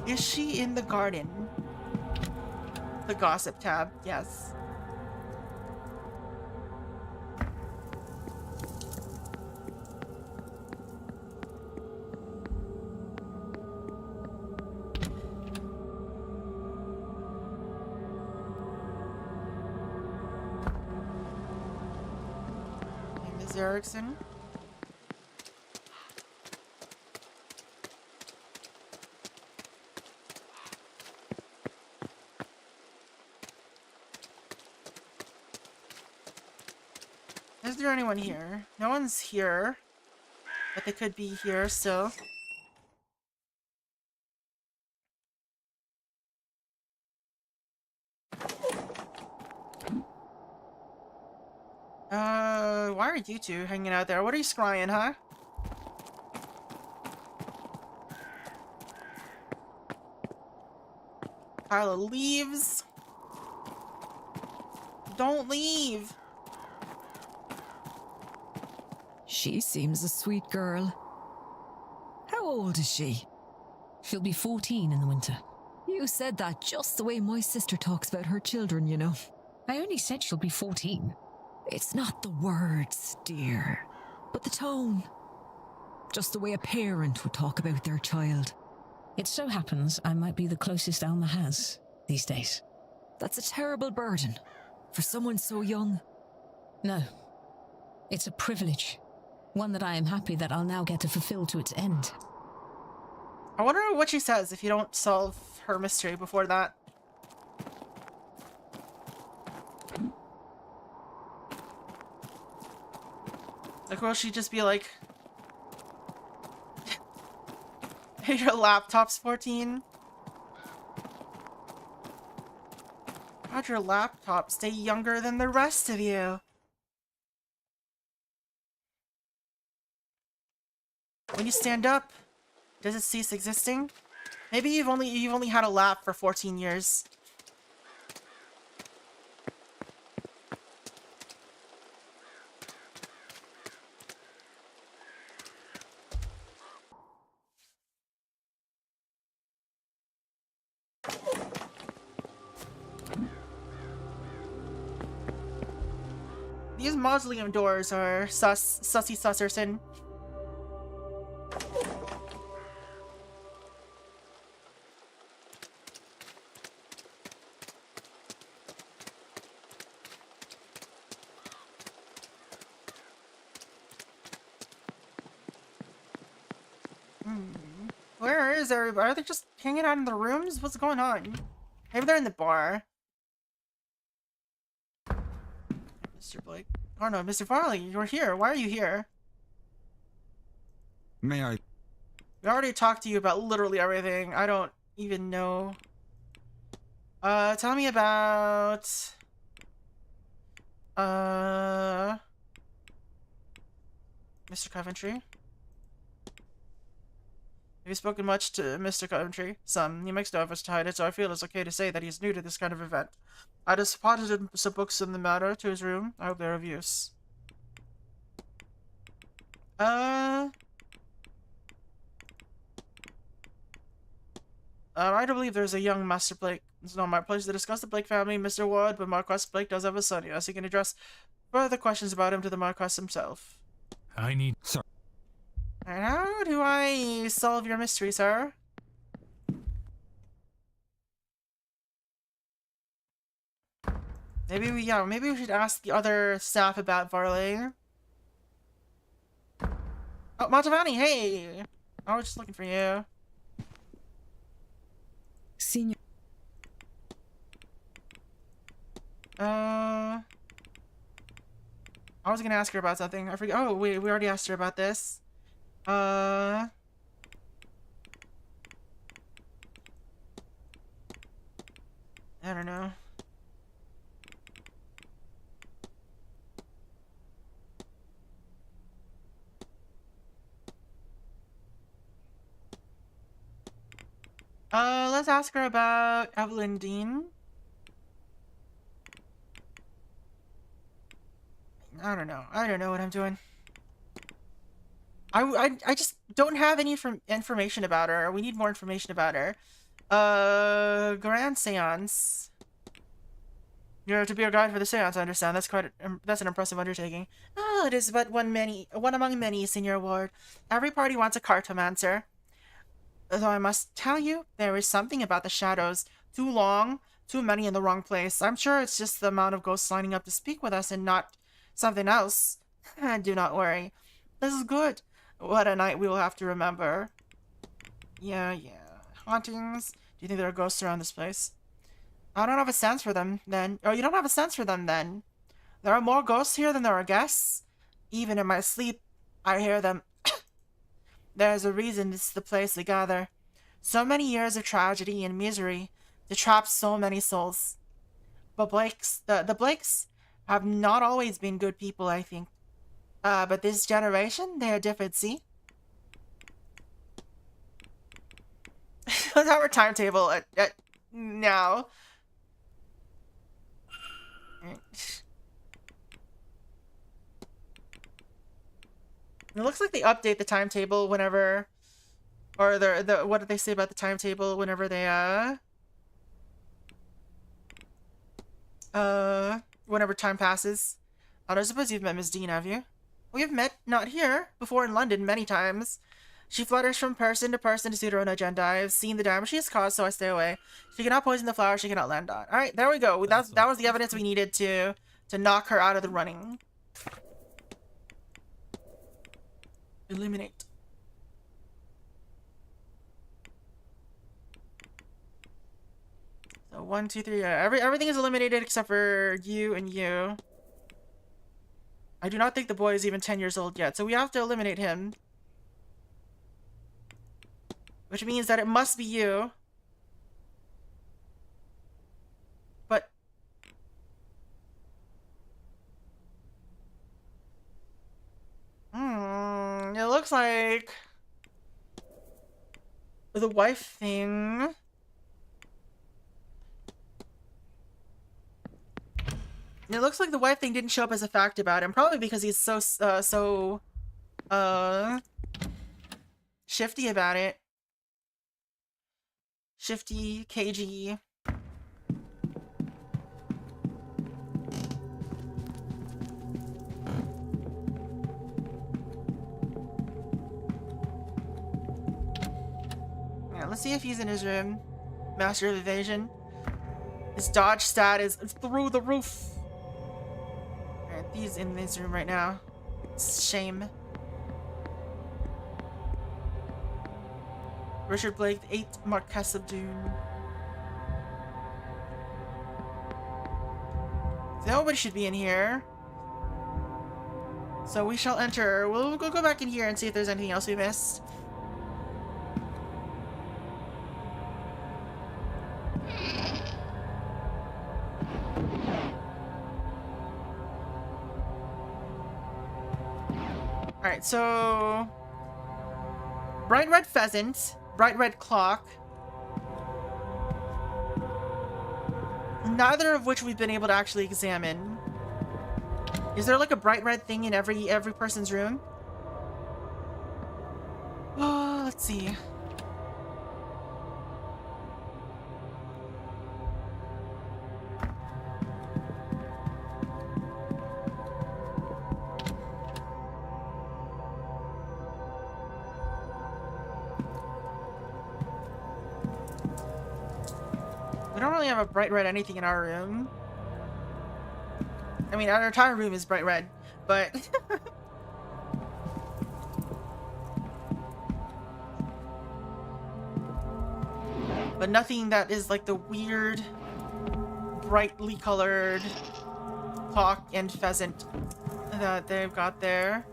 Is she in the garden? The gossip tab, yes. Ms. Erickson. Is there anyone here? No one's here, but they could be here still. Why are you two hanging out there? What are you scrying, huh? Pile of leaves. Don't leave.
She seems a sweet girl. How old is she?
She'll be 14 in the winter.
You said that just the way my sister talks about her children, you know.
I only said she'll be 14.
It's not the words, dear, but the tone. Just the way a parent would talk about their child.
It so happens I might be the closest Alma has these days.
That's a terrible burden. For someone so young.
No. It's a privilege. One that I am happy that I'll now get to fulfill to its end.
I wonder what she says if you don't solve her mystery before that. Like, will she just be like... Your laptop's 14? How'd your laptop stay younger than the rest of you? When you stand up, does it cease existing? Maybe you've only had a lap for 14 years. These mausoleum doors are sussy susserson. Where is everybody? Are they just hanging out in the rooms? What's going on? Maybe they're in the bar. Mr. Blake. Oh no, Mr. Farley, you're here. Why are you here?
May I?
We already talked to you about literally everything. I don't even know. Tell me about... Mr. Coventry? Have you spoken much to Mr. Coventry? Some. He makes no efforts to hide it, so I feel it's okay to say that he's new to this kind of event. I deposited some books in the matter to his room. I hope they're of use. I don't believe there's a young Master Blake. It's not my place to discuss the Blake family, Mr. Ward, but Marquess Blake does have a son. Yes, he can address further questions about him to the Marquess himself.
I need...
Sir.
And how do I solve your mystery, sir? Maybe we should ask the other staff about Varley. Oh, Montavani, hey! I was just looking for you.
Senior.
I was gonna ask her about something. I forget. Oh, wait, we already asked her about this. I don't know. Let's ask her about Evelyn Deane. I don't know. I don't know what I'm doing. I just don't have any information about her. We need more information about her. Grand Seance. You're to be a guide for the seance, I understand. That's an impressive undertaking. Oh, it is but one among many, Senior Ward. Every party wants a cartomancer. Though I must tell you, there is something about the shadows. Too long, too many in the wrong place. I'm sure it's just the amount of ghosts lining up to speak with us and not something else. Do not worry. This is good. What a night we will have to remember. Yeah. Hauntings. Do you think there are ghosts around this place? I don't have a sense for them, then. Oh, you don't have a sense for them, then. There are more ghosts here than there are guests. Even in my sleep, I hear them. There's a reason this is the place they gather. So many years of tragedy and misery to trap so many souls. But the Blakes have not always been good people, I think. But this generation, they are different, see? Let's have our timetable at now. It looks like they update the timetable whenever, or what did they say about the timetable whenever they whenever time passes. I don't suppose you've met Miss Deane, have you? We have met, not here, before in London many times. She flutters from person to person to suit her own agenda. I have seen the damage she has caused, so I stay away. She cannot poison the flower she cannot land on. Alright, there we go. That was the evidence we needed to knock her out of the running. Eliminate. So 1, 2, 3. Everything is eliminated except for you and you. I do not think the boy is even 10 years old yet, so we have to eliminate him. Which means that it must be you. But... it looks like... the wife thing... It looks like the wife thing didn't show up as a fact about him, probably because he's so shifty about it. Shifty, cagey. Yeah, let's see if he's in his room. Master of Evasion. His dodge stat is through the roof. Alright, he's in his room right now. Shame. Richard Blake, the 8th Marquess of Dune. Nobody should be in here. So we shall enter. We'll go back in here and see if there's anything else we missed. Alright, so... bright red pheasant, bright red clock. Neither of which we've been able to actually examine. Is there like a bright red thing in every person's room? Oh, let's see. We don't really have a bright red anything in our room. I mean, our entire room is bright red, but... but nothing that is like the weird, brightly colored hawk and pheasant that they've got there.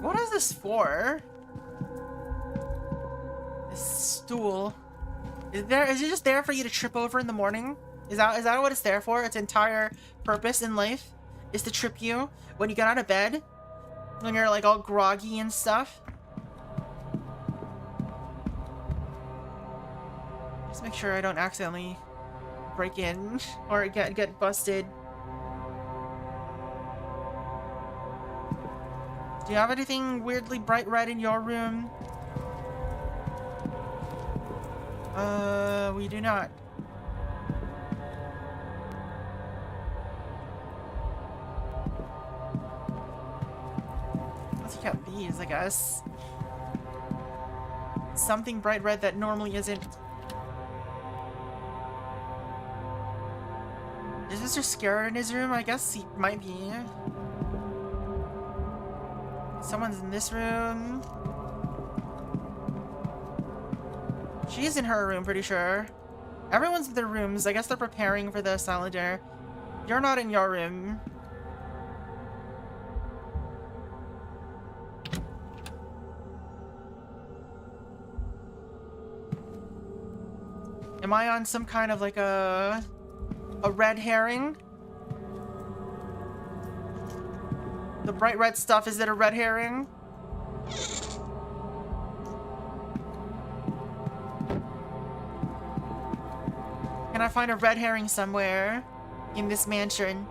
What is this for? This stool. Is it just there for you to trip over in the morning? Is that what it's there for? Its entire purpose in life is to trip you when you get out of bed? When you're like all groggy and stuff? Just make sure I don't accidentally break in or get busted. Do you have anything weirdly bright red in your room? We do not. Let's count these, I guess. Something bright red that normally isn't. Is Mr. Scarrett in his room? I guess he might be. Someone's in this room. She's in her room, pretty sure. Everyone's in their rooms. I guess they're preparing for the silent dinner. You're not in your room. Am I on some kind of like a red herring? The bright red stuff, is it a red herring? Can I find a red herring somewhere in this mansion?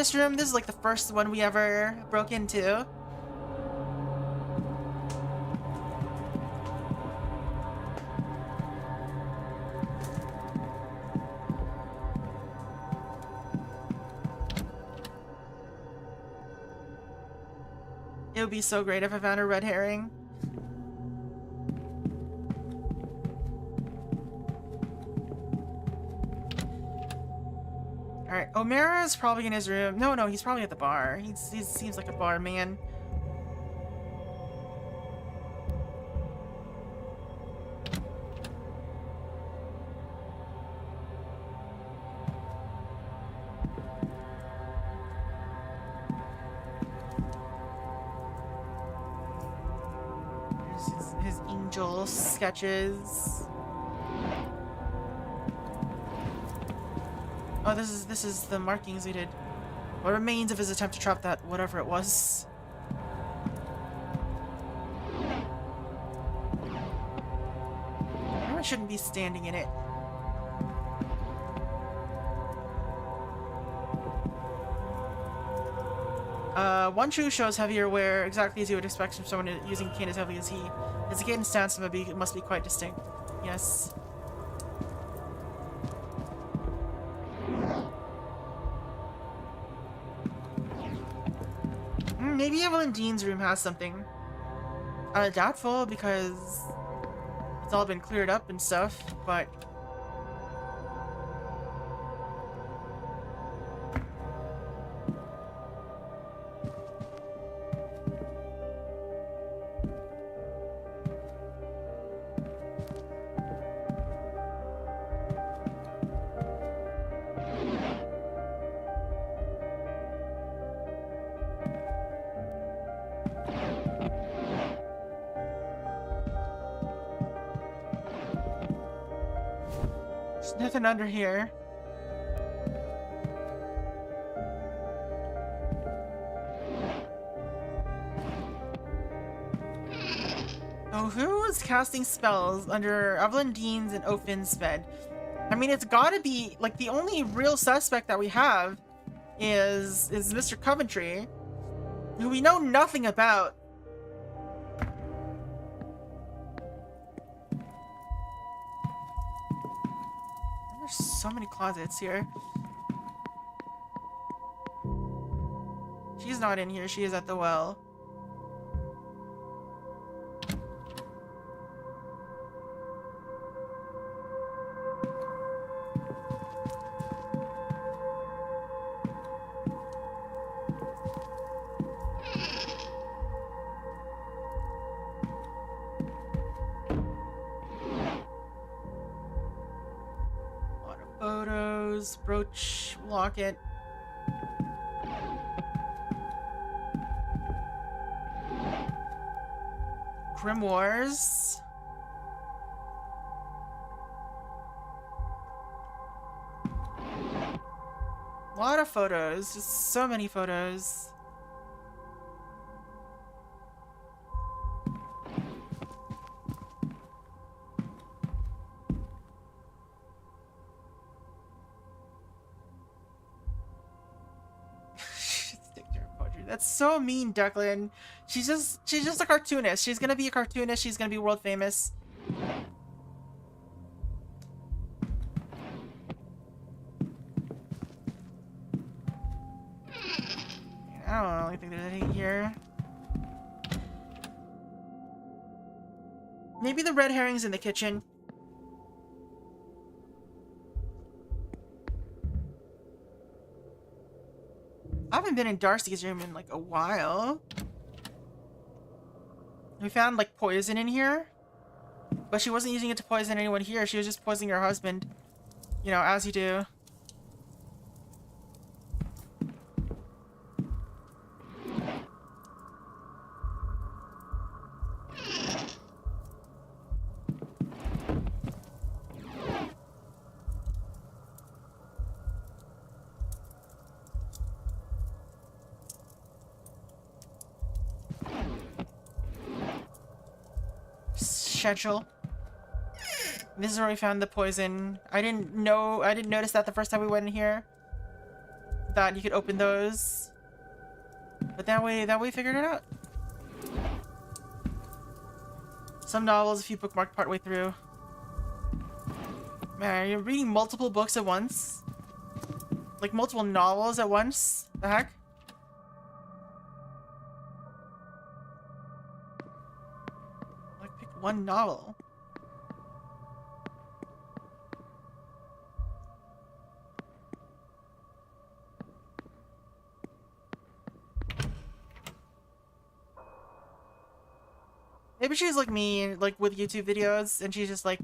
this room. This is like the first one we ever broke into. It would be so great if I found a red herring. Alright, O'Mara's probably in his room. No, he's probably at the bar. He seems like a bar man. There's his angel sketches. Oh, this is the markings we did. What remains of his attempt to trap that whatever it was. I shouldn't be standing in it. One shoe shows heavier wear, exactly as you would expect from someone using a cane as heavily as he. His gait and stance must be quite distinct. Yes. Maybe Evelyn Deane's room has something. Doubtful, because it's all been cleared up and stuff, but... There's nothing under here. Oh, who is casting spells under Evelyn Deane's and Ofin's bed? I mean, it's gotta be, like, the only real suspect that we have is Mr. Coventry, who we know nothing about. There's so many closets here. She's not in here, she is at the well. Photos, brooch, locket. Grimoires. A lot of photos, just so many photos. That's so mean, Declan. She's just a cartoonist. She's gonna be a cartoonist. She's gonna be world famous. I don't really think there's anything here. Maybe the red herring's in the kitchen. I haven't been in Darcy's room in like a while. We found like poison in here, but she wasn't using it to poison anyone here. She was just poisoning her husband, you know, as you do. Schedule. This is where we found the poison. I didn't notice that the first time we went in here. that you could open those. But that way we figured it out. Some novels, if you bookmark partway through. Man, you're reading multiple books at once? Like multiple novels at once? The heck? Like, pick one novel. Maybe she's like me, like with YouTube videos, and she's just like...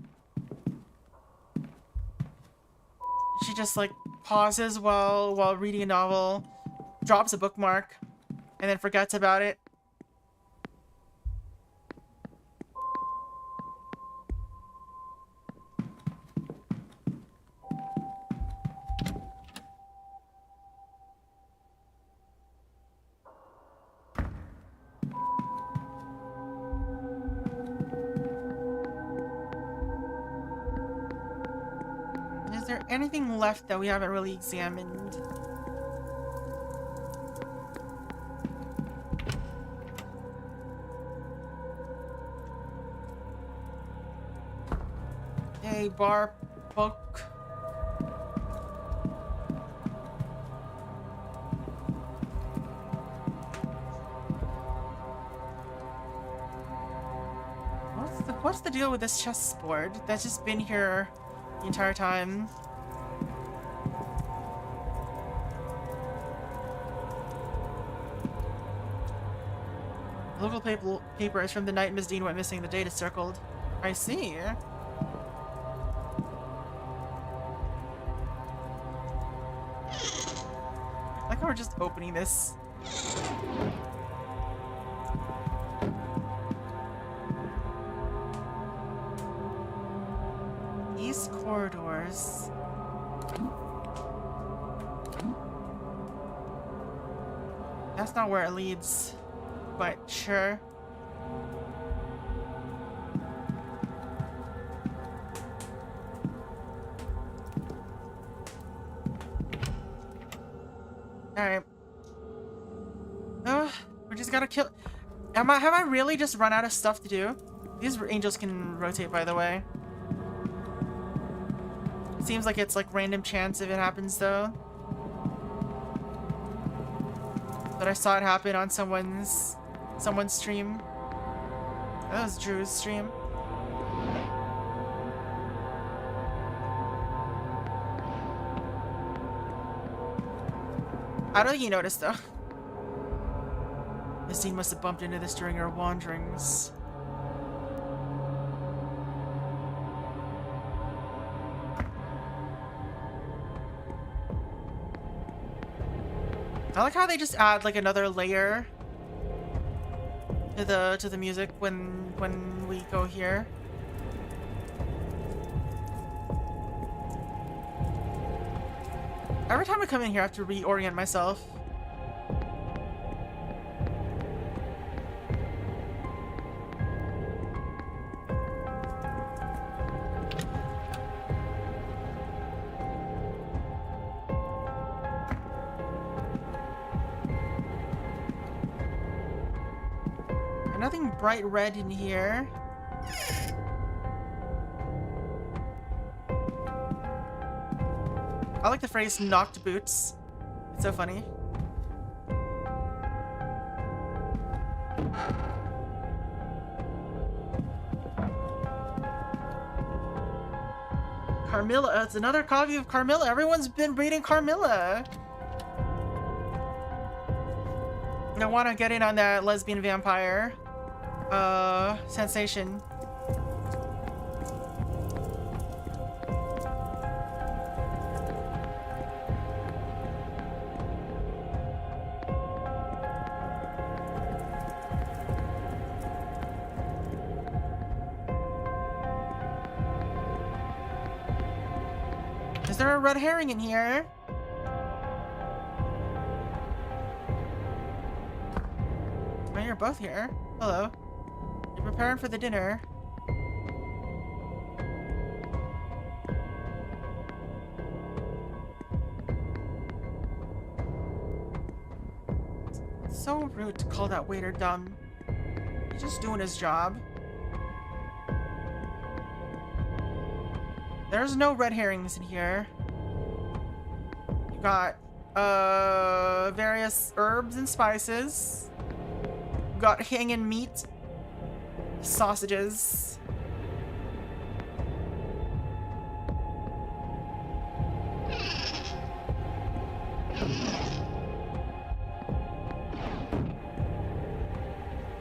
She just like pauses while reading a novel, drops a bookmark, and then forgets about it. Is there anything left that we haven't really examined? A bar book. What's the deal with this chessboard that's just been here the entire time? Local paper is from the night Miss Deane went missing. The date is circled. I see. I like how we're just opening this. East corridors. That's not where it leads, but sure. Alright. We just gotta kill... Have I really just run out of stuff to do? These angels can rotate, by the way. Seems like it's like random chance if it happens, though. But I saw it happen on someone's stream. That was Drew's stream. I don't think you noticed, though. Miss Deane must have bumped into this during her wanderings. I like how they just add like another layer to the music when we go here. Every time I come in here, I have to reorient myself. Nothing bright red in here. I like the phrase knocked boots. It's so funny. Carmilla, it's another copy of Carmilla. Everyone's been reading Carmilla. I want to get in on that lesbian vampire sensation. Is there a red herring in here? Oh, you're both here. Hello. You're preparing for the dinner. So rude to call that waiter dumb. He's just doing his job. There's no red herrings in here. You got various herbs and spices. You got hanging meat, sausages.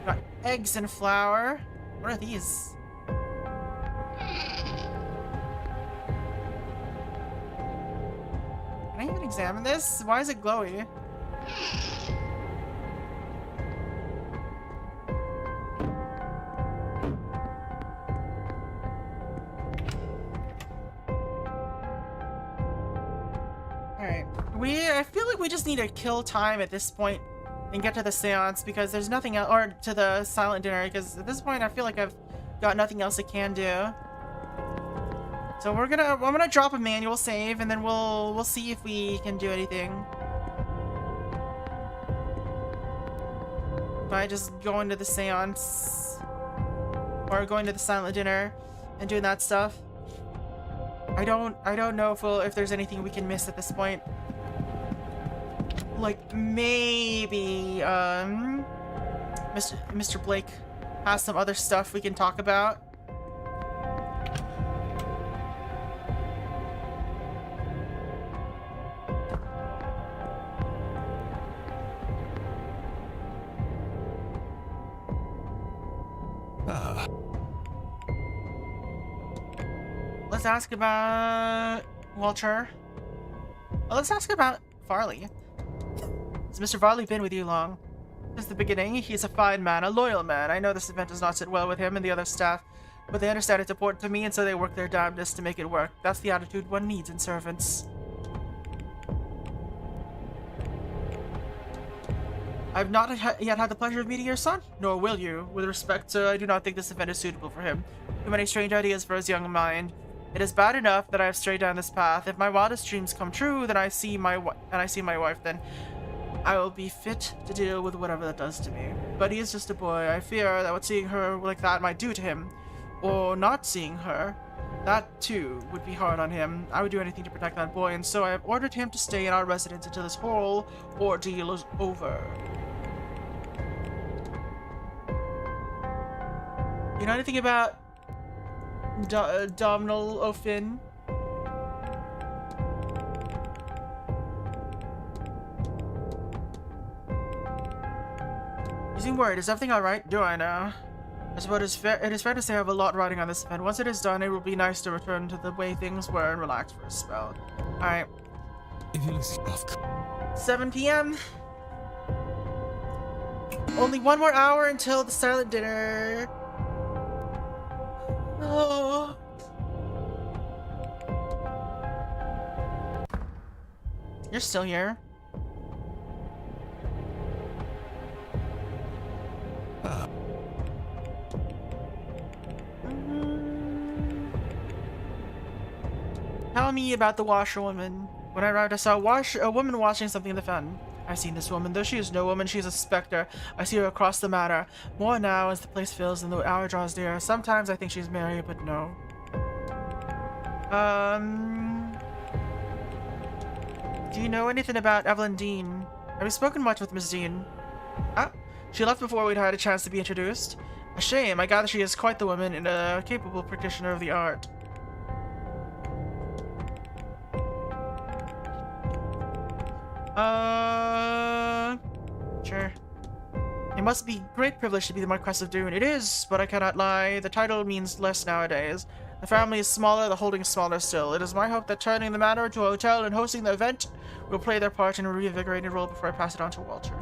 Got eggs and flour. What are these? Can I even examine this? Why is it glowy? Alright. I feel like we just need to kill time at this point and get to the seance because there's nothing else, or to the silent dinner, because at this point I feel like I've got nothing else I can do. So I'm gonna drop a manual save and then we'll see if we can do anything by just going to the seance or going to the silent dinner and doing that stuff. I don't know if there's anything we can miss at this point. Like maybe Mr. Blake has some other stuff we can talk about. Let's ask about Walter. Well, let's ask about Farley. Has Mr. Farley been with you long? Since the beginning, he's a fine man, a loyal man. I know this event does not sit well with him and the other staff, but they understand it's important to me, and so they work their damnedest to make it work. That's the attitude one needs in servants. I've not yet had the pleasure of meeting your son, nor will you. With respect, sir, I do not think this event is suitable for him. Too many strange ideas for his young mind. It is bad enough that I have strayed down this path. If my wildest dreams come true, then I see my wife, then I will be fit to deal with whatever that does to me. But he is just a boy. I fear that what seeing her like that might do to him, or not seeing her, that too would be hard on him. I would do anything to protect that boy, and so I have ordered him to stay in our residence until this whole ordeal is over. You know anything about Domhnall O'Finn? Using word, is everything alright? Do I know? I suppose it is fair to say I have a lot riding on this event. Once it is done, it will be nice to return to the way things were and relax for a spell. Alright. 7 p.m. Only one more hour until the silent dinner. Oh. You're still here. Tell me about the washerwoman. When I arrived, I saw a woman washing something in the fountain. I've seen this woman. Though she is no woman, she is a specter. I see her across the manor. More now as the place fills and the hour draws near. Sometimes I think she's married, but no. Do you know anything about Evelyn Deane? Have you spoken much with Miss Deane? Ah, she left before we'd had a chance to be introduced. A shame. I gather she is quite the woman and a capable practitioner of the art. Sure. It must be a great privilege to be the Marquess of Dune. It is, but I cannot lie. The title means less nowadays. The family is smaller, the holding is smaller still. It is my hope that turning the manor into a hotel and hosting the event will play their part in a reinvigorated role before I pass it on to Walter.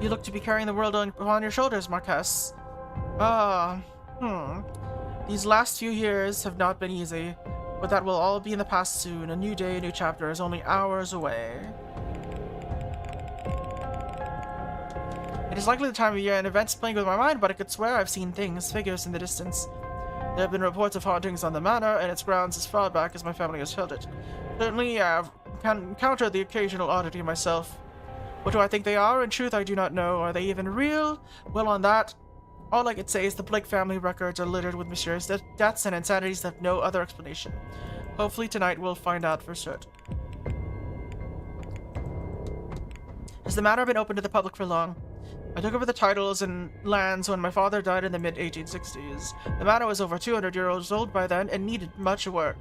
You look to be carrying the world on your shoulders, Marquess. These last few years have not been easy, but that will all be in the past soon. A new day, a new chapter is only hours away. It is likely the time of year and events playing with my mind, but I could swear I've seen things, figures in the distance. There have been reports of hauntings on the manor and its grounds as far back as my family has held it. Certainly, I have encountered the occasional oddity myself. What do I think they are? In truth, I do not know. Are they even real? Well, on that, all I could say is the Blake family records are littered with mysterious deaths and insanities that have no other explanation. Hopefully tonight we'll find out for certain. Has the manor been open to the public for long? I took over the titles and lands when my father died in the mid-1860s. The manor was over 200 years old by then and needed much work.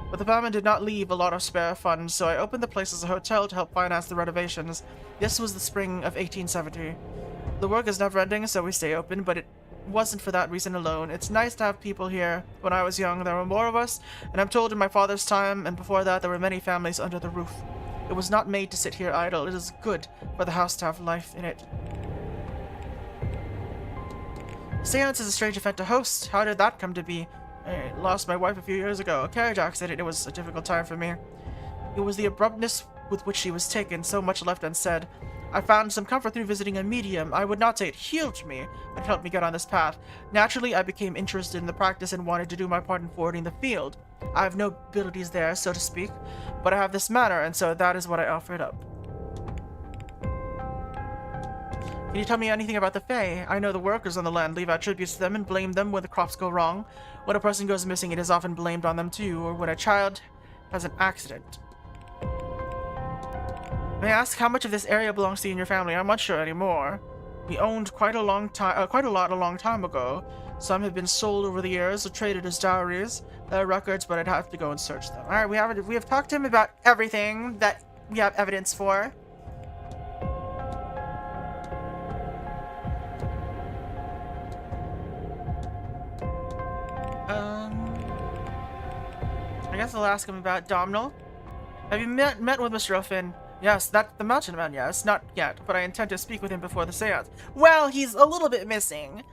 But the family did not leave a lot of spare funds, so I opened the place as a hotel to help finance the renovations. This was the spring of 1870. The work is never-ending, so we stay open, but it wasn't for that reason alone. It's nice to have people here. When I was young, there were more of us, and I'm told in my father's time, and before that, there were many families under the roof. It was not made to sit here idle. It is good for the house to have life in it. Seance is a strange event to host. How did that come to be? I lost my wife a few years ago. A carriage accident. It was a difficult time for me. It was the abruptness with which she was taken, so much left unsaid. I found some comfort through visiting a medium. I would not say it healed me, but it helped me get on this path. Naturally, I became interested in the practice and wanted to do my part in forwarding the field. I have no abilities there, so to speak, but I have this manner, and so that is what I offered up. Can you tell me anything about the Fae? I know the workers on the land leave attributes to them and blame them when the crops go wrong. When a person goes missing, it is often blamed on them too, or when a child has an accident. May I ask how much of this area belongs to you and your family? I'm not sure anymore. We owned quite a lot a long time ago. Some have been sold over the years or traded as dowries. There are records, but I'd have to go and search them. All right, we have talked to him about everything that we have evidence for. I guess I'll ask him about Domhnall. Have you met with Mr. Ruffin? Yes, that's the mountain man, yes. Not yet, but I intend to speak with him before the seance. Well, he's a little bit missing.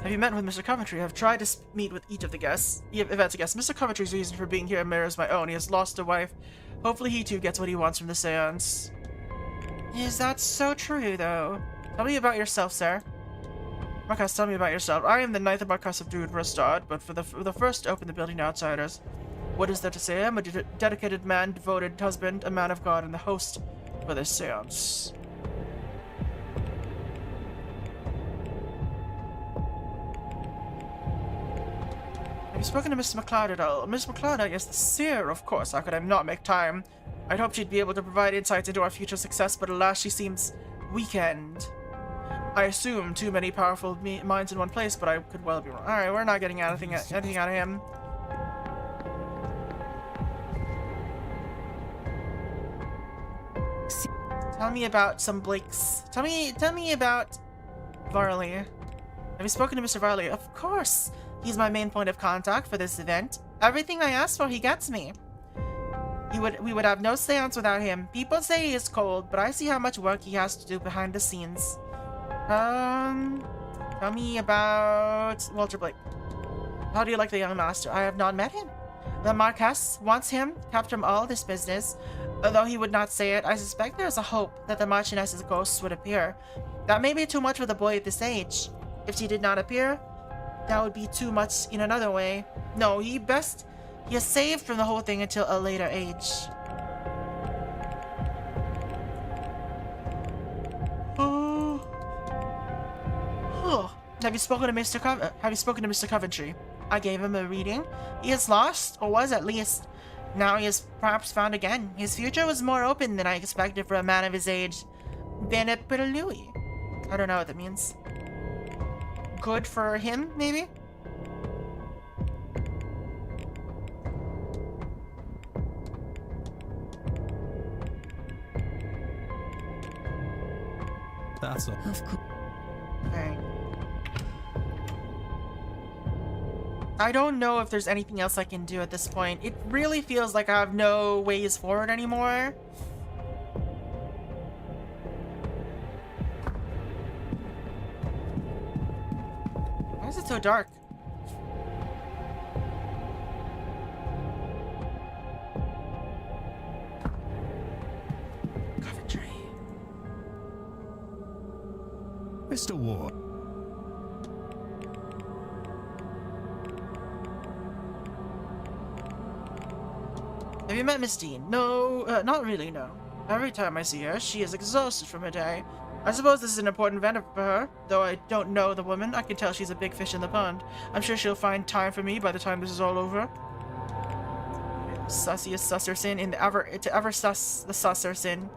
Have you met with Mr. Coventry? I've tried to meet with each of the guests. Events, I guess. Mr. Coventry's reason for being here mirrors my own. He has lost a wife. Hopefully he too gets what he wants from the seance. Is that so true, though? Tell me about yourself, sir. Marcus, tell me about yourself. I am the ninth Marcus of Druid for a start, but for the first to open the building to outsiders. What is there to say? I'm a dedicated man, devoted husband, a man of God, and the host for this seance. Have you spoken to Miss McLeod at all? Miss McLeod, I guess the seer, of course. How could I not make time? I'd hoped she'd be able to provide insights into our future success, but alas, she seems weakened. I assume too many powerful minds in one place, but I could well be wrong. Alright, we're not getting anything out of him. Tell me about some Blakes. Tell me about Varley. Have you spoken to Mr. Varley? Of course. He's my main point of contact for this event. Everything I ask for, he gets me. We would have no seance without him. People say he is cold, but I see how much work he has to do behind the scenes. Tell me about Walter Blake. How do you like the young master? I have not met him. The Marquess wants him kept from all this business. Although he would not say it, I suspect there is a hope that the Marchioness's ghosts would appear. That may be too much for the boy at this age. If she did not appear, that would be too much in another way. No, he is saved from the whole thing until a later age. Have you spoken to Mr. Coventry? I gave him a reading. He is lost, or was at least. Now he is perhaps found again. His future was more open than I expected for a man of his age. Bene per lui. I don't know what that means. Good for him, maybe?
That's all.
Of course.
Okay. I don't know if there's anything else I can do at this point. It really feels like I have no ways forward anymore. Why is it so dark? Coventry.
Mr. Ward.
Have you met Miss Deane? No, not really, no. Every time I see her, she is exhausted from her day. I suppose this is an important event for her. Though I don't know the woman, I can tell she's a big fish in the pond. I'm sure she'll find time for me by the time this is all over. Sussiest susser sin in the ever sus the susser sin.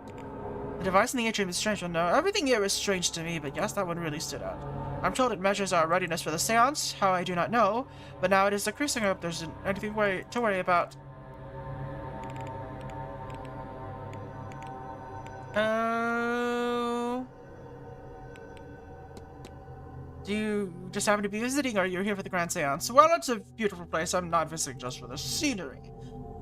The device in the atrium is strange, no. Everything here is strange to me, but yes, that one really stood out. I'm told it measures our readiness for the seance, how I do not know, but now it is decreasing up. There's anything to worry about. Do you just happen to be visiting, or you're here for the Grand Seance? Well, it's a beautiful place. I'm not visiting just for the scenery.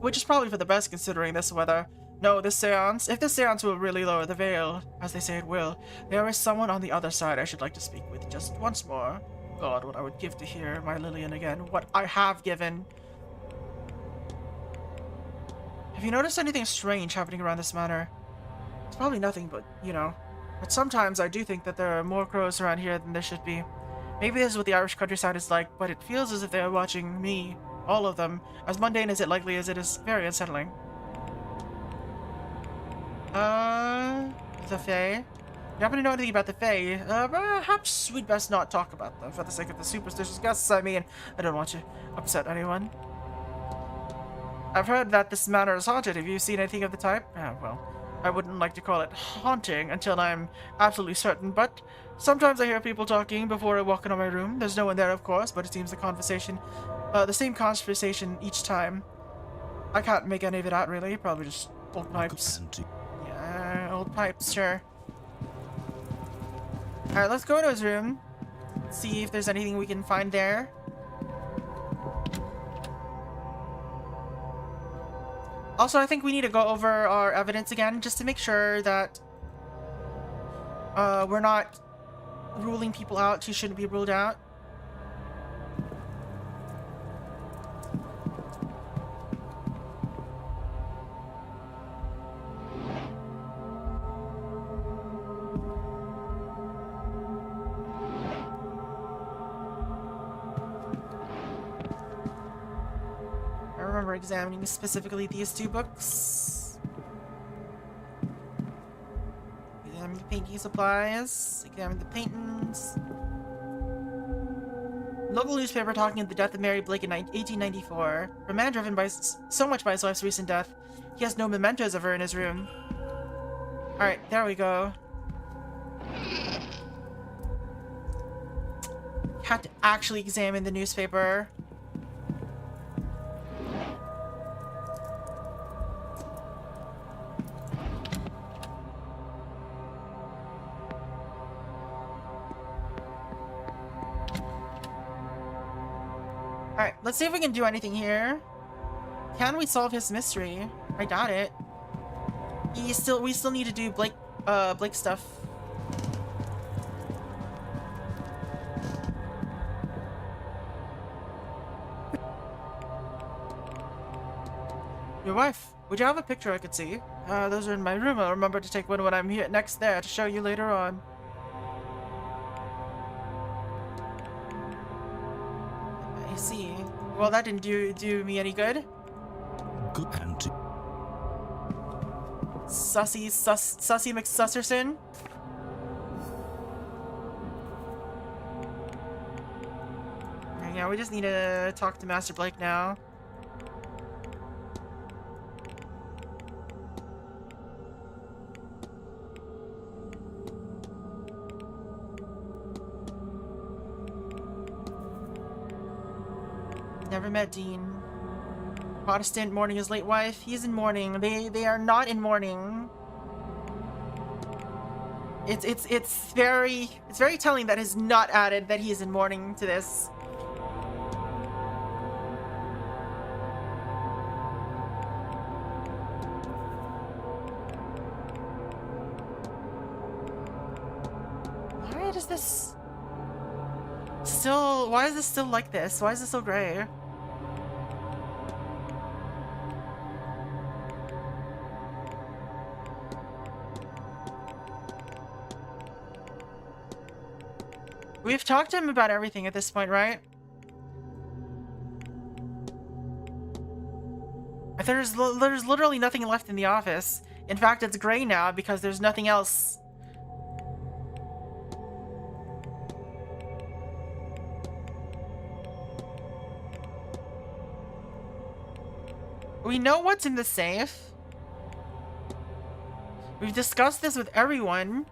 Which is probably for the best considering this weather. No, this seance, if this seance will really lower the veil, as they say it will, there is someone on the other side I should like to speak with just once more. God, what I would give to hear my Lillian again. What I have given. Have you noticed anything strange happening around this manor? It's probably nothing but, you know. But sometimes I do think that there are more crows around here than there should be. Maybe this is what the Irish countryside is like, but it feels as if they are watching me. All of them. As mundane as it likely is, it is very unsettling. The Fae? You happen to know anything about the Fae? Perhaps we'd best not talk about them for the sake of the superstitious guests. I mean, I don't want to upset anyone. I've heard that this manor is haunted. Have you seen anything of the type? Well, I wouldn't like to call it haunting until I'm absolutely certain, but sometimes I hear people talking before I walk into my room. There's no one there, of course, but it seems the same conversation each time. I can't make any of it out, really. Probably just old pipes. Yeah, old pipes, sure. Alright, let's go into his room. See if there's anything we can find there. Also, I think we need to go over our evidence again, just to make sure that we're not ruling people out who shouldn't be ruled out. I remember examining specifically these two books. Examine the painting supplies. Examine the paintings. Local newspaper talking of the death of Mary Blake in 1894. A man driven by so much by his wife's recent death, he has no mementos of her in his room. Alright, there we go. Had to actually examine the newspaper. Alright, let's see if we can do anything here. Can we solve his mystery? I doubt it. We still need to do Blake stuff. Your wife. Would you have a picture I could see? Those are in my room. I'll remember to take one when I'm here next there to show you later on. I see. Well, that didn't do me any good.
Good auntie.
Sussy McSusserson. Yeah, we just need to talk to Master Blake now. Never met Dean. Protestant mourning his late wife. He's in mourning. They are not in mourning. It's very telling that is not added that he's in mourning to this. Why is this still? Why is this still like this? Why is this so gray? We've talked to him about everything at this point, right? I there's literally nothing left in the office. In fact, it's gray now because there's nothing else. We know what's in the safe. We've discussed this with everyone.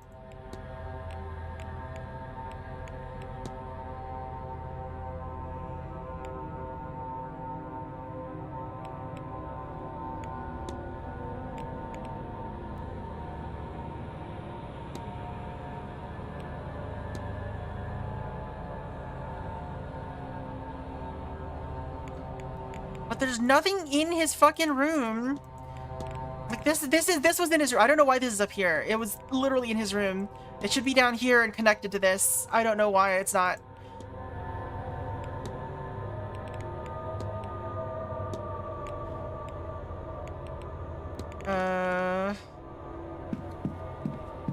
But there's nothing in his fucking room. Like this was in his room. I don't know why this is up here. It was literally in his room. It should be down here and connected to this. I don't know why it's not.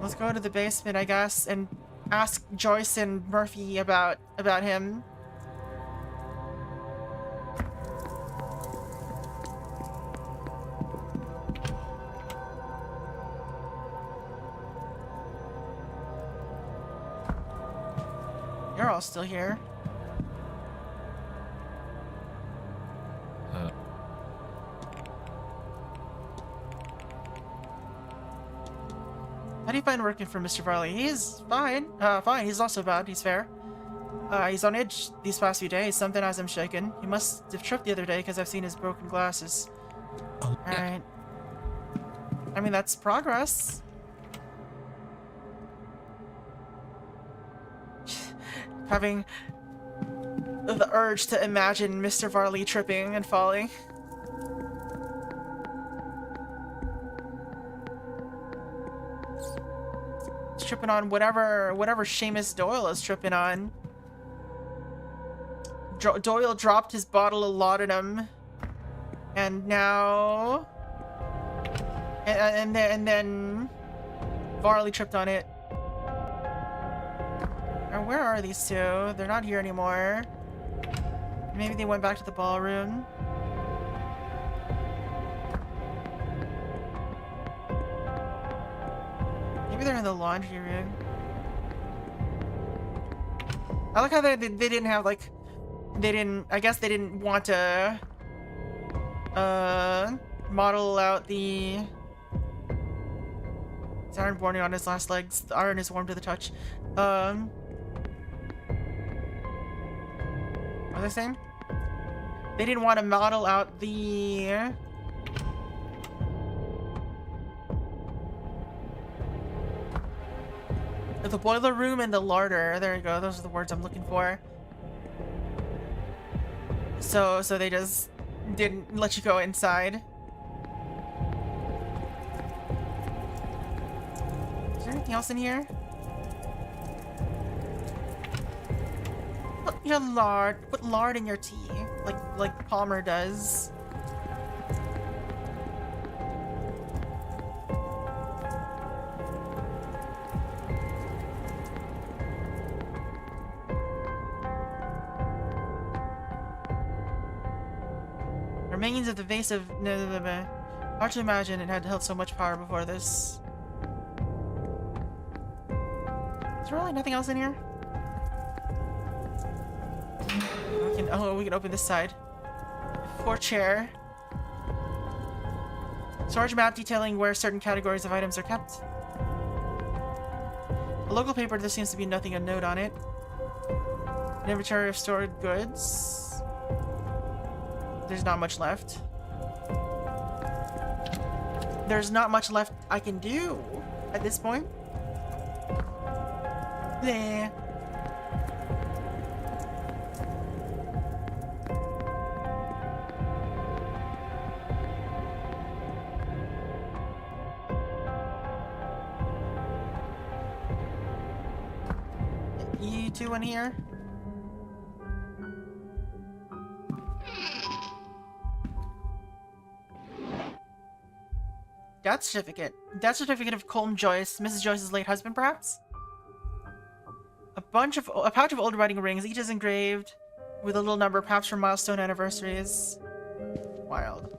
Let's go to the basement, I guess, and ask Joyce and Murphy about him. You're all still here. How do you find working for Mr. Varley? He's fine. Fine. He's also bad. He's fair. He's on edge these past few days. Something has him shaken. He must have tripped the other day because I've seen his broken glasses. Alright. I mean, that's progress. Having the urge to imagine Mr. Varley tripping and falling. He's tripping on whatever Seamus Doyle is tripping on. Doyle dropped his bottle of laudanum, and now, and then Varley tripped on it. Where are these two? They're not here anymore. Maybe they went back to the ballroom. Maybe they're in the laundry room. I like how they didn't have, like, I guess they didn't want to model out the iron burning on his last legs. The iron is warm to the touch. What was I saying? They didn't want to model out the boiler room and the larder. There you go. Those are the words I'm looking for. So they just didn't let you go inside. Is there anything else in here? Put lard in your tea, like Palmer does. Remains of the vase of hard to imagine it had held so much power before this. Is there really nothing else in here? We can open this side. 4 chair. Storage map detailing where certain categories of items are kept. A local paper, there seems to be nothing a note on it. An inventory of stored goods. There's not much left. There's not much left I can do at this point. Nah. You two in here? Death certificate. Death certificate of Colm Joyce, Mrs. Joyce's late husband, perhaps? A pouch of old wedding rings, each is engraved with a little number, perhaps for milestone anniversaries. Wild.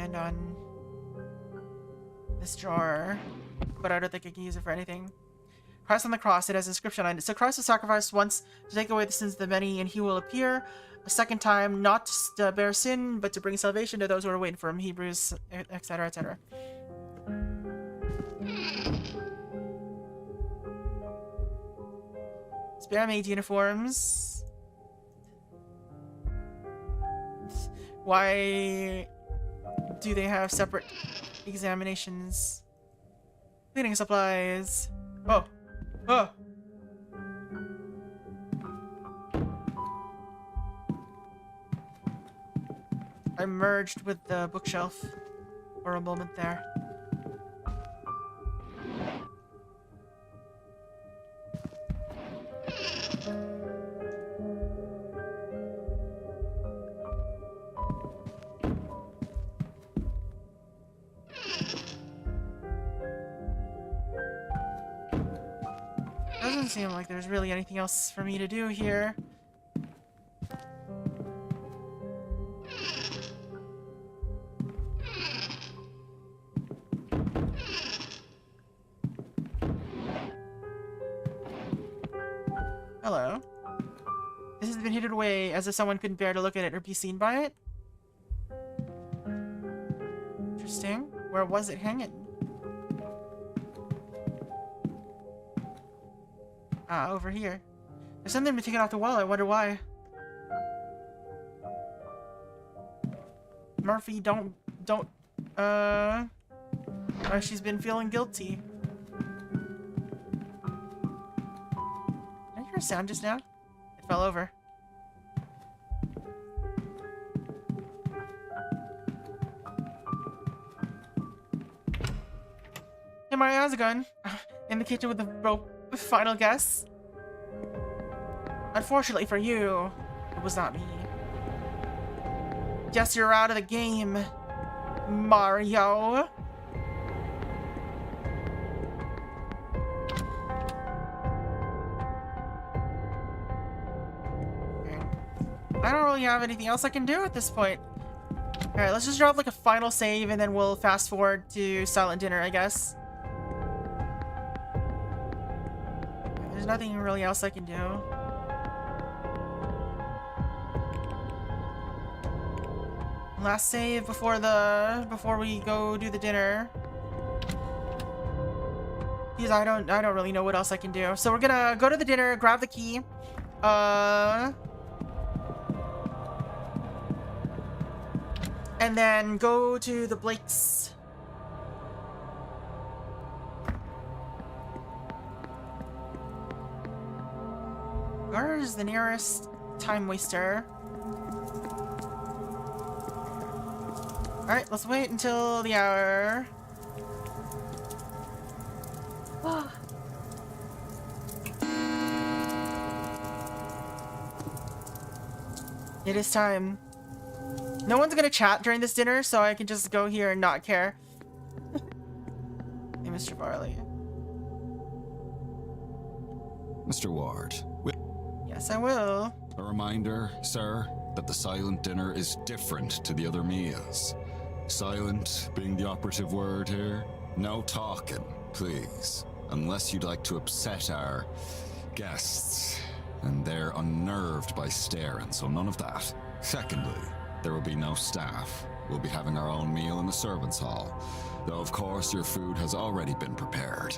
find on this drawer, but I don't think I can use it for anything. Christ on the cross, it has an inscription on it. So Christ was sacrificed once to take away the sins of the many, and he will appear a second time, not to bear sin, but to bring salvation to those who are waiting for him. Hebrews, etc., etc. Spare maid uniforms. Why do they have separate examinations? Cleaning supplies. Oh. Oh. I merged with the bookshelf for a moment there. Doesn't seem like there's really anything else for me to do here. Hello. This has been hidden away as if someone couldn't bear to look at it or be seen by it. Interesting. Where was it hanging? Ah, over here. There's something been taken off the wall. I wonder why. Murphy, don't, she's been feeling guilty. Did I hear a sound just now? It fell over. Hey Mario, how's it going? In the kitchen with the final guess. Unfortunately for you, it was not me. Guess you're out of the game, Mario. I don't really have anything else I can do at this point. Alright, let's just drop like a final save and then we'll fast forward to Silent Dinner, I guess. There's nothing really else I can do. Last save before we go do the dinner. Because I don't really know what else I can do. So we're gonna go to the dinner, grab the key. And then go to the Blake's. Where is the nearest time waster? Alright, let's wait until the hour. It is time. No one's gonna chat during this dinner, so I can just go here and not care. Hey, Mr. Barley.
Mr. Ward.
Yes, I will.
A reminder, sir, that the silent dinner is different to the other meals. Silent being the operative word here. No talking, please. Unless you'd like to upset our guests. And they're unnerved by staring, so none of that. Secondly, there will be no staff. We'll be having our own meal in the servants' hall. Though of course your food has already been prepared.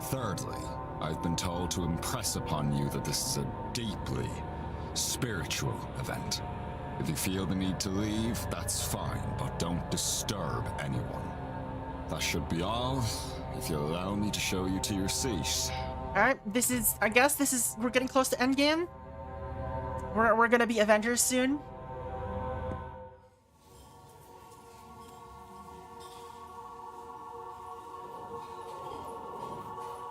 Thirdly, I've been told to impress upon you that this is a deeply spiritual event. If you feel the need to leave, that's fine, but don't disturb anyone. That should be all. If you'll allow me to show you to your seat.
Alright, I guess we're getting close to endgame. We're gonna be Avengers soon.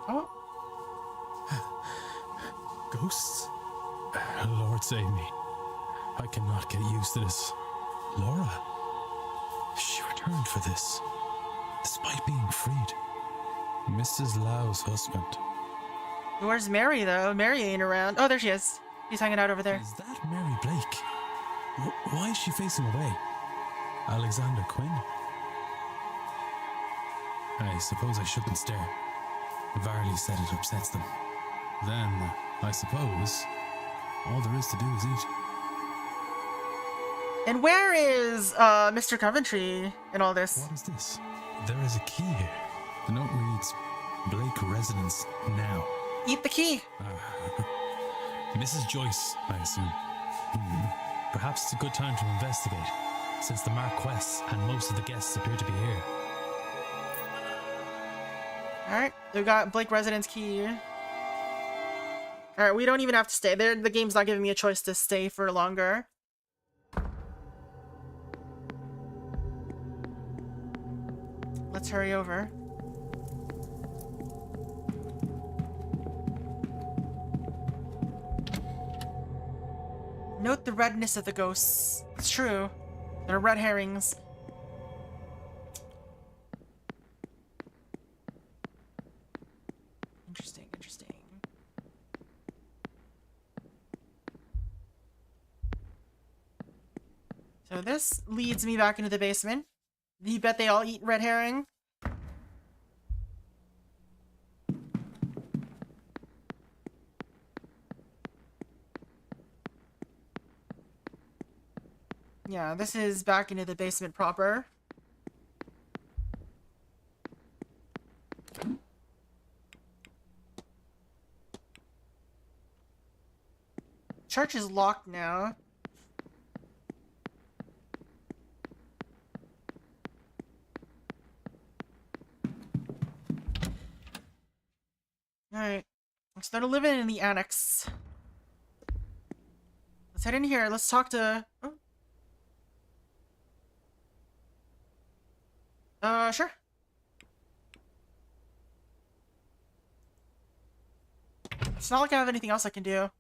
Oh.
Ghosts? Lord save me. I cannot get used to this. Laura? She returned for this, despite being freed. Mrs. Lau's husband.
Where's Mary, though? Mary ain't around. Oh, there she is. She's hanging out over there.
Is that Mary Blake? Why is she facing away? Alexander Quinn? I suppose I shouldn't stare. Varley said it upsets them. Then, I suppose, all there is to do is eat.
And where is Mr. Coventry in all this?
What is this? There is a key here. The note reads, Blake residence now.
Eat the key.
Mrs. Joyce, I assume. Perhaps it's a good time to investigate, since the Marquess and most of the guests appear to be here.
Alright, we got Blake residence key. Alright, we don't even have to stay there. The game's not giving me a choice to stay for longer. Let's hurry over. Note the redness of the ghosts. It's true. They're red herrings. Interesting, interesting. So this leads me back into the basement. You bet they all eat red herring? Yeah, this is back into the basement proper. Church is locked now. Alright. Let's start living in the annex. Let's head in here. Let's talk to... Oh. Sure. It's not like I have anything else I can do.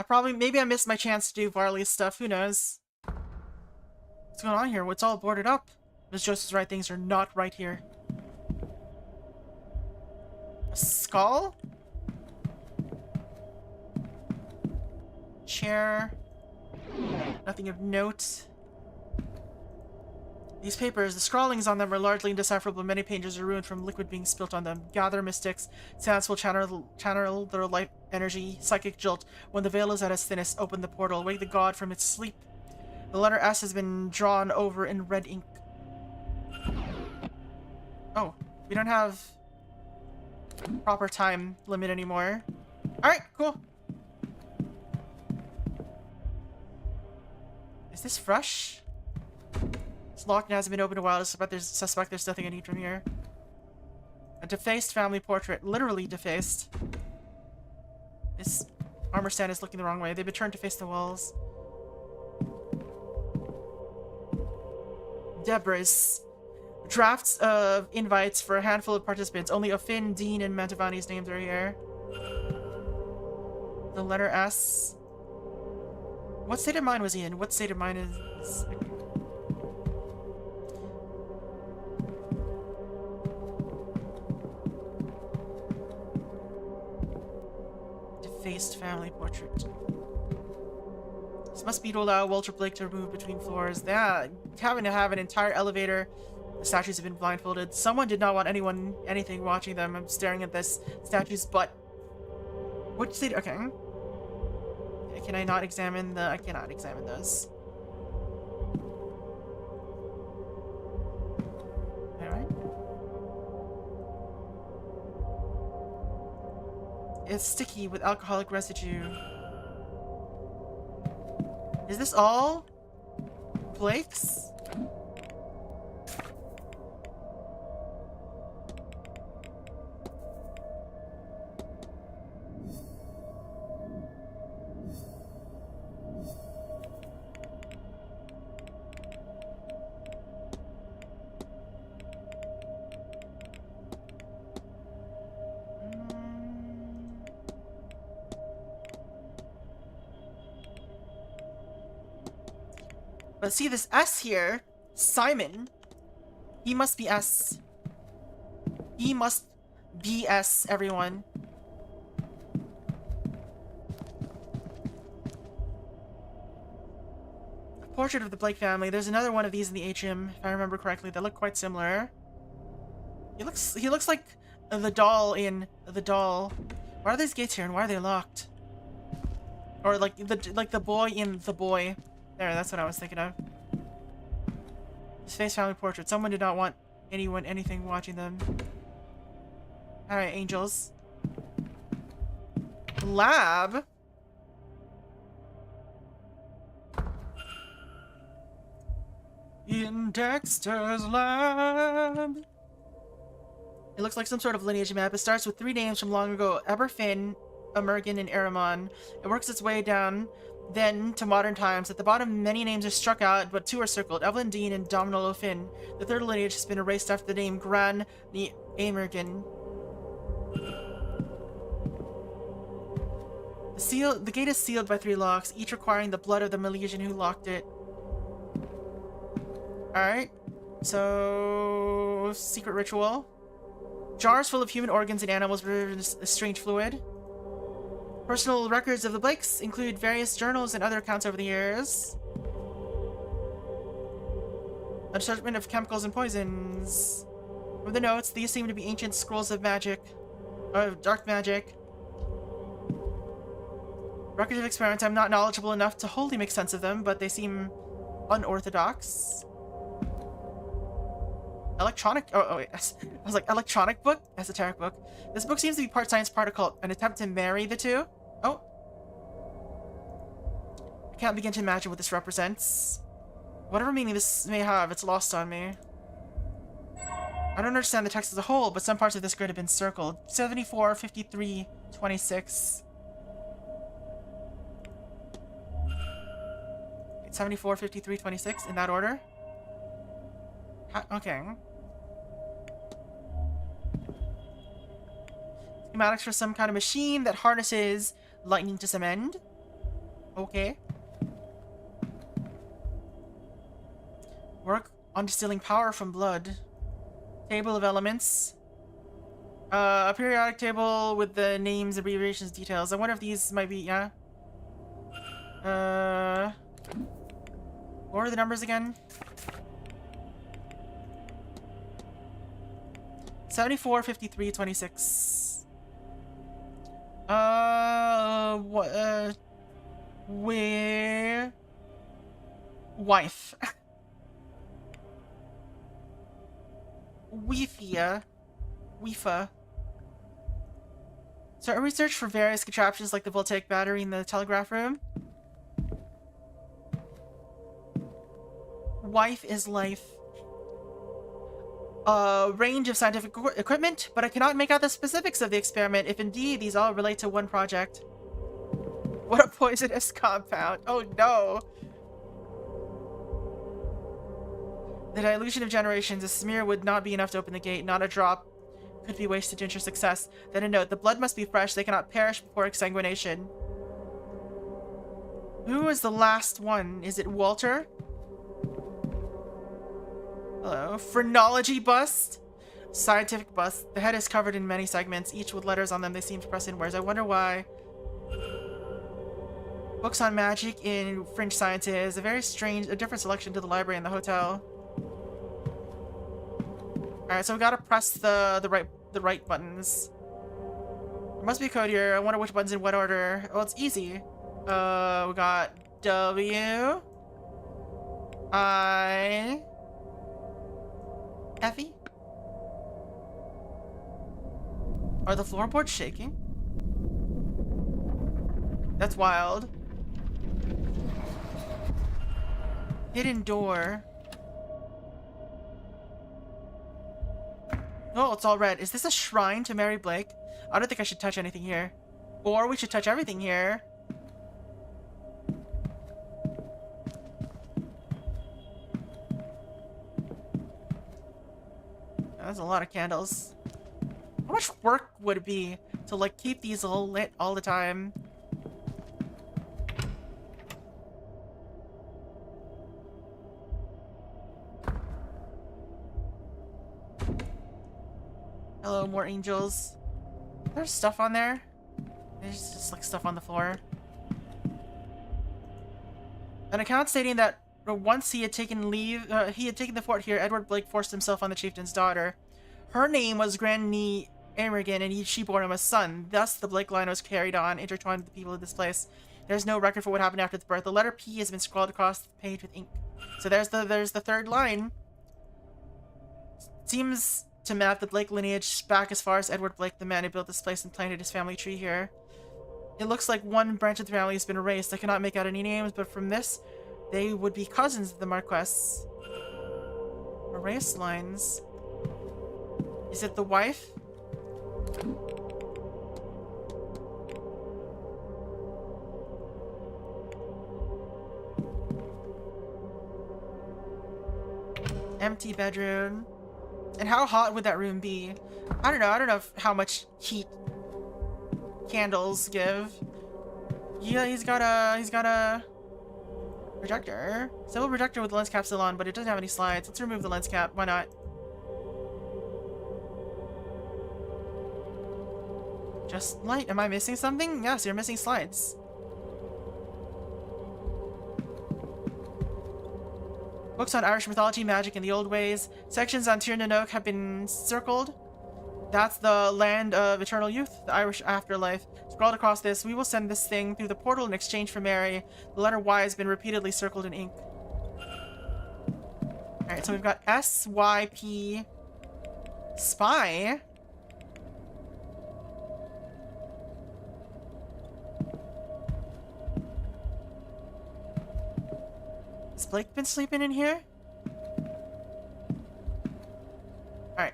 Maybe I missed my chance to do Varley's stuff. Who knows? What's going on here? It's all boarded up. Miss Joseph's right. Things are not right here. A skull? Chair. Nothing of note. These papers, the scrawlings on them are largely indecipherable. Many pages are ruined from liquid being spilt on them. Gather, mystics. Sounds will channel their life energy. Psychic jolt. When the veil is at its thinnest, open the portal. Wake the god from its sleep. The letter S has been drawn over in red ink. Oh, we don't have proper time limit anymore. Alright, cool. Is this fresh? It's locked and hasn't been opened in a while. I suspect there's nothing I need from here. A defaced family portrait. Literally defaced. This armor stand is looking the wrong way. They've been turned to face the walls. Debris. Drafts of invites for a handful of participants. Only O'Finn, Deane, and Mantovani's names are here. The letter S. What state of mind was he in? What state of mind is... Defaced family portrait. This must be to allow Walter Blake to move between floors. Yeah, having to have an entire elevator. The statues have been blindfolded. Someone did not want anything watching them. I'm staring at this statue's butt. Which state? Okay. Can I not examine the... I cannot examine those. Alright. It's sticky with alcoholic residue. Is this all Blake's? But see this S here, Simon, he must be S. He must be S, everyone. A portrait of the Blake family. There's another one of these in the HM, if I remember correctly, that look quite similar. He looks like the doll in the doll. Why are these gates here and why are they locked? Or like the boy in the boy. There, that's what I was thinking of. His face family portrait. Someone did not want anything watching them. Alright, angels. Lab. In Dexter's lab. It looks like some sort of lineage map. It starts with 3 names from long ago: Eberfin, Emergen, and Aramon. It works its way down then to modern times. At the bottom, many names are struck out, but 2 are circled: Evelyn Deane and Domhnall O'Finn. The 3rd lineage has been erased after the name Grand Emergen. The gate is sealed by 3 locks, each requiring the blood of the Milesian who locked it. Alright, so secret ritual. Jars full of human organs and animals with a strange fluid. Personal records of the Blakes include various journals and other accounts over the years. An assortment of chemicals and poisons. From the notes, these seem to be ancient scrolls of magic. Dark magic. Records of experiments. I'm not knowledgeable enough to wholly make sense of them, but they seem unorthodox. Electronic. Oh wait. I was like, electronic book? Esoteric book. This book seems to be part science, part occult. An attempt to marry the two? Oh. I can't begin to imagine what this represents. Whatever meaning this may have, it's lost on me. I don't understand the text as a whole, but some parts of this grid have been circled. 74, 53, 26. 74, 53, 26, in that order? Okay. Schematics for some kind of machine that harnesses lightning to some end. Okay. Work on distilling power from blood. Table of elements. A periodic table with the names, abbreviations, details. I wonder if these might be, yeah. What are the numbers again? 74, 53, 26. What, where? Wife. Weefia. Weefa. Start research for various contraptions like the voltaic battery in the telegraph room. Wife is life. Range of scientific equipment, but I cannot make out the specifics of the experiment, if indeed these all relate to one project. What a poisonous compound. Oh no. The dilution of generations. A smear would not be enough to open the gate. Not a drop could be wasted to ensure success. Then a note. The blood must be fresh. They cannot perish before exsanguination. Who is the last one? Is it Walter? Hello. Phrenology bust? Scientific bust. The head is covered in many segments, each with letters on them. They seem to press inwards. I wonder why. Books on magic in fringe sciences. A different selection to the library in the hotel. Alright, so we gotta press the right buttons. There must be a code here. I wonder which buttons in what order. Well, it's easy. We got W, I, Effie? Are the floorboards shaking? That's wild. Hidden door. Oh, it's all red. Is this a shrine to Mary Blake? I don't think I should touch anything here. Or we should touch everything here. That's a lot of candles. How much work would it be to, like, keep these all lit all the time? Hello, more angels. There's stuff on there. There's just like stuff on the floor. An account stating that once he had taken the fort here, Edward Blake forced himself on the chieftain's daughter. Her name was Granny Amerigan, and she bore him a son. Thus, the Blake line was carried on, intertwined with the people of this place. There's no record for what happened after the birth. The letter P has been scrawled across the page with ink. So there's the third line. Seems to map the Blake lineage back as far as Edward Blake, the man who built this place and planted his family tree here. It looks like one branch of the family has been erased. I cannot make out any names, but from this, they would be cousins of the Marquess. Erased lines. Is it the wife? Empty bedroom. And how hot would that room be? I don't know how much heat candles give. Yeah, he's got a projector. Simple projector with the lens cap still on, but it doesn't have any slides. Let's remove the lens cap. Why not? Just light. Am I missing something? Yes, you're missing slides. Books on Irish mythology, magic, and the old ways. Sections on Tir na Nog have been circled. That's the land of eternal youth, the Irish afterlife. Scrawled across this, we will send this thing through the portal in exchange for Mary. The letter Y has been repeatedly circled in ink. Alright, so we've got S-Y-P... Spy? Has Blake been sleeping in here? Alright.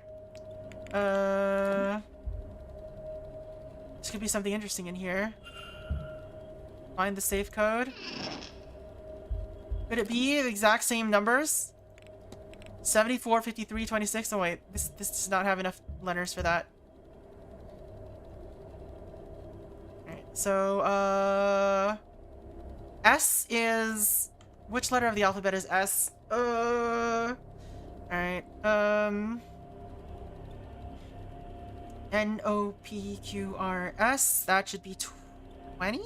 This could be something interesting in here. Find the safe code. Could it be the exact same numbers? 74, 53, 26. Oh wait, this does not have enough letters for that. Alright, so S is... Which letter of the alphabet is S? Alright, N-O-P-Q-R-S. That should be 20?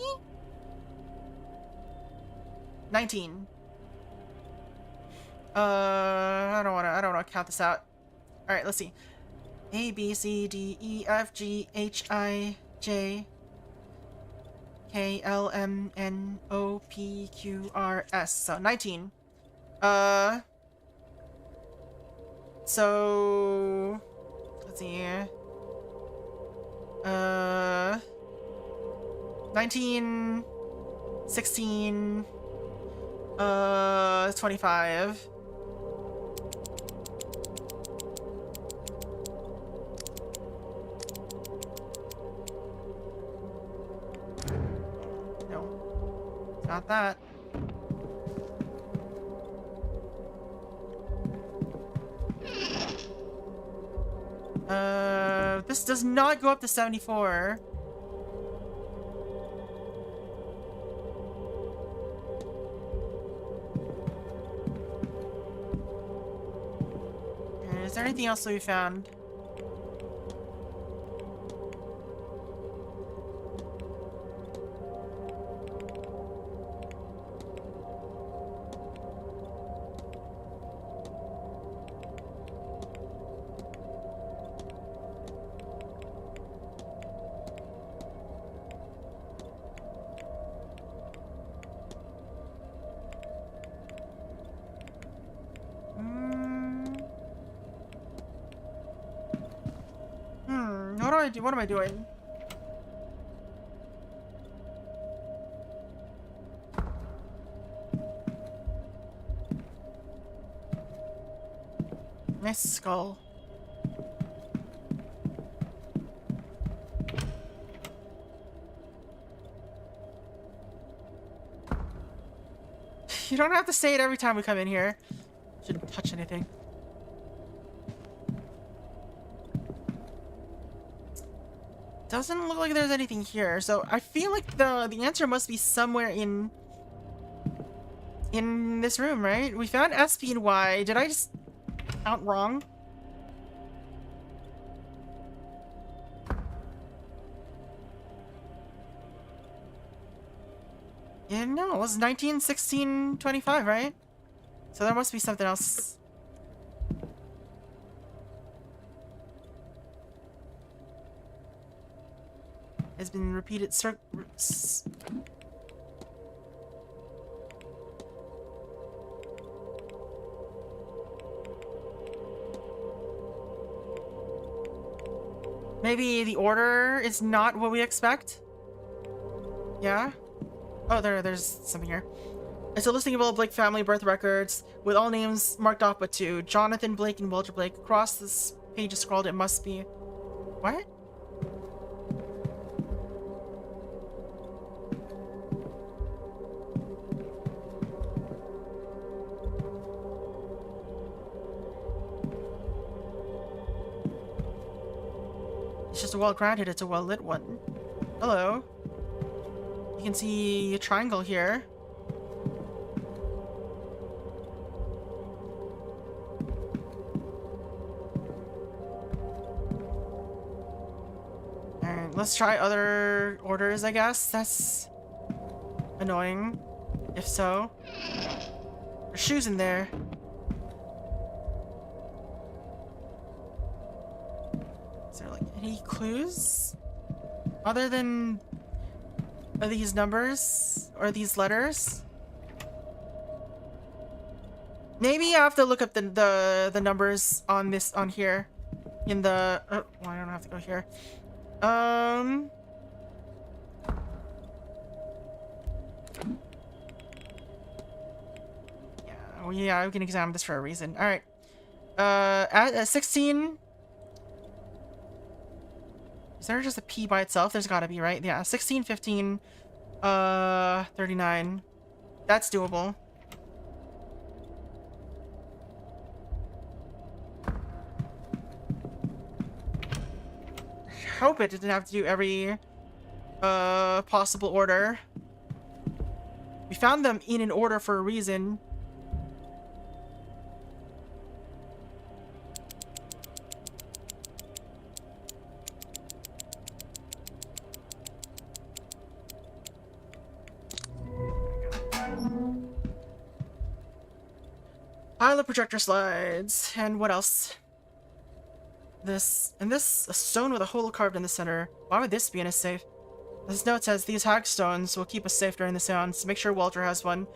19. I don't wanna count this out. Alright, let's see. A, B, C, D, E, F, G, H, I, J, K, L, M, N, O, P, Q, R, S. So 19. So let's see here. 19, 16, 25. No, not that. This does not go up to 74. Is there anything else that we found? What am I doing? Nice skull. You don't have to say it every time we come in here. Shouldn't touch anything. Doesn't look like there's anything here, so I feel like the answer must be somewhere in this room, right? We found S, P, and Y. Did I just count wrong? Yeah, no, it was 19, 16, 25, right? So there must be something else. has been repeated Maybe the order is not what we expect? Yeah? Oh, there's something here. It's a listing of all Blake family birth records, with all names marked off but two. Jonathan Blake and Walter Blake. Across this page is scrawled, it must be... What? It's just a well granted, it's a well lit one. Hello. You can see a triangle here. Alright, let's try other orders, I guess. That's annoying. If so. There's shoes in there. Is there like any clues? Other than these numbers or these letters? Maybe I have to look up the numbers on this on here. In the well, I don't have to go here. Yeah, we can examine this for a reason. All right. At 16. Is there just a P by itself? There's gotta be, right? Yeah, 16, 15, 39. That's doable. I hope it didn't have to do every possible order. We found them in an order for a reason. Pile of projector slides. And what else? This a stone with a hole carved in the center. Why would this be in a safe? This note says these hagstones will keep us safe during the seance. Make sure Walter has one.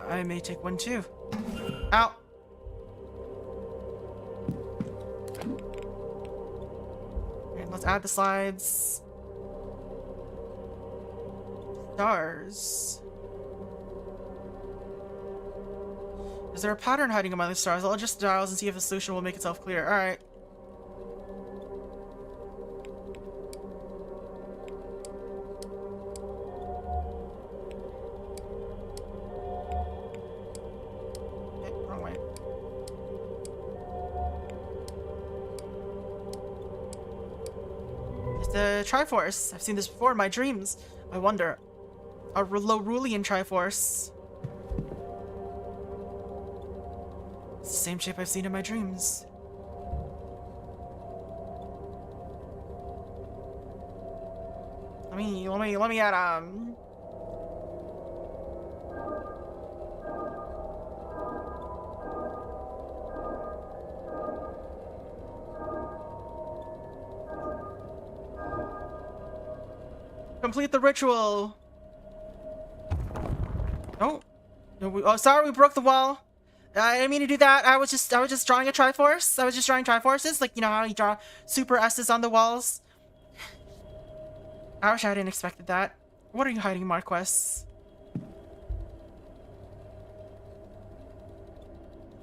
I may take one too. Ow! Alright, let's add the slides. Stars. Is there a pattern hiding among the stars? I'll adjust the dials and see if the solution will make itself clear. Alright. Okay, wrong way. It's the Triforce. I've seen this before in my dreams. I wonder. A Lorulian Triforce. It's the same shape I've seen in my dreams. Let me add complete the ritual. Oh. Oh, sorry, we broke the wall. I didn't mean to do that. I was just drawing a Triforce. I was just drawing Triforces, like, you know how you draw super S's on the walls. I wish I hadn't expected that. What are you hiding, Marquess?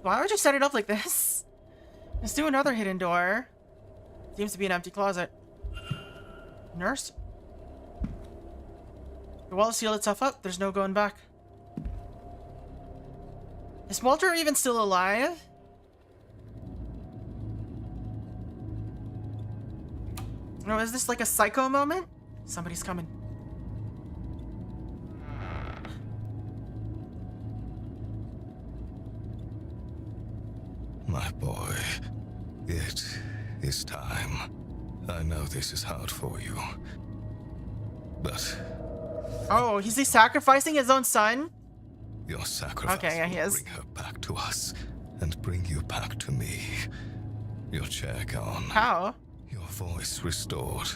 Why would you set it up like this? Let's do another hidden door. Seems to be an empty closet. Nurse? The wall sealed itself up. There's no going back. Is Walter even still alive? No, is this like a psycho moment? Somebody's coming.
My boy, it is time. I know this is hard for you, but...
Oh, is he sacrificing his own son?
Your sacrifice
okay, yeah, he
will
is.
bring her back to us and bring you back to me. Your chair gone.
How?
Your voice restored.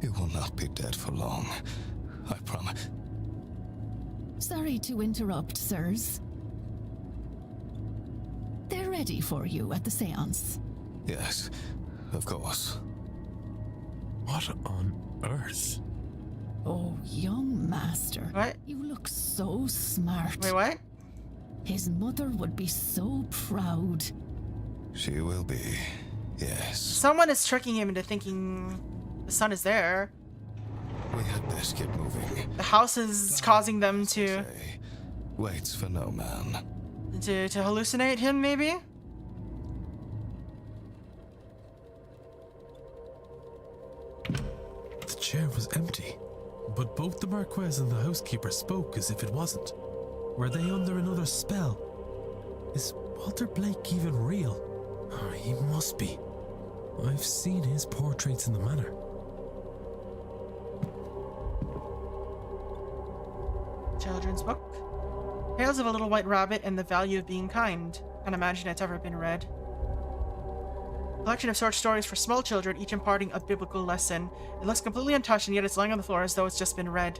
You will not be dead for long. I promise.
Sorry to interrupt, sirs. They're ready for you at the seance.
Yes, of course.
What on earth?
Oh, young master.
What?
You look so smart.
Wait, what?
His mother would be so proud.
She will be, yes.
Someone is tricking him into thinking the sun is there.
We had best get moving.
The house is causing them to
Waits for no man.
to hallucinate him, maybe?
The chair was empty, but both the Marquez and the housekeeper spoke as if it wasn't. Were they under another spell? Is Walter Blake even real? Oh, he must be. I've seen his portraits in the manor.
Children's book. Tales of a Little White Rabbit and the Value of Being Kind. Can't imagine it's ever been read. Collection of short stories for small children, each imparting a biblical lesson. It looks completely untouched, and yet it's lying on the floor as though it's just been read.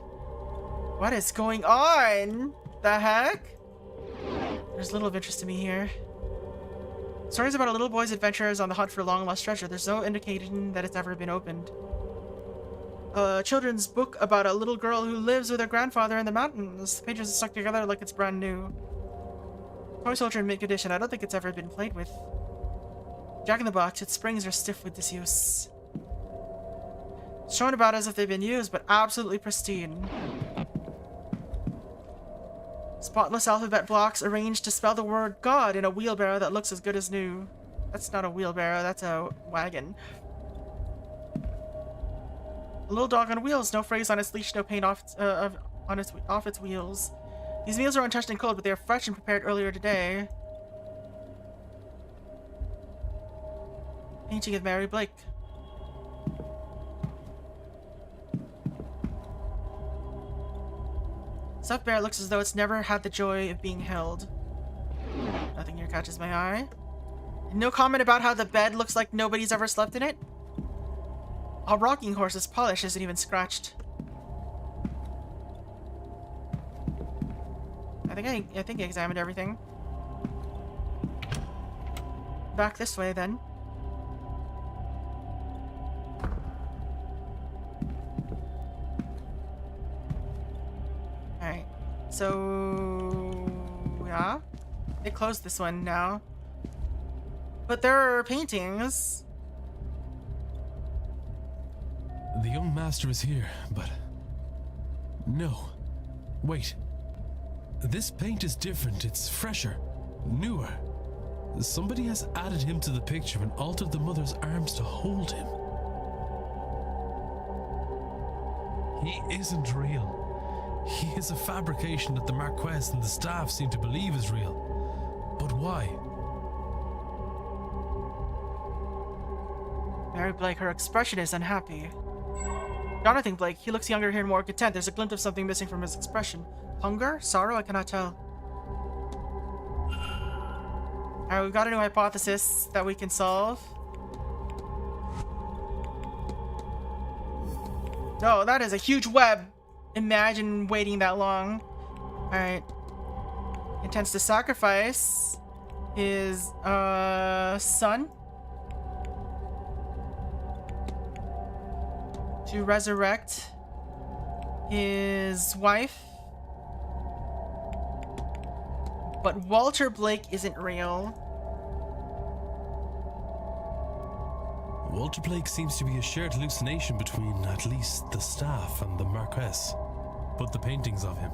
What is going on? The heck? There's little of interest to me here. Stories about a little boy's adventures on the hunt for long-lost treasure. There's no indication that it's ever been opened. A children's book about a little girl who lives with her grandfather in the mountains. The pages are stuck together like it's brand new. Toy soldier in mint condition. I don't think it's ever been played with. Jack in the Box. Its springs are stiff with disuse. Shown about as if they've been used, but absolutely pristine. Spotless alphabet blocks arranged to spell the word God in a wheelbarrow that looks as good as new. That's not a wheelbarrow, that's a wagon. A little dog on wheels, no phrase on its leash, no paint off its wheels. These meals are untouched and cold, but they are fresh and prepared earlier today. Painting of Mary Blake. Stuffed bear looks as though it's never had the joy of being held. Nothing here catches my eye. No comment about how the bed looks like nobody's ever slept in it. A rocking horse's polish isn't even scratched. I think I examined everything. Back this way then. Alright. So yeah. They closed this one now. But there are paintings.
The young master is here, but... No. Wait. This paint is different. It's fresher. Newer. Somebody has added him to the picture and altered the mother's arms to hold him. He isn't real. He is a fabrication that the Marquez and the staff seem to believe is real. But why?
Mary Blake, her expression is unhappy. Jonathan Blake, he looks younger here and more content. There's a glint of something missing from his expression. Hunger? Sorrow? I cannot tell. Alright, we've got a new hypothesis that we can solve. Oh, that is a huge web. Imagine waiting that long. Alright. Intends to sacrifice his son to resurrect his wife. But Walter Blake isn't real.
Walter Blake seems to be a shared hallucination between at least the staff and the Marquess. But the paintings of him,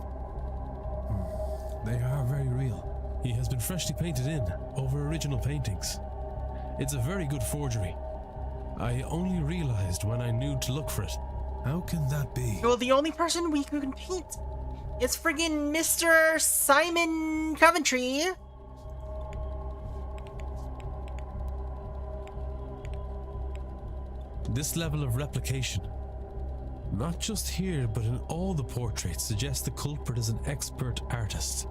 they are very real. He has been freshly painted in over original paintings. It's a very good forgery. I only realized when I knew to look for it. How can that be?
Well, the only person we can paint is friggin' Mr. Simon Coventry.
This level of replication, not just here but in all the portraits, suggests the culprit is an expert artist.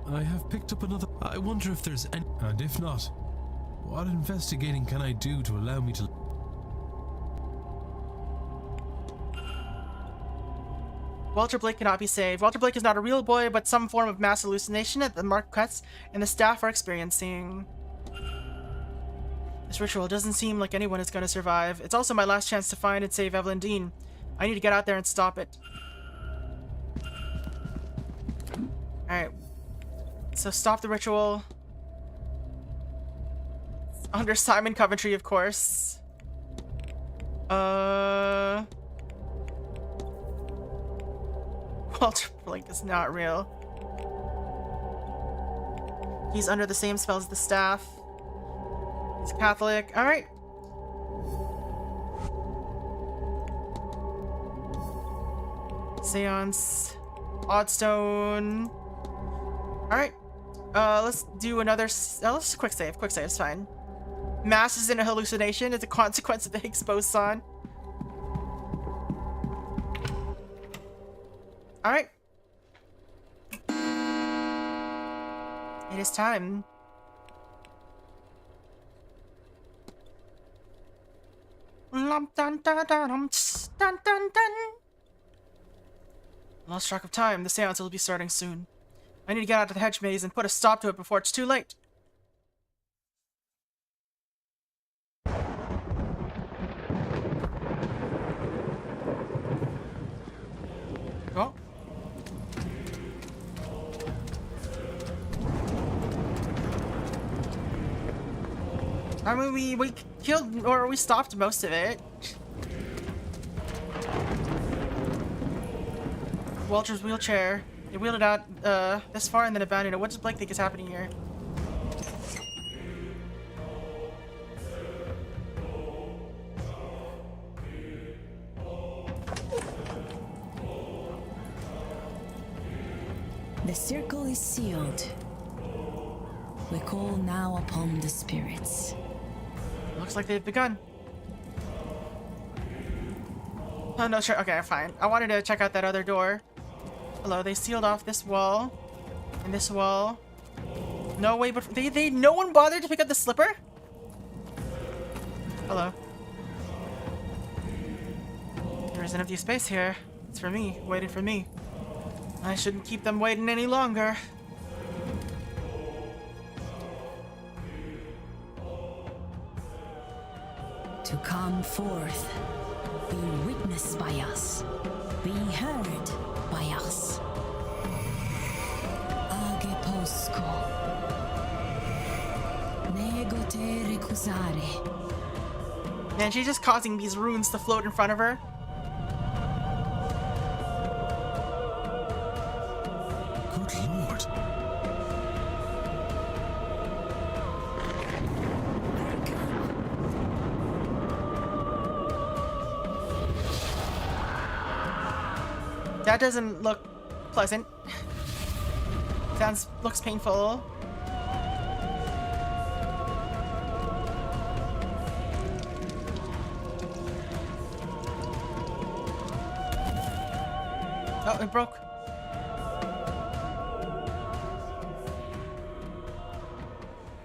I have picked up another. I wonder if there's any. And if not, what investigating can I do to allow me to...
Walter Blake cannot be saved. Walter Blake is not a real boy, but some form of mass hallucination that the Marquettes and the staff are experiencing. This ritual doesn't seem like anyone is going to survive. It's also my last chance to find and save Evelyn Deane. I need to get out there and stop it. Alright. So stop the ritual. Under Simon Coventry, of course. Walter Blake is not real. He's under the same spells as the staff. He's Catholic. Alright. Seance. Oddstone. Alright. Let's do another... let's quick save. Quick save is fine. Mass is in a hallucination. It's a consequence of the Higgs boson. Alright. It is time. Lost track of time. The seance will be starting soon. I need to get out of the hedge maze and put a stop to it before it's too late. Oh. I mean, we killed, or we stopped most of it. Walter's wheelchair. They wheeled it out this far and then abandoned it. What does Blake think is happening here?
The circle is sealed. We call now upon the spirits.
Looks like they've begun. Oh, no, sure. Okay, fine. I wanted to check out that other door. Hello, they sealed off this wall. And this wall. No way, but no one bothered to pick up the slipper? Hello. There is an empty space here. It's for me, waiting for me. I shouldn't keep them waiting any longer.
To come forth, be witnessed by us, be heard by us. Age posco, nego te recusare.
Man, she's just causing these runes to float in front of her.
Good lord.
That doesn't look pleasant. Looks painful. Oh, it broke.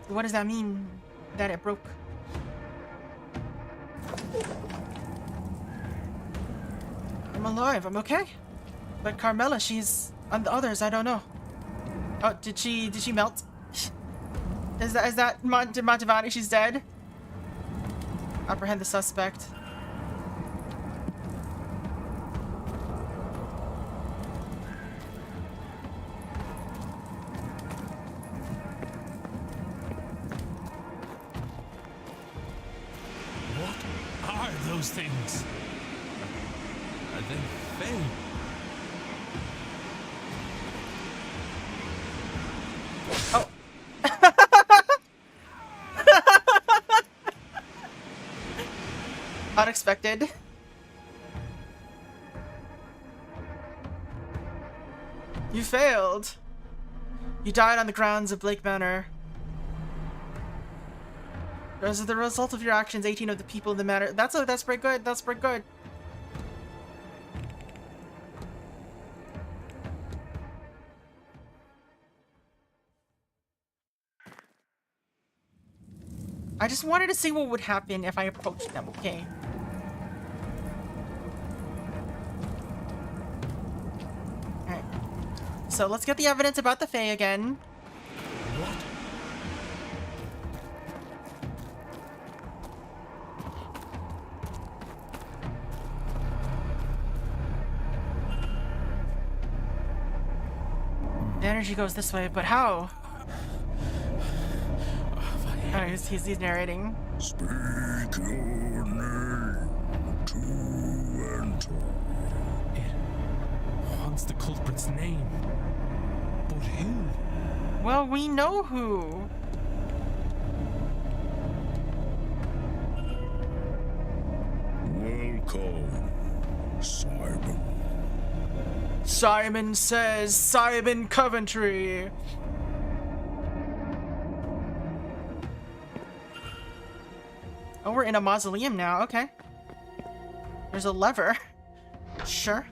What does that mean, that it broke? I'm alive, I'm okay. But Carmela, she's... and the others, I don't know. Oh, did she melt? Is that Montevani? She's dead? Apprehend the suspect.
What are those things? Are they fey?
Oh. Unexpected. You failed. You died on the grounds of Blake Manor. As the result of your actions, 18 of the people in the manor. That's pretty good. That's pretty good. I just wanted to see what would happen if I approached them, okay? So let's get the evidence about the Fae again. The energy goes this way, but how? Oh, he's narrating.
Speak your name to enter. It wants the culprit's name. But who?
Well, we know who.
Welcome, Simon.
Simon says Simon Coventry. Oh, we're in a mausoleum now. Okay. There's a lever. Sure.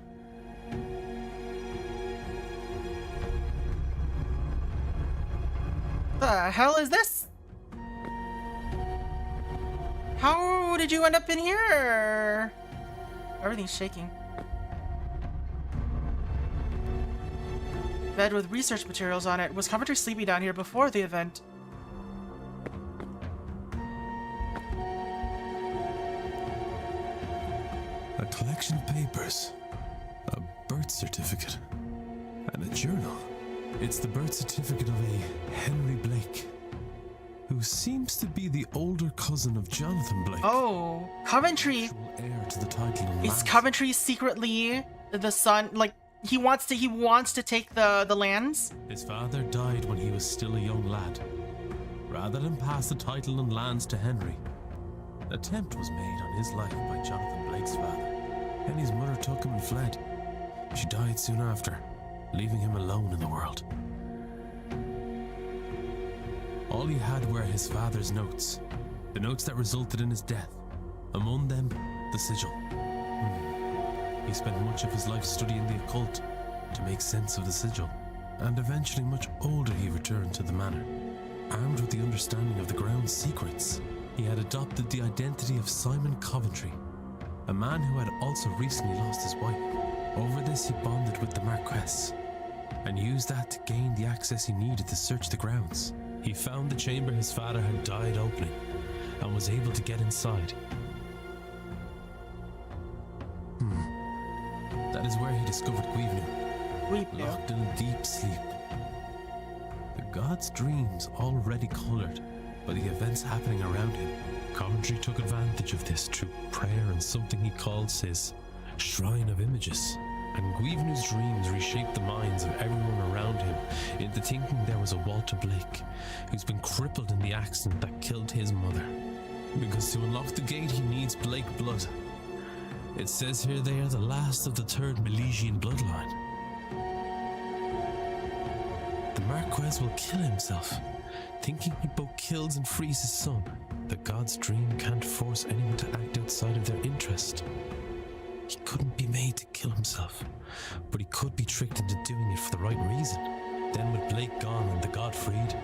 The hell is this? How did you end up in here? Everything's shaking. Bed with research materials on it. Was Coventry sleeping down here before the event?
A collection of papers, a birth certificate, and a journal. It's the birth certificate of a Henry Blake, who seems to be the older cousin of Jonathan Blake.
Oh, Coventry.
Heir to the title and
Is
lands.
Coventry secretly the son? Like he wants to take the lands?
His father died when he was still a young lad. Rather than pass the title and lands to Henry, an attempt was made on his life by Jonathan Blake's father. Henry's mother took him and fled. She died soon after, leaving him alone in the world. All he had were his father's notes, the notes that resulted in his death. Among them, the sigil. He spent much of his life studying the occult to make sense of the sigil, and eventually much older he returned to the manor. Armed with the understanding of the ground's secrets, he had adopted the identity of Simon Coventry, a man who had also recently lost his wife. Over this he bonded with the Marquess, and used that to gain the access he needed to search the grounds. He found the chamber his father had died opening, and was able to get inside. That is where he discovered Guivnu, locked in a deep sleep. The god's dreams already colored by the events happening around him. Coventry took advantage of this through prayer and something he calls his Shrine of Images. And Guivnu's dreams reshaped the minds of everyone around him into thinking there was a Walter Blake who's been crippled in the accident that killed his mother. Because to unlock the gate he needs Blake blood. It says here they are the last of the third Milesian bloodline. The Marquess will kill himself, thinking he both kills and frees his son. The god's dream can't force anyone to act outside of their interest. He couldn't be made to kill himself, but he could be tricked into doing it for the right reason. Then with Blake gone and the god freed,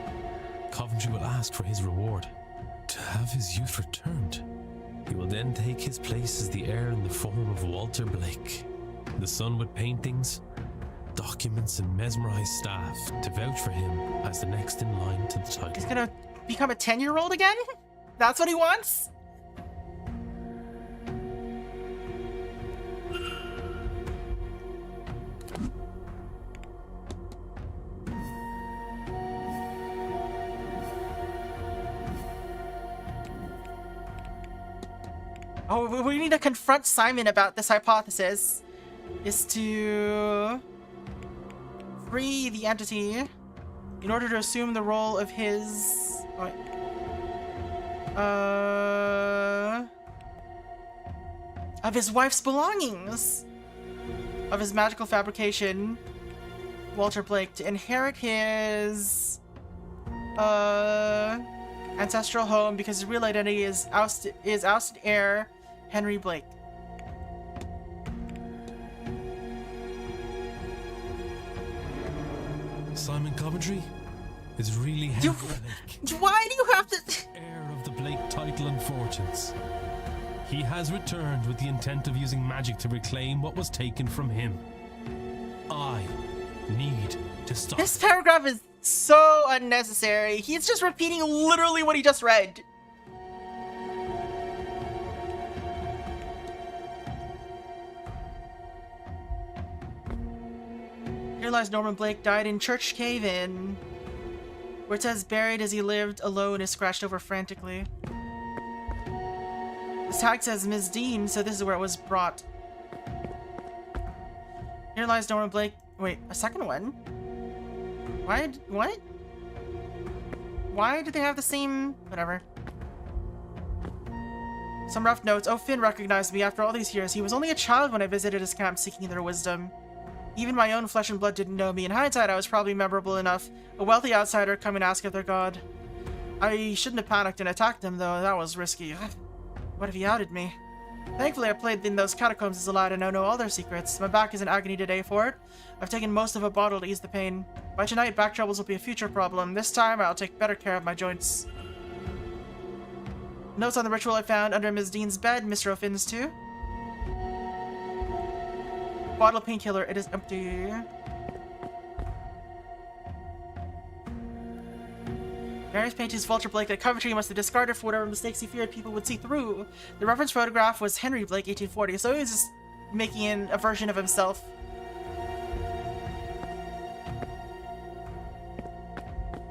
Coventry will ask for his reward, to have his youth returned. He will then take his place as the heir in the form of Walter Blake, the son with paintings, documents and mesmerized staff to vouch for him as the next in line to the title.
He's gonna become a 10-year-old again? That's what he wants? Oh, we need to confront Simon about this hypothesis. Is to free the entity in order to assume the role of his... of his wife's belongings. Of his magical fabrication, Walter Blake, to inherit his ancestral home because his real identity is ousted heir Henry Blake.
Simon Coventry is really Henry Blake.
Why do you have to...
Heir of the Blake title and fortunes. He has returned with the intent of using magic to reclaim what was taken from him. I need
Just stop.
This paragraph is so unnecessary. He's just repeating literally what he just read. Here lies Norman Blake, died in Church Cave Inn, where it says buried as he lived alone is scratched over frantically. This tag says Ms. Deane, so this is where it was brought. Here lies Norman Blake. Wait, a second one? What? Why do they have the same... Whatever. Some rough notes. Oh, Finn recognized me after all these years. He was only a child when I visited his camp seeking their wisdom. Even my own flesh and blood didn't know me. In hindsight, I was probably memorable enough. A wealthy outsider coming to ask of their god. I shouldn't have panicked and attacked him, though. That was risky. What if he outed me? Thankfully, I played in those catacombs as a lad and now know all their secrets. My back is in agony today for it. I've taken most of a bottle to ease the pain. By tonight, back troubles will be a future problem. This time, I'll take better care of my joints. Notes on the ritual I found under Ms. Deane's bed. Mr. O'Finn's too. Bottle of painkiller. It is empty. Various paintings of Walter Blake that Coventry must have discarded for whatever mistakes he feared people would see through. The reference photograph was Henry Blake, 1840, so he was just making a version of himself.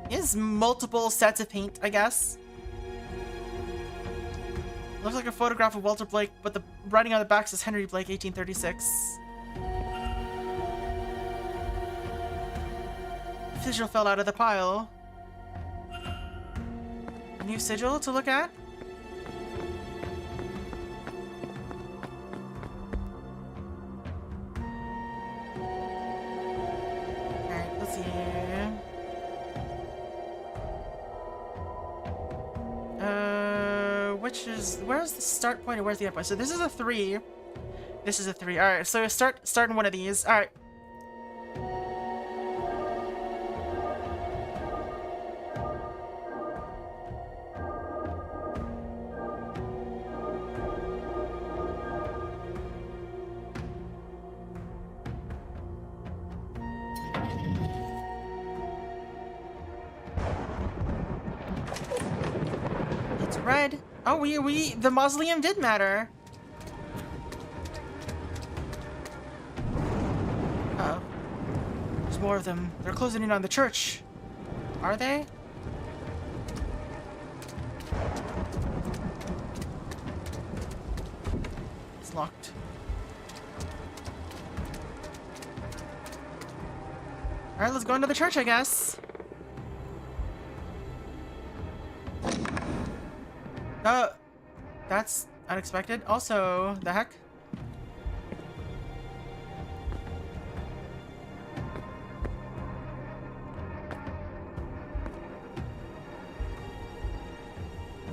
He has multiple sets of paint, I guess. Looks like a photograph of Walter Blake, but the writing on the back says Henry Blake, 1836. Sigil fell out of the pile. A new sigil to look at? Alright, let's see here. Where's the start point and where's the end point? So this is a 3. This is a 3. Alright, so start in one of these. Alright. It's red. Oh, the mausoleum did matter. Uh-oh. There's more of them. They're closing in on the church. Are they? It's locked. Alright, let's go into the church, I guess. That's unexpected. Also, the heck?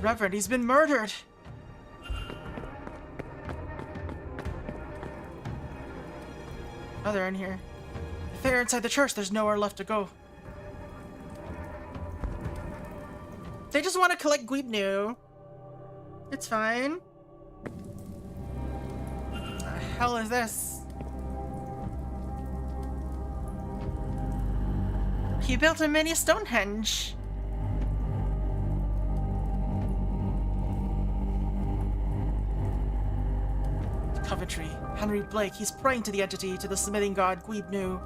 Reverend, he's been murdered! Oh, they're in here. If they're inside the church, there's nowhere left to go. They just want to collect Guibnu. It's fine. What the hell is this? He built a mini Stonehenge. Coventry. Henry Blake. He's praying to the entity, to the smithing god Guibnu.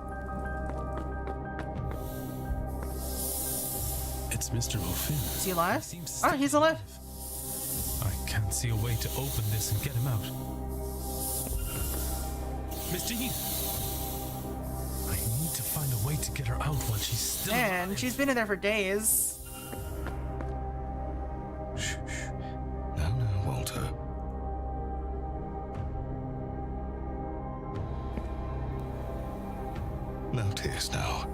It's Mr. O'Finn.
Is he alive? Oh, he's alive.
I can't see a way to open this and get him out. Miss Deane! I need to find a way to get her out while she's still
Man, she's been in there for days.
Shh. Now, Walter. No tears now.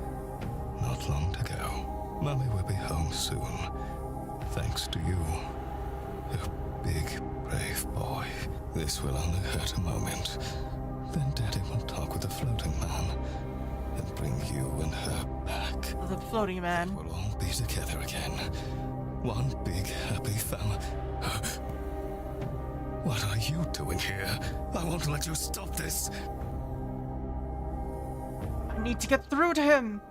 Not long to go. Mummy will be home soon. Thanks to you. A big, brave boy. This will only hurt a moment. Then Daddy will talk with the floating man and bring you and her back.
The floating man.
We'll all be together again. One big, happy family. What are you doing here? I won't let you stop this.
I need to get through to him.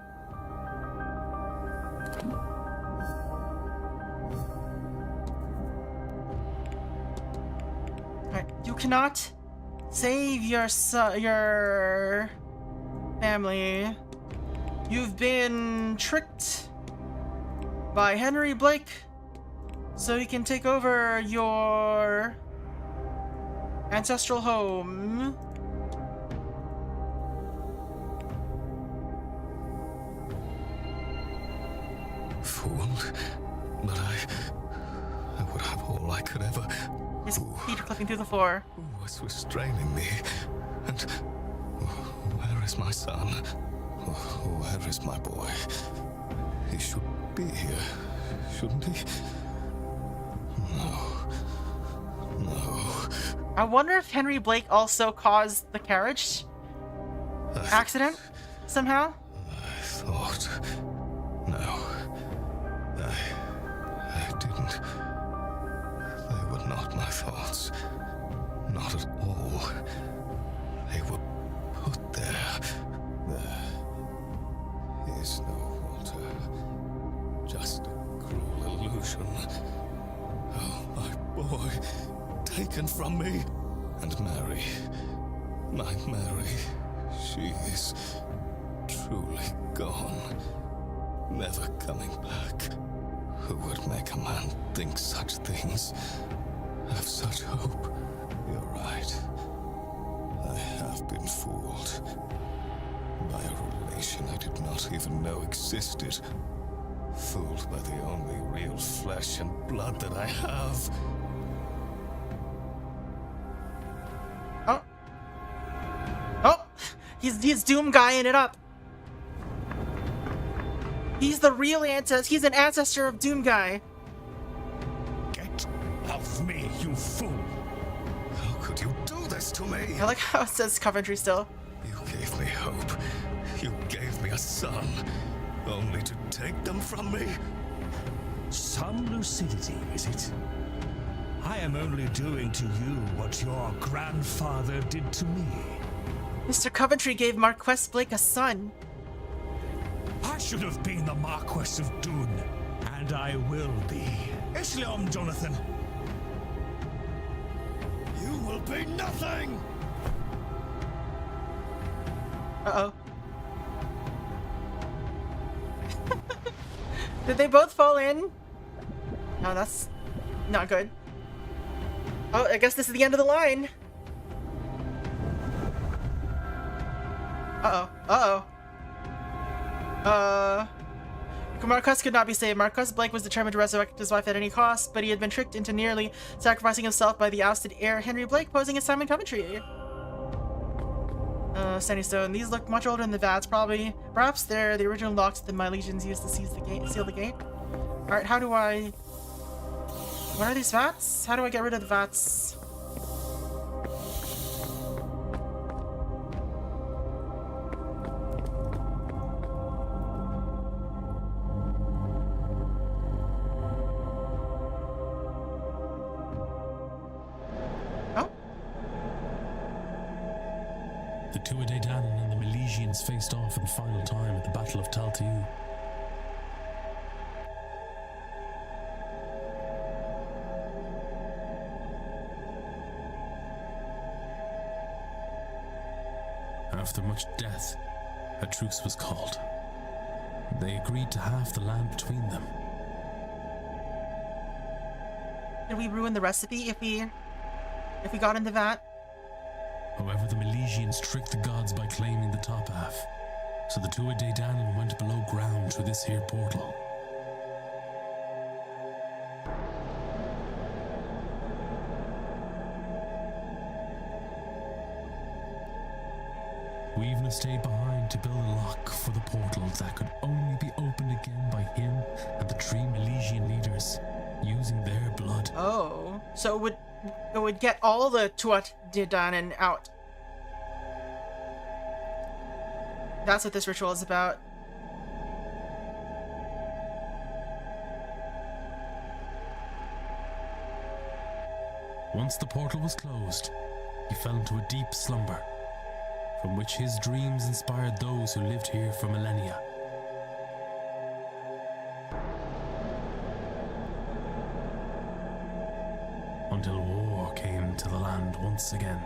You cannot save your family. You've been tricked by Henry Blake so he can take over your ancestral home.
Fooled, but I would have all I could ever.
His feet are clipping through the floor.
Who was restraining me? And where is my son? Where is my boy? He should be here, shouldn't he? No.
I wonder if Henry Blake also caused the carriage accident somehow?
I thought. No. I didn't. They were not my thoughts. Not at all. They were put there. There is no Walter. Just a cruel illusion. Oh, my boy, taken from me. And Mary, my Mary, she is truly gone. Never coming back. Who would make a man think such things? Have such hope? You're right. I have been fooled. By a relation I did not even know existed. Fooled by the only real flesh and blood that I have.
Oh! He's Doom guying it up. He's the real ancestor. He's an ancestor of Doom Guy.
Get off me, you fool!
How could you do this to me?
I like how it says Coventry still.
You gave me hope. You gave me a son. Only to take them from me?
Some lucidity, is it? I am only doing to you what your grandfather did to me.
Mr. Coventry gave Marquess Blake a son.
I should have been the Marquess of Doon, and I will be. Islam, Jonathan. You will be nothing!
Uh-oh. Did they both fall in? No, that's not good. Oh, I guess this is the end of the line. Uh-oh. Marquess could not be saved. Marquess Blake was determined to resurrect his wife at any cost, but he had been tricked into nearly sacrificing himself by the ousted heir, Henry Blake, posing as Simon Coventry. Sandy Stone. These look much older than the vats, probably. Perhaps they're the original locks that my legions used to seal the gate. Alright, how do I... What are these vats? How do I get rid of the vats?
The DOVA-SYNDROME and the Milesians faced off in final time at the Battle of Tal'Tiu. After much death, a truce was called. They agreed to halve the land between them.
Did we ruin the recipe if we got in the vat?
However, the Milesians tricked the gods by claiming the top half, so the DOVA-SYNDROME went below ground through this here portal. We even stayed behind to build a lock for the portal that could only be opened again by him and the 3 Milesian leaders, using their blood.
Oh, so it would get all the DOVA-SYNDROME out. That's what this ritual is about.
Once the portal was closed, he fell into a deep slumber, from which his dreams inspired those who lived here for millennia. Until war came to the the land once again.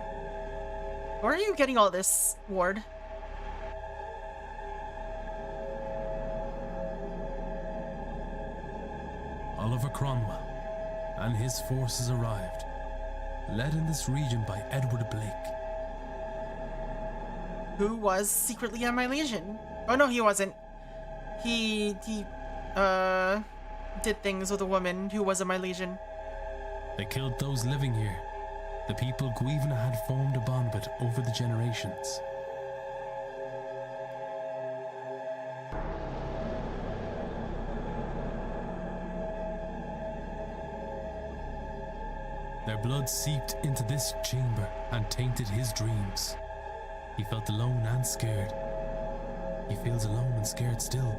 Where are you getting all this, Ward?
Oliver Cromwell and his forces arrived, led in this region by Edward Blake.
Who was secretly a Milesian. Oh no, he wasn't. He did things with a woman who was a Milesian.
They killed those living here, the people Guivna had formed a bond with over the generations. Their blood seeped into this chamber and tainted his dreams. He felt alone and scared. He feels alone and scared still.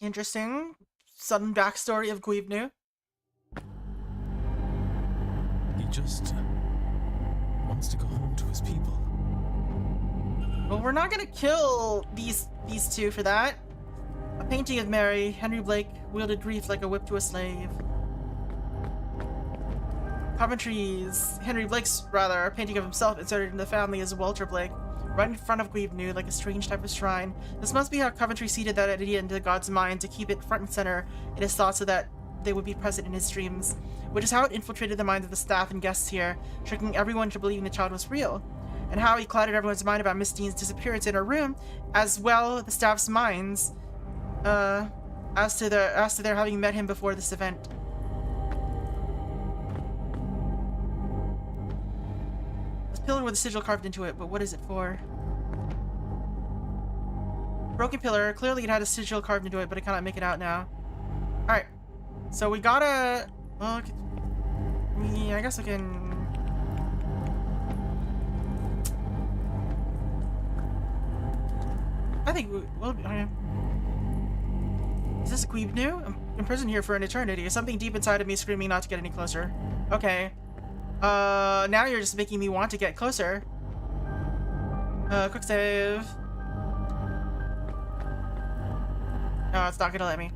Interesting. Sudden backstory of Guivnu.
He just wants to go home to his people.
Well, we're not gonna kill these two for that. A painting of Mary, Henry Blake wielded grief like a whip to a slave. Coventry's, Henry Blake's rather, a painting of himself inserted in the family as Walter Blake, right in front of Guivnu like a strange type of shrine. This must be how Coventry seeded that idea into the god's mind to keep it front and center in his thoughts so that they would be present in his dreams, which is how it infiltrated the minds of the staff and guests here, tricking everyone into believing the child was real, and how he clouded everyone's mind about Miss Deane's disappearance in her room, as well the staff's minds, as to their having met him before this event. This pillar with a sigil carved into it, but what is it for? Broken pillar. Clearly it had a sigil carved into it, but I cannot make it out now. Alright. So we gotta... Well, I guess I can... I think we'll... Is this Guivnu? I'm imprisoned here for an eternity. Something deep inside of me screaming not to get any closer. Okay. Now you're just making me want to get closer. Quick save. No, it's not gonna let me.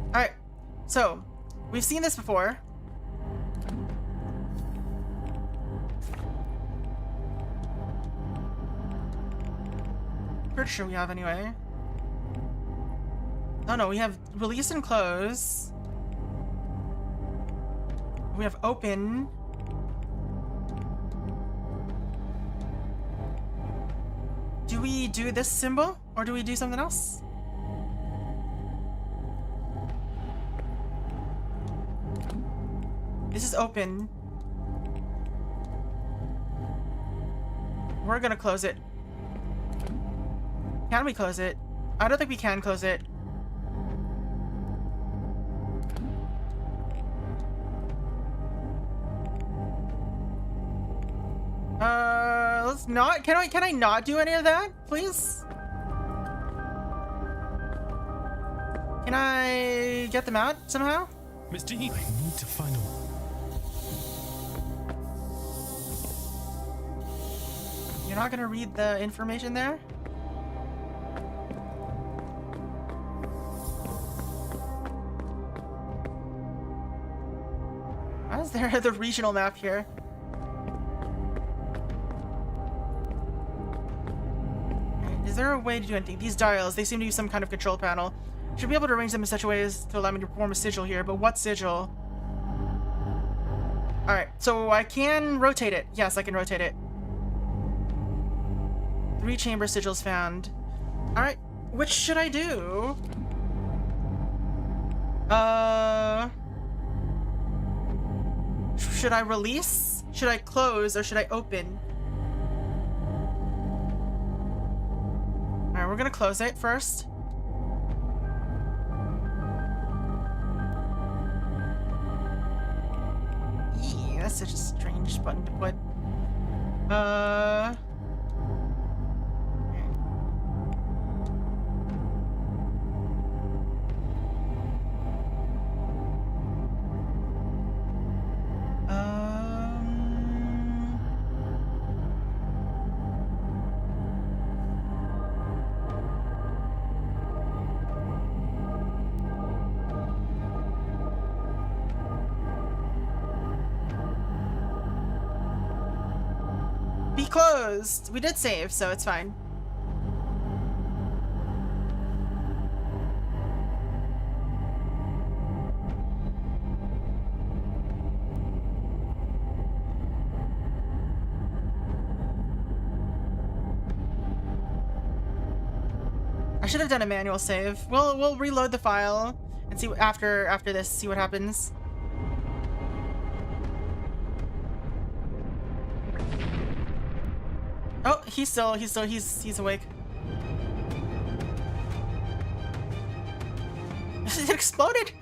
Alright. So, we've seen this before. Pretty sure we have anyway. Oh no, we have release and close. We have open. Do we do this symbol or do we do something else? This is open. We're gonna close it. Can we close it? I don't think we can close it. Let's not. Can I not do any of that, please? Can I get them out somehow?
Miss Deane, I need to find a...
You're not gonna read the information there? Why is there the regional map here? Is there a way to do anything? These dials, they seem to use some kind of control panel. Should be able to arrange them in such a way as to allow me to perform a sigil here, but what sigil? Alright, so I can rotate it. Yes, I can rotate it. 3 chamber sigils found. Alright, which should I do? Should I release? Should I close? Or should I open? Alright, we're gonna close it first. Eee, that's such a strange button to put. closed. We did save, so it's fine. I should have done a manual save. We'll reload the file and see what, after this, see what happens. Oh, he's awake. It exploded.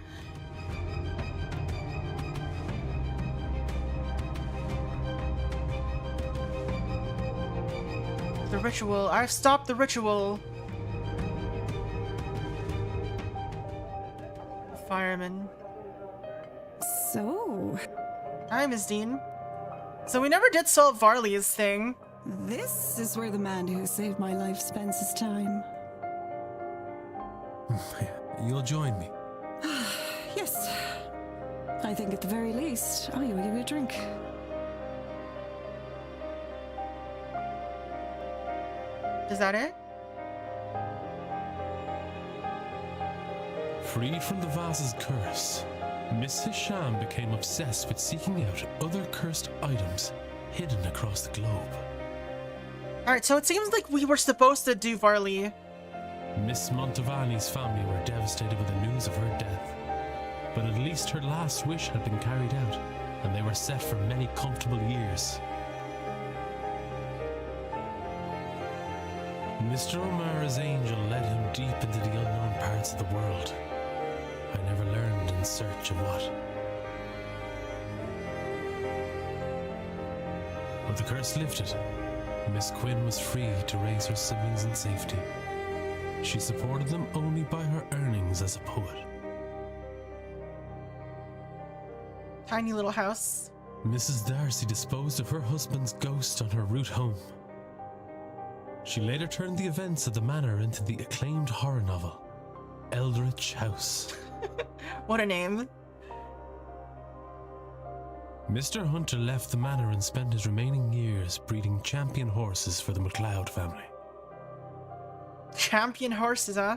The ritual. I've stopped the ritual. Fireman.
So...
Hi, Miss Deane. So we never did solve Varley's thing.
This is where the man who saved my life spends his time.
You'll join me.
Yes. I think at the very least, I owe you a drink.
Is that it?
Freed from the vase's curse, Miss Hisham became obsessed with seeking out other cursed items hidden across the globe.
Alright, so it seems like we were supposed to do Varley.
Miss Montavani's family were devastated with the news of her death, but at least her last wish had been carried out, and they were set for many comfortable years. Mr. O'Mara's angel led him deep into the unknown parts of the world. I never learned in search of what. With the curse lifted, Miss Quinn was free to raise her siblings in safety. She supported them only by her earnings as a poet.
Tiny little house.
Mrs. Darcy disposed of her husband's ghost on her route home. She later turned the events of the manor into the acclaimed horror novel, Eldritch House.
What a name.
Mr. Hunter left the manor and spent his remaining years breeding champion horses for the MacLeod family.
Champion horses, huh?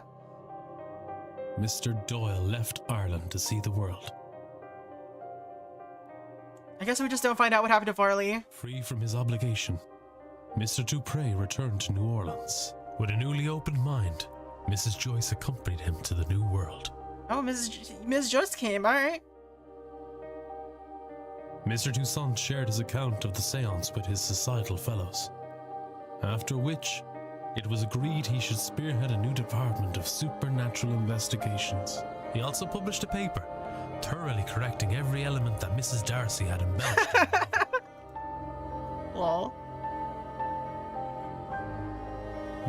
Mr. Doyle left Ireland to see the world.
I guess we just don't find out what happened to Varley.
Free from his obligation, Mr. Dupre returned to New Orleans. With a newly opened mind, Mrs. Joyce accompanied him to the New World.
Oh, Ms. Joyce came, alright.
Mr. Toussaint shared his account of the seance with his societal fellows, after which it was agreed he should spearhead a new department of supernatural investigations. He also published a paper, thoroughly correcting every element that Mrs. Darcy had embellished.
Lol.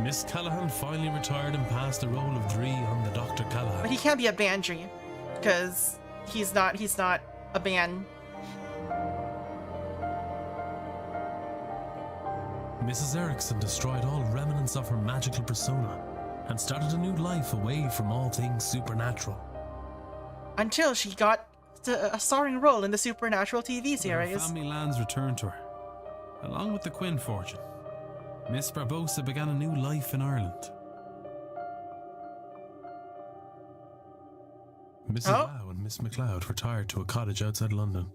Miss Callahan finally retired and passed the role of Dree on the Dr. Callahan.
But he can't be a Bandry, because he's not a band.
Mrs. Erickson destroyed all remnants of her magical persona and started a new life away from all things supernatural.
Until she got a starring role in the Supernatural TV series.
Her family lands returned to her, along with the Quinn fortune. Miss Barbosa began a new life in Ireland.
Mrs. Lau and Miss MacLeod retired to a cottage outside London.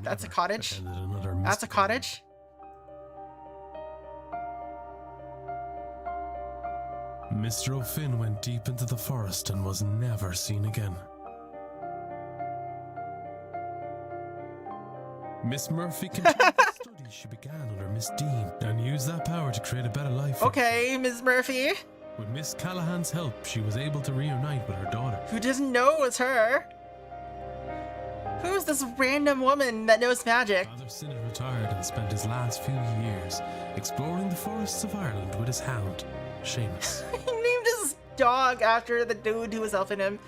That's a cottage?
That's
That's a cottage?
Mr. O'Finn went deep into the forest and was never seen again. Miss Murphy continued the studies she began under Miss Deane and used that power to create a better life.
Okay, Ms. Murphy.
With Miss Callahan's help, she was able to reunite with her daughter.
Who doesn't know it was her? Who's this random woman that knows magic?
Father Sinnott retired and spent his last few years exploring the forests of Ireland with his hound, Seamus.
He named his dog after the dude who was helping him.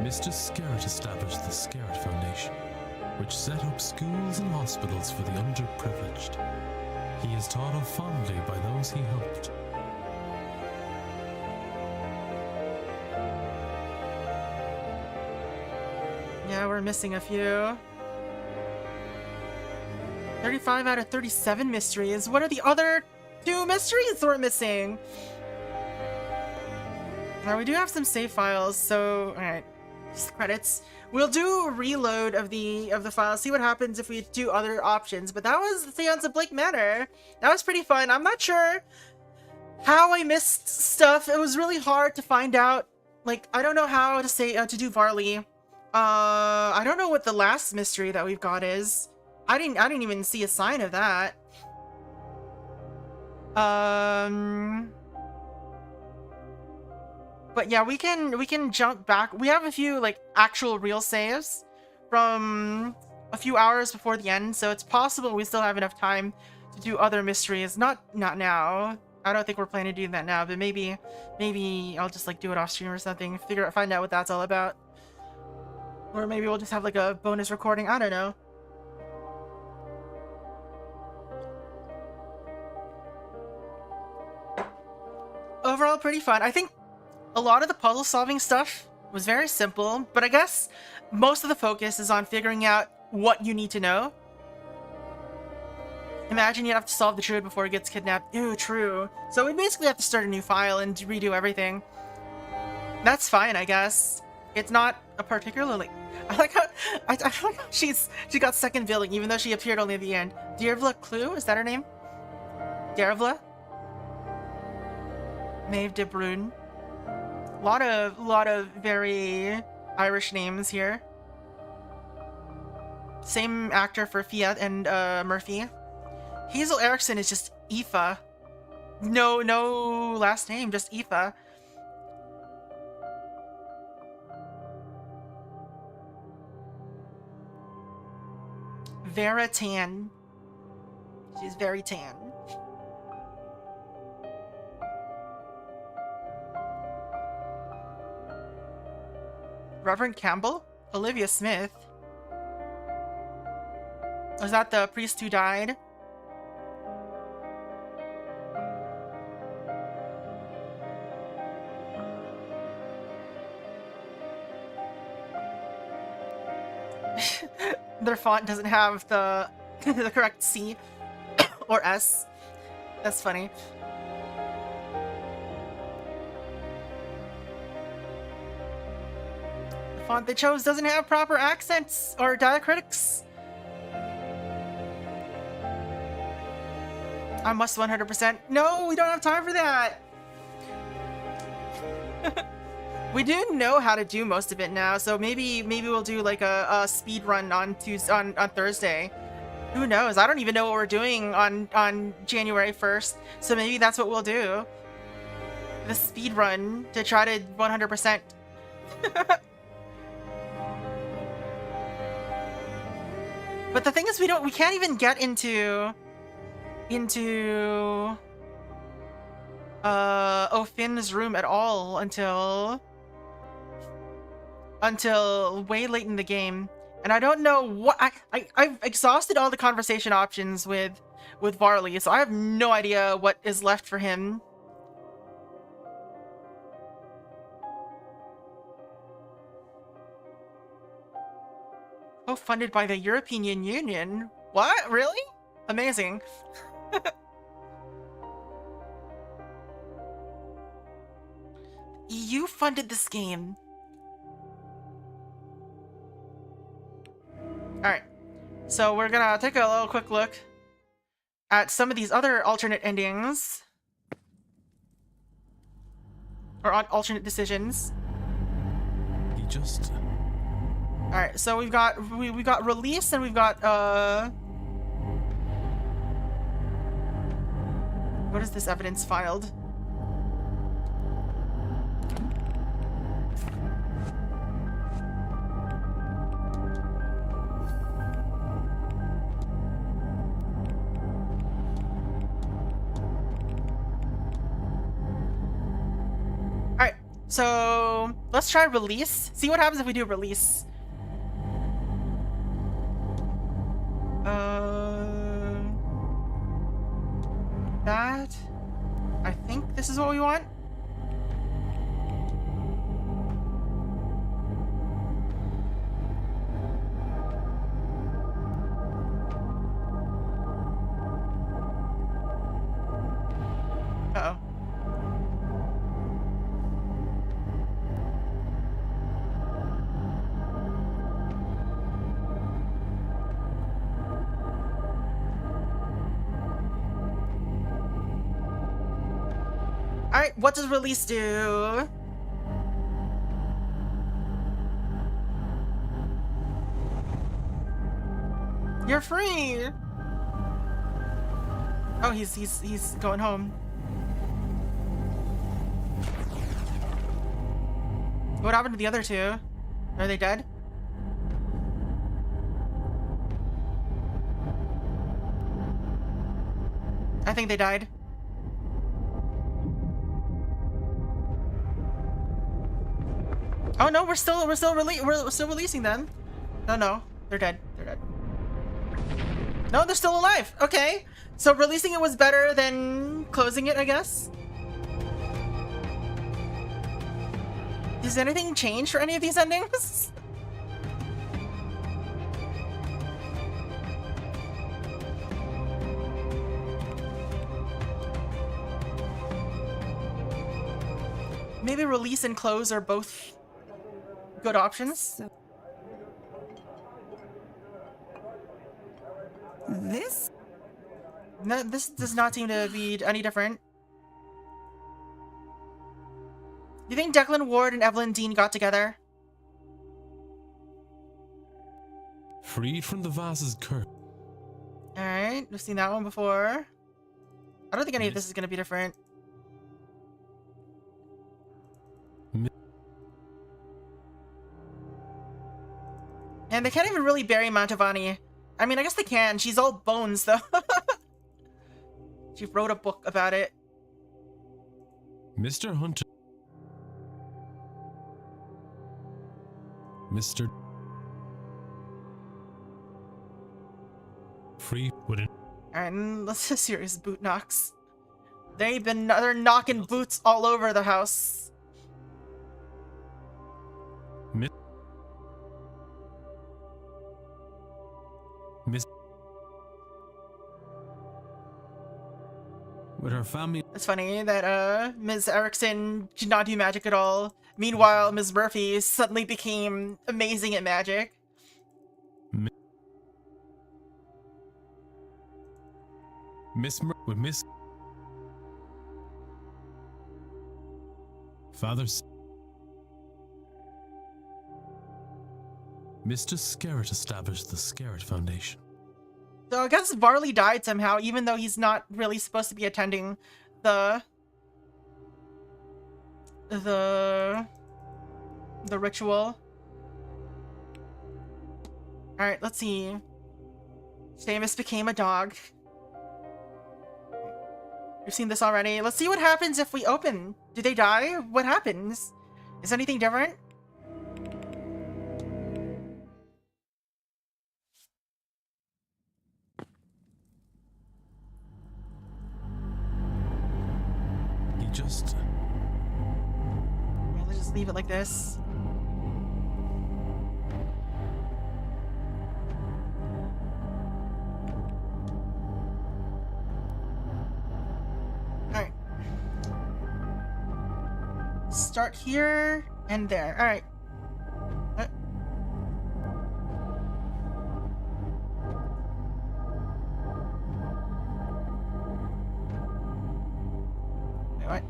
Mr. Skerritt established the Skerritt Foundation, which set up schools and hospitals for the underprivileged. He is thought of fondly by those he helped.
Yeah, we're missing a few. 35 out of 37 mysteries. What are the other 2 mysteries we're missing? Now we do have some save files, so alright. Credits. We'll do a reload of the file, see what happens if we do other options. But that was the Seance of Blake Manor. That was pretty fun. I'm not sure how I missed stuff. It was really hard to find out. Like, I don't know how to say to do Varley. I don't know what the last mystery that we've got is. I didn't even see a sign of that. But yeah, we can jump back. We have a few like actual real saves from a few hours before the end, so it's possible we still have enough time to do other mysteries. Not now. I don't think we're planning to do that now, but maybe I'll just like do it off stream or something. Find out what that's all about. Or maybe we'll just have like a bonus recording. I don't know. Overall, pretty fun. I think a lot of the puzzle solving stuff was very simple, but I guess most of the focus is on figuring out what you need to know. Imagine you have to solve the druid before he gets kidnapped. Ew, true. So we basically have to start a new file and redo everything. That's fine, I guess. It's not a particularly... I like how she got second billing, even though she appeared only at the end. Dervla Clue? Is that her name? Dervla? Maeve de Bruyne. Lot of very Irish names here. Same actor for Fiat and Murphy. Hazel Erickson is just Aoife. No last name, just Aoife. Vera tan. She's very tan. Reverend Campbell? Olivia Smith? Was that the priest who died? Their font doesn't have the the correct C or S. That's funny. The font they chose doesn't have proper accents or diacritics. I must 100%. No, we don't have time for that. We do know how to do most of it now, so maybe we'll do like a speed run on Thursday. Who knows? I don't even know what we're doing on January 1st, so maybe that's what we'll do. The speed run to try to 100%. But the thing is, we can't even get into O'Finn's room at all until way late in the game, and I don't know what I've exhausted all the conversation options with Varley, so I have no idea what is left for him. Oh, funded by the European Union? What? Really? Amazing. EU funded this game. Alright, so we're gonna take a little quick look at some of these other alternate endings. Or alternate decisions.
He just...
Alright, so we've got release and we've got what is this evidence filed? Alright, so let's try release. See what happens if we do release. That. I think this is what we want. Uh-oh. Alright, what does release do? You're free! Oh, he's going home. What happened to the other two? Are they dead? I think they died. Oh no, we're still releasing them. No, they're dead. They're dead. No, they're still alive. Okay, so releasing it was better than closing it, I guess. Does anything change for any of these endings? Maybe release and close are both good options.
This?
No, this does not seem to be any different. Do you think Declan Ward and Evelyn Deane got together?
Freed from the vase's curse.
Alright, we've seen that one before. I don't think any of this is going to be different. And they can't even really bury Mantovani. I mean, I guess they can. She's all bones, though. She wrote a book about it.
Mr. Hunter. Mr. Free wouldn't.
Alright, let's just serious boot knocks. They're knocking boots all over the house.
Miss. With her family.
It's funny that Ms. Erickson did not do magic at all. Meanwhile, Ms. Murphy suddenly became amazing at magic.
With Miss. Father's. Mr. Skerritt established the Skerritt Foundation.
So I guess Varley died somehow, even though he's not really supposed to be attending the ritual. Alright, let's see. Seamus became a dog. We've seen this already. Let's see what happens if we open. Do they die? What happens? Is anything different?
Just
let's just leave it like this. Alright. Start here and there. Alright. What?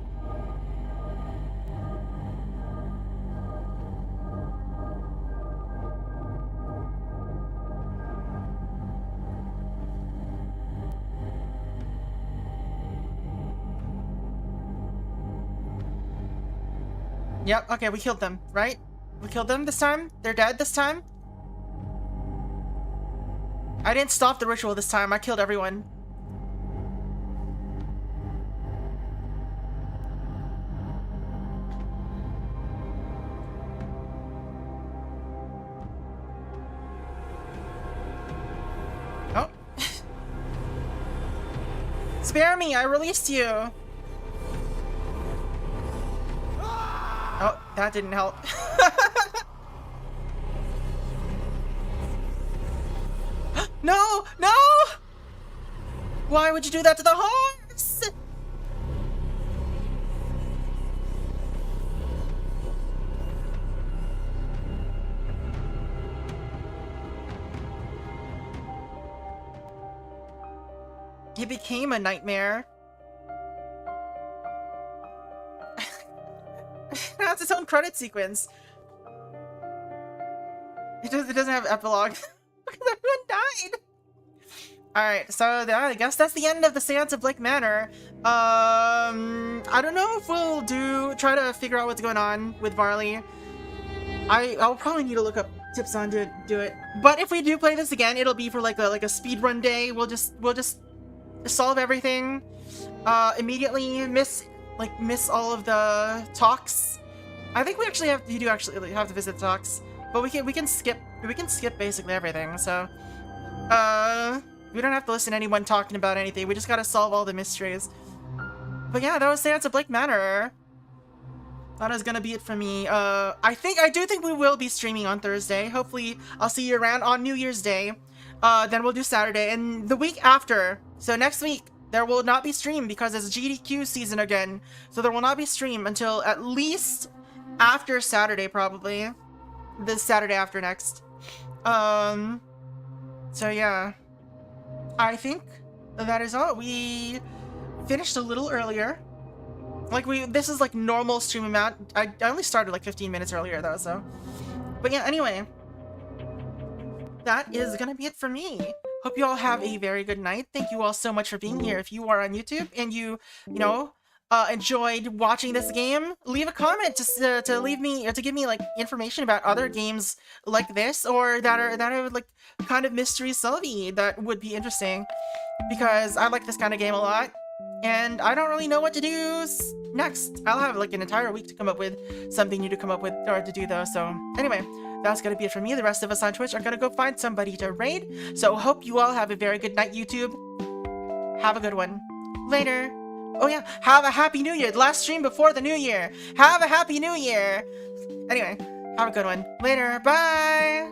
Yep, okay, we killed them, right? We killed them this time? They're dead this time? I didn't stop the ritual this time, I killed everyone. Oh. Spare me, I released you! Oh, that didn't help. No! No! Why would you do that to the horse? It became a nightmare. Now it's its own credit sequence. It doesn't have epilogue because everyone died. Alright, so I guess that's the end of the Seance of Blake Manor. I don't know if we'll try to figure out what's going on with Varley. I'll probably need to look up tips on to do it. But if we do play this again, it'll be for like a speed run day. We'll just solve everything immediately. Miss all of the talks. I think we actually have to visit the talks, but we can skip basically everything. So we don't have to listen to anyone talking about anything. We just gotta solve all the mysteries. But yeah, that was Seance of Blake Manor. That is gonna be it for me. I do think we will be streaming on Thursday. Hopefully, I'll see you around on New Year's Day. Then we'll do Saturday, and the week after. So next week there will not be stream because it's GDQ season again. So there will not be stream until at least after Saturday, probably this Saturday after next. So yeah, I think that is all. We finished a little earlier. This is like normal stream amount. I only started like 15 minutes earlier though, so. But yeah, anyway. That is gonna be it for me. Hope you all have a very good night. Thank you all so much for being here. If you are on YouTube and you enjoyed watching this game, leave a comment to give me like information about other games like this or that are like kind of mystery solvey that would be interesting, because I like this kind of game a lot. And I don't really know what to do next. I'll have like an entire week to come up with something new to come up with or to do though. So anyway, that's gonna be it for me. The rest of us on Twitch are gonna go find somebody to raid. So hope you all have a very good night, YouTube. Have a good one. Later. Oh yeah, have a happy new year. The last stream before the new year. Have a happy new year. Anyway, have a good one. Later. Bye.